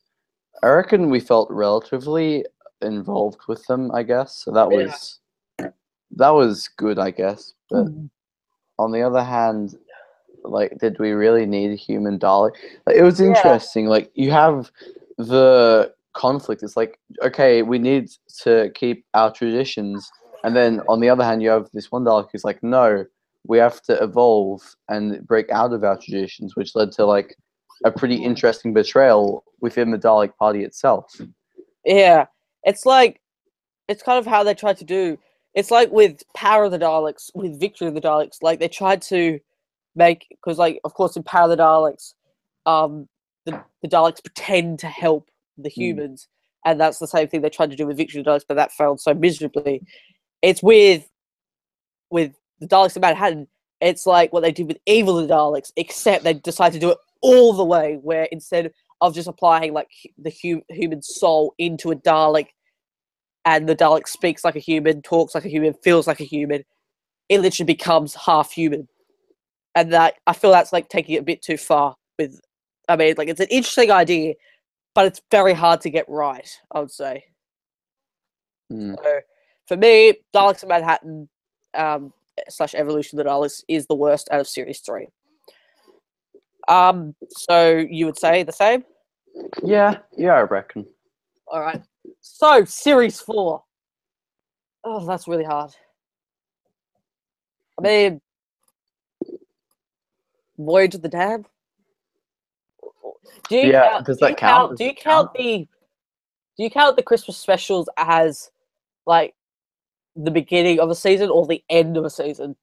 I reckon we felt relatively involved with them, I guess. So that was good, I guess. But on the other hand, like, did we really need a human Dalek? Like, it was interesting. Like, you have the conflict. It's like, okay, we need to keep our traditions, and then on the other hand, you have this one Dalek who's like, no, we have to evolve and break out of our traditions, which led to like a pretty interesting betrayal within the Dalek party itself. Yeah, it's like, it's kind of how they tried to do. It's like with Power of the Daleks, with Victory of the Daleks, like they tried to make, because like, of course, in Power of the Daleks, the Daleks pretend to help the humans, and that's the same thing they tried to do with Victory of the Daleks, but that failed so miserably. It's with the Daleks in Manhattan, it's like what they did with Evil of the Daleks, except they decided to do it all the way, where instead of just applying like the human soul into a Dalek, and the Dalek speaks like a human, talks like a human, feels like a human, it literally becomes half human. And that, I feel that's like taking it a bit too far with, I mean, like, it's an interesting idea, but it's very hard to get right, I would say. So, for me, Daleks in Manhattan / Evolution of the Daleks is the worst out of Series 3. So you would say the same? Yeah, I reckon. Alright. So, Series 4. Oh, that's really hard. I mean, Voyage of the Dam? Do you count the Christmas specials as like the beginning of a season or the end of a season?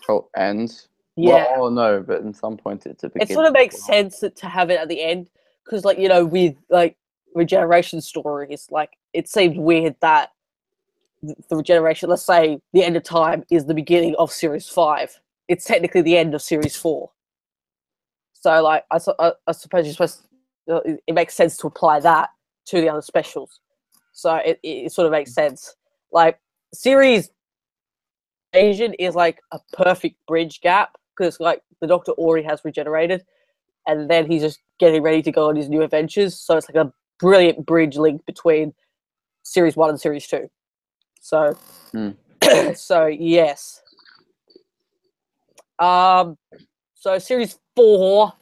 Oh, end? Yeah. Well, no, but in some point it's a beginning. It sort of makes sense to have it at the end, because, like, with like regeneration stories, like, it seems weird that the regeneration, let's say the end of time is the beginning of Series 5, it's technically the end of series 4. So like I suppose you're supposed to, it makes sense to apply that to the other specials. So it sort of makes sense. Like series Asian is like a perfect bridge gap because like the Doctor already has regenerated, and then he's just getting ready to go on his new adventures. So it's like a brilliant bridge link between series 1 and series 2. So, so yes. So series 4.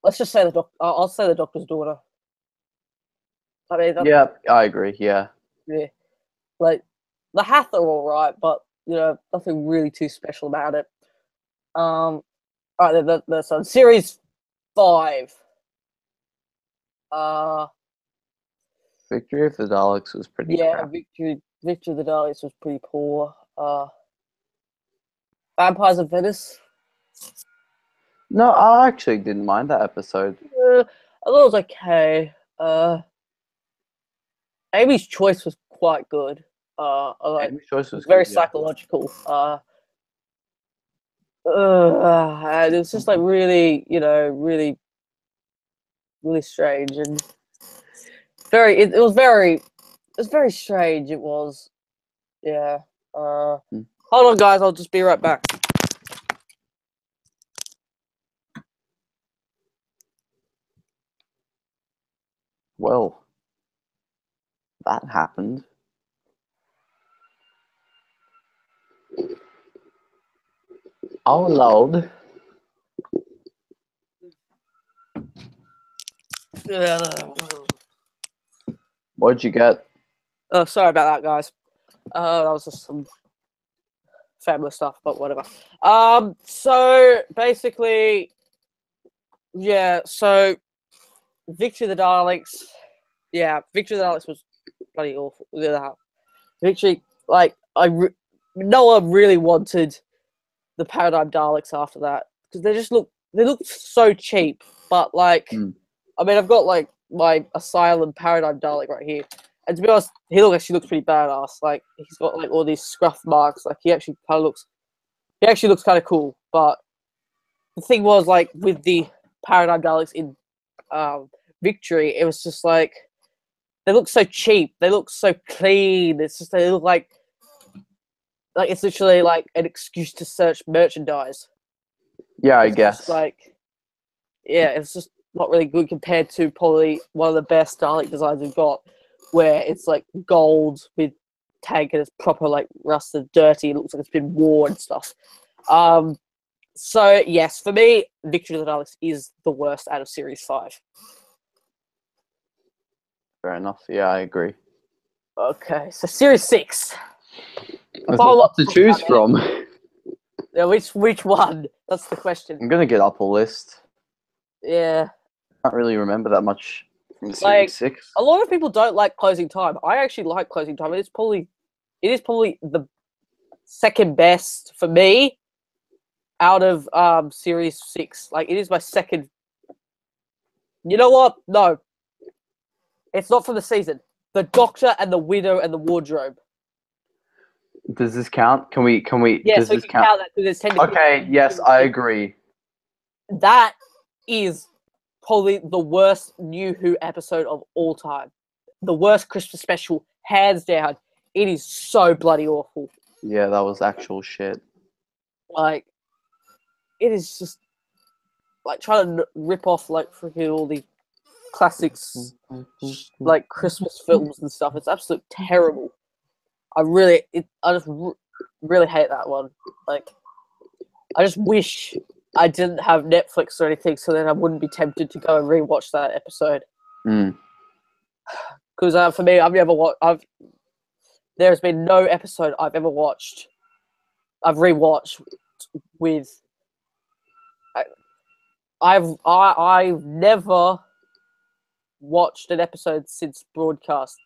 Let's just say I'll say the Doctor's daughter. I mean, yeah, I agree. Yeah. Like the Hath are all right, but you know, nothing really too special about it. All right, that's on series 5. Victory of the Daleks was pretty crap. Victory of the Daleks was pretty poor. Vampires of Venice. No, I actually didn't mind that episode. I thought it was okay. Amy's Choice was quite good. Amy's Choice was very good, yeah. psychological. And it was just like really, you know, really strange and it was very strange. It was, yeah. Hold on, guys. I'll just be right back. Well, that happened. Oh, Lord. What'd you get? Oh, sorry about that, guys. That was just some family stuff, but whatever. So basically, yeah. So Victory of the Daleks. Yeah, Victory of the Daleks was bloody awful. Victory, like no one really wanted the Paradigm Daleks after that because they look so cheap. But like, I mean, I've got like my Asylum Paradigm Dalek right here, and to be honest, he actually looks pretty badass. Like he's got like all these scruff marks. Like he actually looks kind of cool. But the thing was, like with the Paradigm Daleks in Victory, it was just like they look so cheap. They look so clean. It's just they look like it's literally like an excuse to search merchandise. Yeah, I guess. Like, yeah, it's just not really good compared to probably one of the best Dalek designs we've got, where it's like gold with tank and it's proper like rusted, dirty. It looks like it's been worn and stuff. So yes, for me, Victory of the Daleks is the worst out of Series 5. Fair enough. Yeah, I agree. Okay, so Series 6. There's a lot to choose from. Yeah, which one? That's the question. I'm gonna get up a list. Yeah. I can't really remember that much from Series 6. A lot of people don't like Closing Time. I actually like Closing Time. It is probably the second best for me out of Series 6. Like, it is my second. You know what? No. It's not for the season. The Doctor and the Widow and the Wardrobe. Does this count? Can we? Yeah, does so this you can count that because it's technically. Okay, yes, I agree. That is probably the worst New Who episode of all time. The worst Christmas special, hands down. It is so bloody awful. Yeah, that was actual shit. Like, it is just like trying to rip off like freaking all the classics, like Christmas films and stuff. It's absolutely terrible. I just really hate that one. Like, I just wish I didn't have Netflix or anything, so then I wouldn't be tempted to go and rewatch that episode. Because for me, there's been no episode I've ever watched. I've rewatched with. I've never watched an episode since broadcast.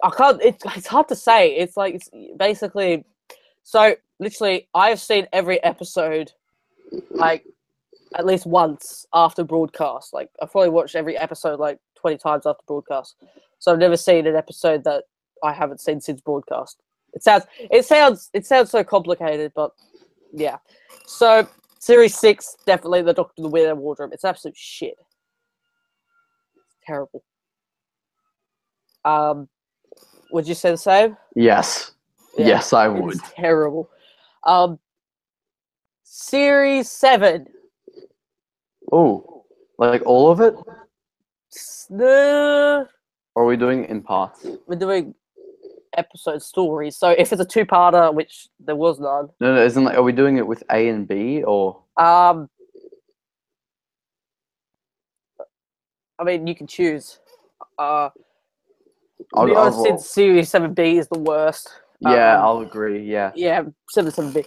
I can't. It's hard to say. It's like it's basically. So literally, I've seen every episode, like at least once after broadcast. Like I've probably watched every episode like 20 times after broadcast. So I've never seen an episode that I haven't seen since broadcast. It sounds so complicated, but yeah. So series 6, definitely the Doctor, the Weird Wardrobe. It's absolute shit. It's terrible. Would you say the same? Yes. Yeah, Yes, I would. It's terrible. Series 7. Oh, like all of it? No, Or are we doing it in parts? we're doing episode stories. So if it's a two-parter, which there was none. No, isn't like, are we doing it with A and B or? I mean, you can choose. To be honest, since Series 7B is the worst. Yeah, I'll agree. Yeah. Yeah, 7B.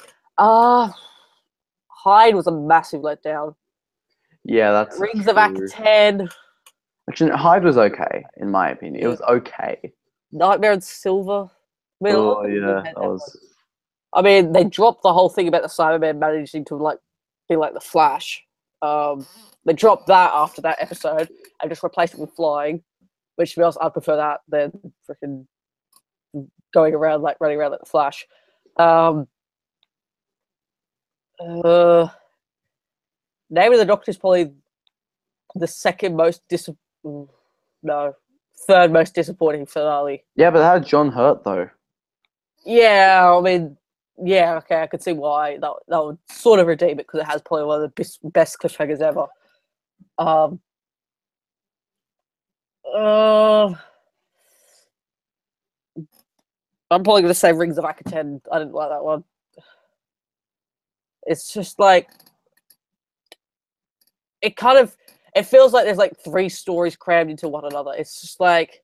Hyde was a massive letdown. Yeah, that's Rings true. of Akaten. Actually, Hyde was okay, in my opinion. Yeah. It was okay. Nightmare and Silver. I mean, Oh, yeah, that was... I mean, they dropped the whole thing about the Cyberman managing to, like, be like the Flash. They dropped that after that episode and just replaced it with flying, which, to be honest, I prefer that than freaking going around, like, running around like the Flash. Name of the Doctor is probably the third most disappointing finale. Yeah, but how did John hurt, though? Yeah, I mean, yeah, okay, I could see why that would sort of redeem it, because it has probably one of the best cliffhangers ever. I'm probably going to say Rings of Akaten. I didn't like that one. It's just like, it feels like there's like 3 stories crammed into one another. It's just like,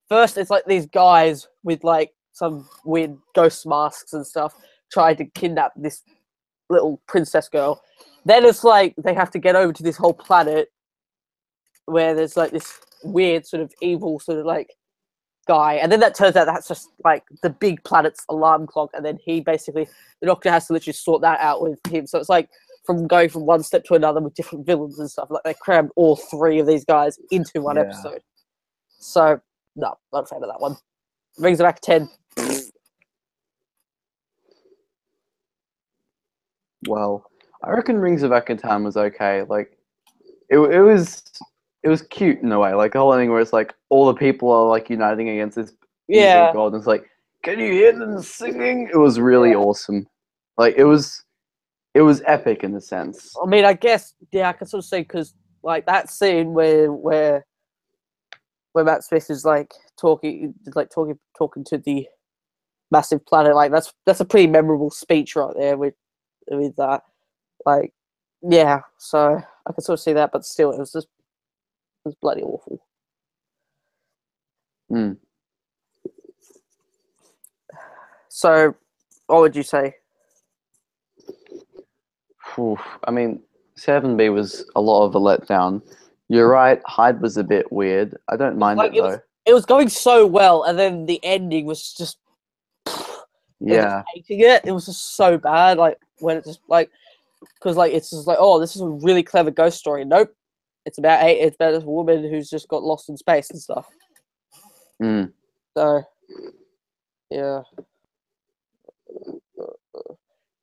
first it's like these guys with like some weird ghost masks and stuff trying to kidnap this little princess girl. Then it's like they have to get over to this whole planet where there's like this weird sort of evil sort of like guy, and then that turns out that's just like the big planet's alarm clock, and then the Doctor has to literally sort that out with him. So it's like from going from one step to another with different villains and stuff. Like they crammed all 3 of these guys into one episode. So no, not a fan of that one. Rings of Akaten. Well, I reckon Rings of Akaten was okay. Like, it was cute in a way. Like the whole thing where it's like all the people are like uniting against this evil god, and it's like, can you hear them singing? It was really awesome. Like it was epic in a sense. I mean, I guess I can sort of say, because like that scene where Matt Smith is like talking to the massive planet, like that's a pretty memorable speech right there with that. Like, yeah, so I can sort of see that, but still, it was bloody awful. So, what would you say? I mean, 7B was a lot of a letdown. You're right, Hyde was a bit weird. I don't mind it though. It was going so well, and then the ending was just... Yeah. Hating it. It was just so bad. Like, when it's just like... Because, like, it's just like, oh, this is a really clever ghost story. Nope. It's about a woman who's just got lost in space and stuff. So, yeah.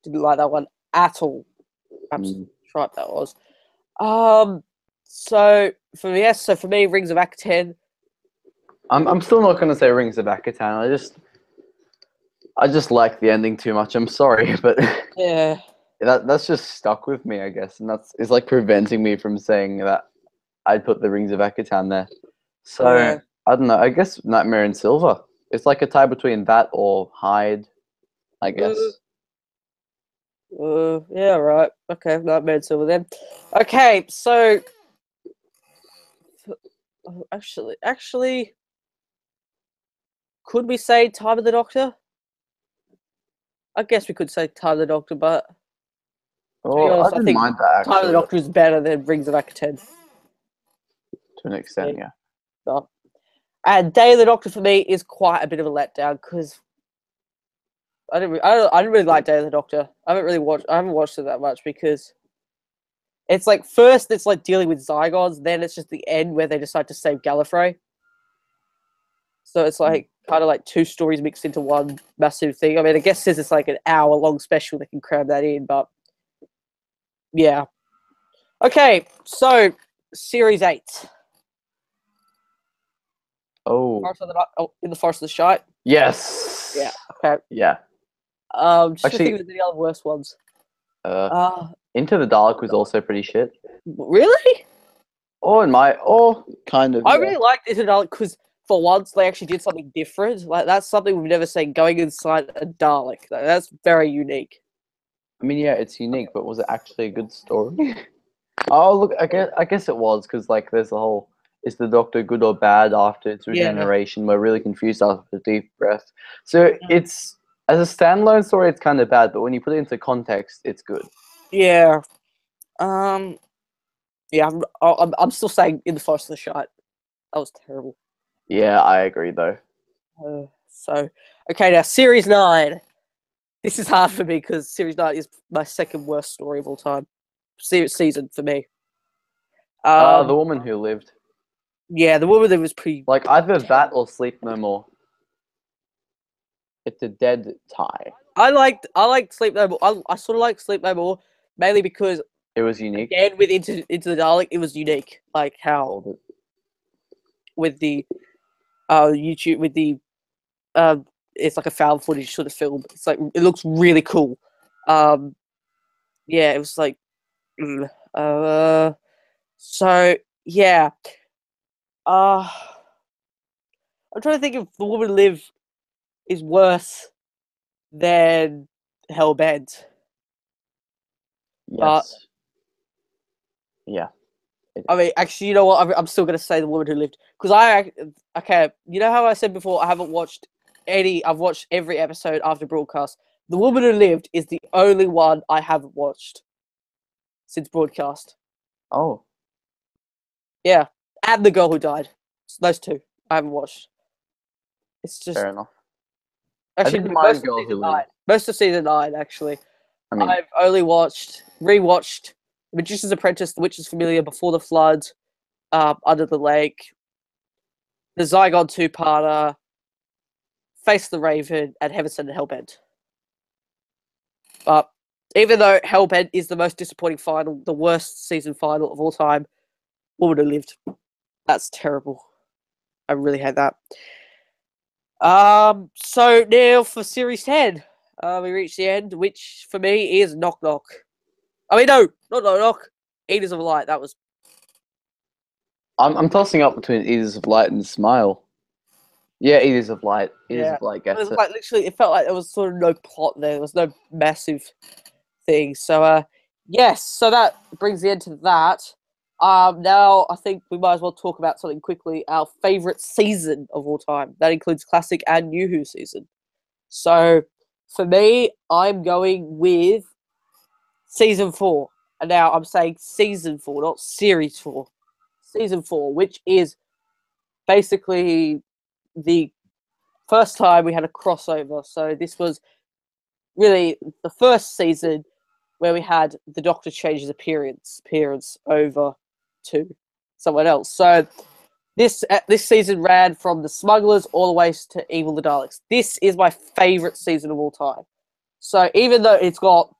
Didn't like that one at all. Absolutely tripe that was. So for me, Rings of Akaten. I'm still not gonna say Rings of Akaten. I just like the ending too much. I'm sorry, but yeah, that's just stuck with me, I guess, and it's like preventing me from saying that I'd put the Rings of Akaten there. So I don't know. I guess Nightmare and Silver. It's like a tie between that or Hyde, I guess. Yeah, right. Okay, Nightmare and Silver then. Okay, so actually, could we say Time of the Doctor? I guess we could say Time of the Doctor, but to be honest, I think mind that, actually. Time of the Doctor is better than Rings of Akaten. To an extent, yeah. But, and Day of the Doctor for me is quite a bit of a letdown, because I didn't really like Day of the Doctor. I haven't watched it that much, because it's like first it's like dealing with Zygons, then it's just the end where they decide to save Gallifrey. So it's like kind of like two stories mixed into one massive thing. I mean, I guess since it's like an hour-long special, they can cram that in, but yeah. Okay, so Series 8. Oh, In the Forest of the Shite. yes. Yeah. Okay. Yeah. Just to think of any other worse ones. Into the Dark was also pretty shit. Really? Kind of. I really liked Into the Dalek because for once they actually did something different. Like that's something we've never seen. Going inside a Dalek. That's very unique. I mean, yeah, it's unique, but was it actually a good story? Oh, look, I guess it was because like there's the whole is the Doctor good or bad after its regeneration? We're really confused after the deep breath. So it's as a standalone story, it's kind of bad, but when you put it into context, it's good. Yeah. Yeah. I'm still saying In the Forest of the Shite. That was terrible. Yeah, I agree though. So okay, now Series 9. This is hard for me because Series 9 is my second worst story of all time. Season for me. The Woman Who Lived. Yeah, The Woman that was pretty. Like either that or Sleep No More. It's a dead tie. I liked Sleep No More. I sort of like Sleep No More mainly because it was unique. Again, with Into the Dalek, it was unique. Like how with the YouTube with the it's like a found footage sort of film. It's like it looks really cool. Yeah, it was like so yeah. I'm trying to think if The Woman Live is worse than Hellbent. Yes. Yeah. I mean, actually, you know what? I'm still gonna say The Woman Who Lived because okay. You know how I said before I haven't watched any. I've watched every episode after broadcast. The Woman Who Lived is the only one I haven't watched since broadcast. Oh. Yeah, and The Girl Who Died. So those two I haven't watched. It's just fair enough. Actually, most of season 9. Actually, I mean, I've only rewatched The Magician's Apprentice, The Witch's Familiar, Before the Flood, Under the Lake, the Zygon 2-parter, Face the Raven, and Heaven Sent and Hellbent. But even though Hellbent is the most disappointing final, the worst season final of all time, Woman Who Lived. That's terrible. I really hate that. So now for Series 10, we reach the end, which for me is Knock Knock. I mean, no, not Knock Knock. Eaters of Light. That was. I'm tossing up between Eaters of Light and Smile. Yeah, Eaters of Light. Eaters of Light gets it. Like literally, it felt like there was sort of no plot there. There was no massive thing. So, yes. So that brings the end to that. Now I think we might as well talk about something quickly. Our favorite season of all time. That includes classic and New Who season. So for me, I'm going with season 4. And now I'm saying season 4, not series 4. Season 4, which is basically the first time we had a crossover. So this was really the first season where we had the Doctor change his appearance over to someone else. So this season ran from the Smugglers all the way to Evil the Daleks. This is my favorite season of all time. So even though it's got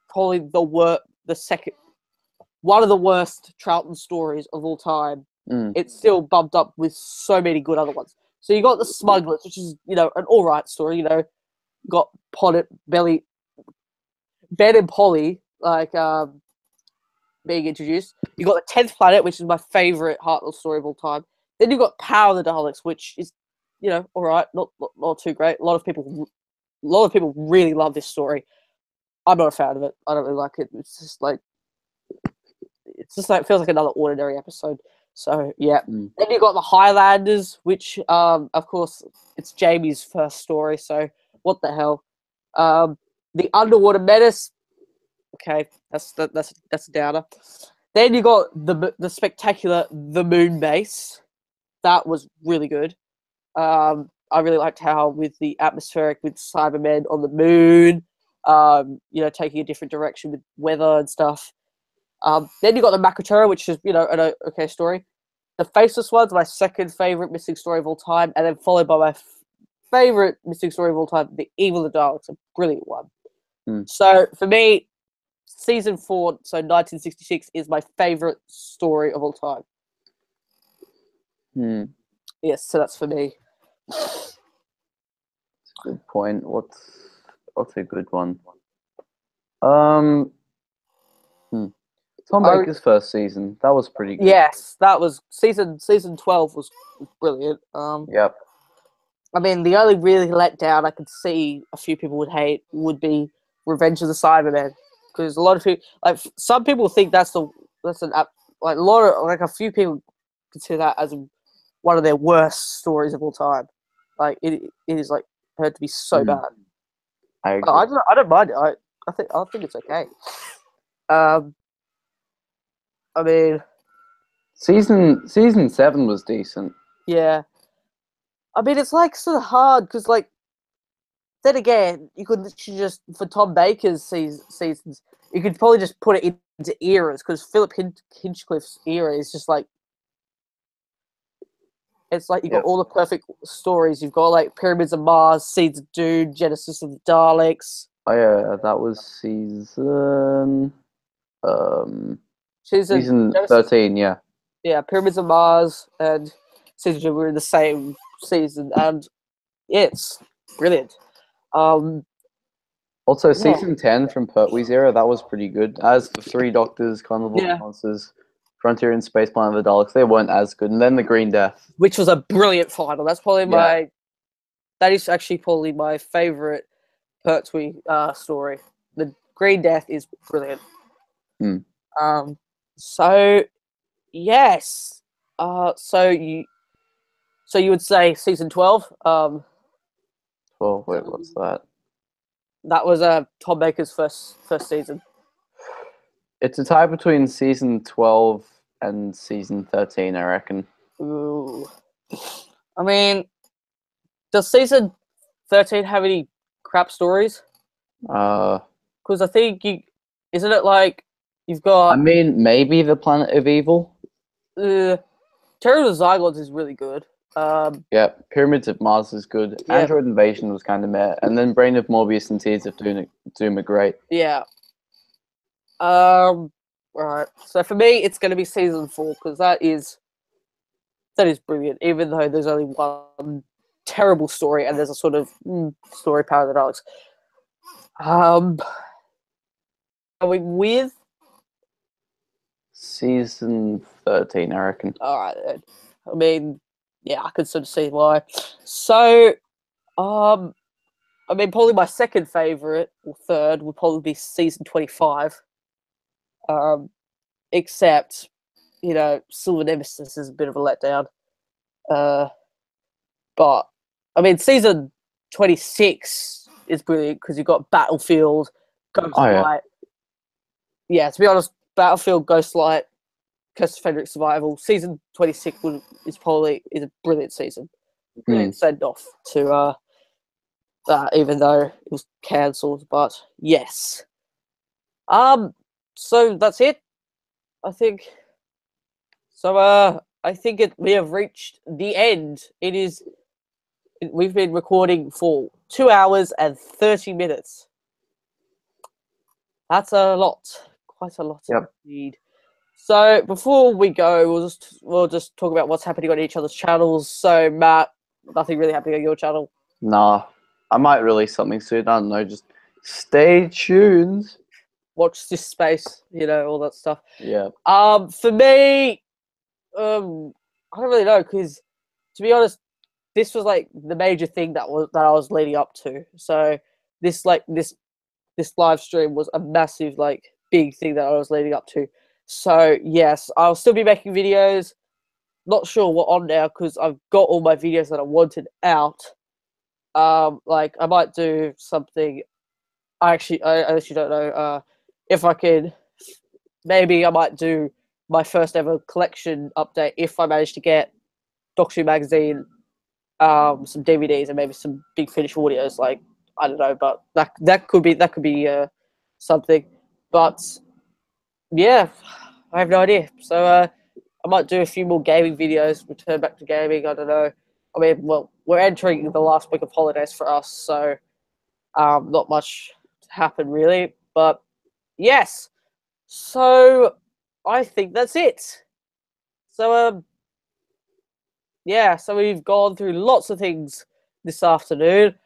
probably the second one of the worst Troughton stories of all time, it's still bumped up with so many good other ones. So you got the Smugglers, which is an all right story. Got Ben and Polly being introduced. You got the 10th Planet, which is my favorite Hartnell story of all time. Then you got Power of the Daleks, which is all right, not too great. A lot of people really love this story. I'm not a fan of it. I don't really like it. It's just like it feels like another ordinary episode. So yeah. Then you got the Highlanders, which of course it's Jamie's first story. So what the hell? The Underwater Menace. Okay, that's a downer. Then you got the spectacular The Moon Base. That was really good. I really liked how with the atmospheric with Cybermen on the moon, taking a different direction with weather and stuff. Then you got the Makatera, which is an okay story. The Faceless One's my second favorite missing story of all time, and then followed by my favorite missing story of all time, The Evil of the Daleks, a brilliant one. So for me, season 4, so 1966, is my favorite story of all time. Yes, so that's for me. That's a good point. What's a good one? Tom Baker's first season, that was pretty good. Yes, that was season 12 was brilliant. Yep. I mean, the only really letdown I could see a few people would hate would be Revenge of the Cybermen, because a lot of people, like some people think a few people consider that as one of their worst stories of all time. Like it is like heard to be so bad. I agree. I don't mind it. I think it's okay. I mean, season 7 was decent. Yeah. I mean, it's like sort of hard because, like, then again, you could literally just for Tom Baker's seasons, you could probably just put it into eras because Philip Hinchcliffe's era is just like it's like you've got all the perfect stories. You've got like Pyramids of Mars, Seeds of Doom, Genesis of the Daleks. Oh yeah, that was season 13. Yeah. Yeah, Pyramids of Mars and Seeds of Doom were in the same season, and it's brilliant. Also, season 10 from Pertwee's era, that was pretty good. As the Three Doctors, Carnival of Monsters, Frontier and Space Planet of the Daleks, they weren't as good. And then the Green Death, which was a brilliant final. That's probably that is actually probably my favorite Pertwee story. The Green Death is brilliant. So yes, so you would say season 12. 12. Wait, what's that? That was Tom Baker's first season. It's a tie between season 12 and season 13, I reckon. Ooh. I mean, does season 13 have any crap stories? Because I think isn't it like you've got? I mean, maybe the Planet of Evil. Terror of the Zygotes is really good. Yeah, Pyramids of Mars is good. Yeah. Android Invasion was kind of meh, and then Brain of Morbius and Tears of Doom are great. Yeah. Right. So for me, it's going to be season 4 because that is brilliant. Even though there's only one terrible story and there's a sort of story power of the Daleks. Are we with season 13? I reckon. All right. Then. I mean, yeah, I could sort of see why. So, I mean, probably my second favorite or third would probably be season 25. Except, Silver Nemesis is a bit of a letdown. But I mean, season 26 is brilliant because you've got Battlefield, Ghostlight. Yeah, to be honest, Battlefield, Ghostlight, Curse of Fenric Survival. Season 26 is a brilliant season. Brilliant send off to that, even though it was cancelled. But yes, so that's it. I think. So I think we have reached the end. We've been recording for 2 hours and 30 minutes. That's a lot, quite a lot indeed. So before we go, we'll just talk about what's happening on each other's channels. So Matt, nothing really happening on your channel? Nah, I might release something soon. I don't know. Just stay tuned. Watch this space, all that stuff. Yeah. For me, I don't really know because, to be honest, this was like the major thing that I was leading up to. So this live stream was a massive big thing that I was leading up to. So yes, I'll still be making videos. Not sure what on now because I've got all my videos that I wanted out. I might do something. I actually don't know. If I could, maybe I might do my first ever collection update if I manage to get Doctor Who magazine, some DVDs and maybe some Big Finish audios. I don't know, but that could be something. But yeah, I have no idea. So I might do a few more gaming videos, return back to gaming, I don't know. I mean, well, we're entering the last week of holidays for us, so not much to happen really. But yes, so I think that's it. So yeah, so we've gone through lots of things this afternoon.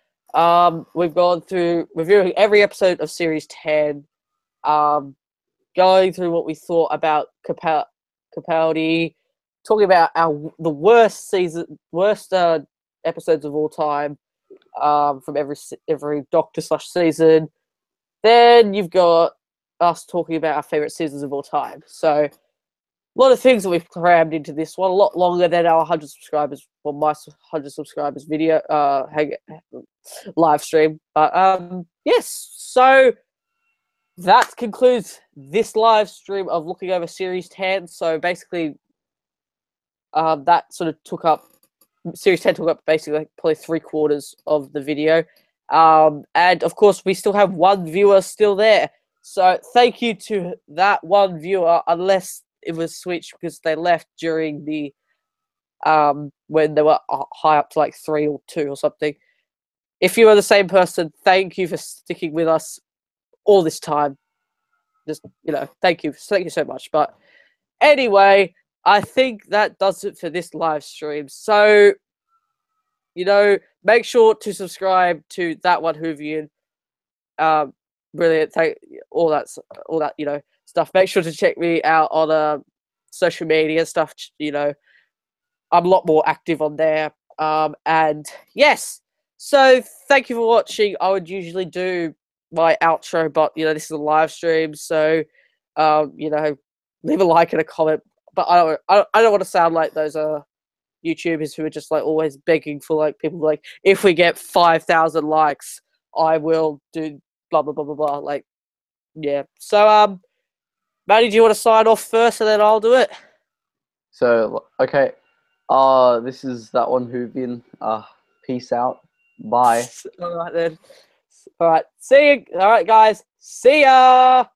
We've gone through reviewing every episode of Series 10, going through what we thought about Capaldi, talking about the worst episodes of all time, from every Doctor/season. Then you've got us talking about our favorite seasons of all time. So a lot of things that we've crammed into this one, a lot longer than our 100 subscribers, well, my 100 subscribers video live stream. But yes, so that concludes this live stream of looking over Series 10. So basically, that sort of took up, Series 10 took up basically like probably 3/4 of the video. And of course, we still have one viewer still there. So thank you to that one viewer, unless it was switched because they left during the when they were high up to like 3 or 2 or something. If you are the same person, thank you for sticking with us all this time. Just, thank you so much. But anyway, I think that does it for this live stream. So, make sure to subscribe to ThatOneWhovian. Brilliant. All that stuff. Make sure to check me out on social media stuff. I'm a lot more active on there. And yes, so thank you for watching. I would usually do my outro, but this is a live stream, so leave a like and a comment. But I don't want to sound like those YouTubers who are just like always begging for like people like, if we get 5,000 likes, I will do blah blah blah blah blah. Like, yeah. So Maddie, do you want to sign off first, and then I'll do it? So okay. This is ThatOneWhovian. Peace out. Bye. All right then. All right. See you. All right, guys. See ya.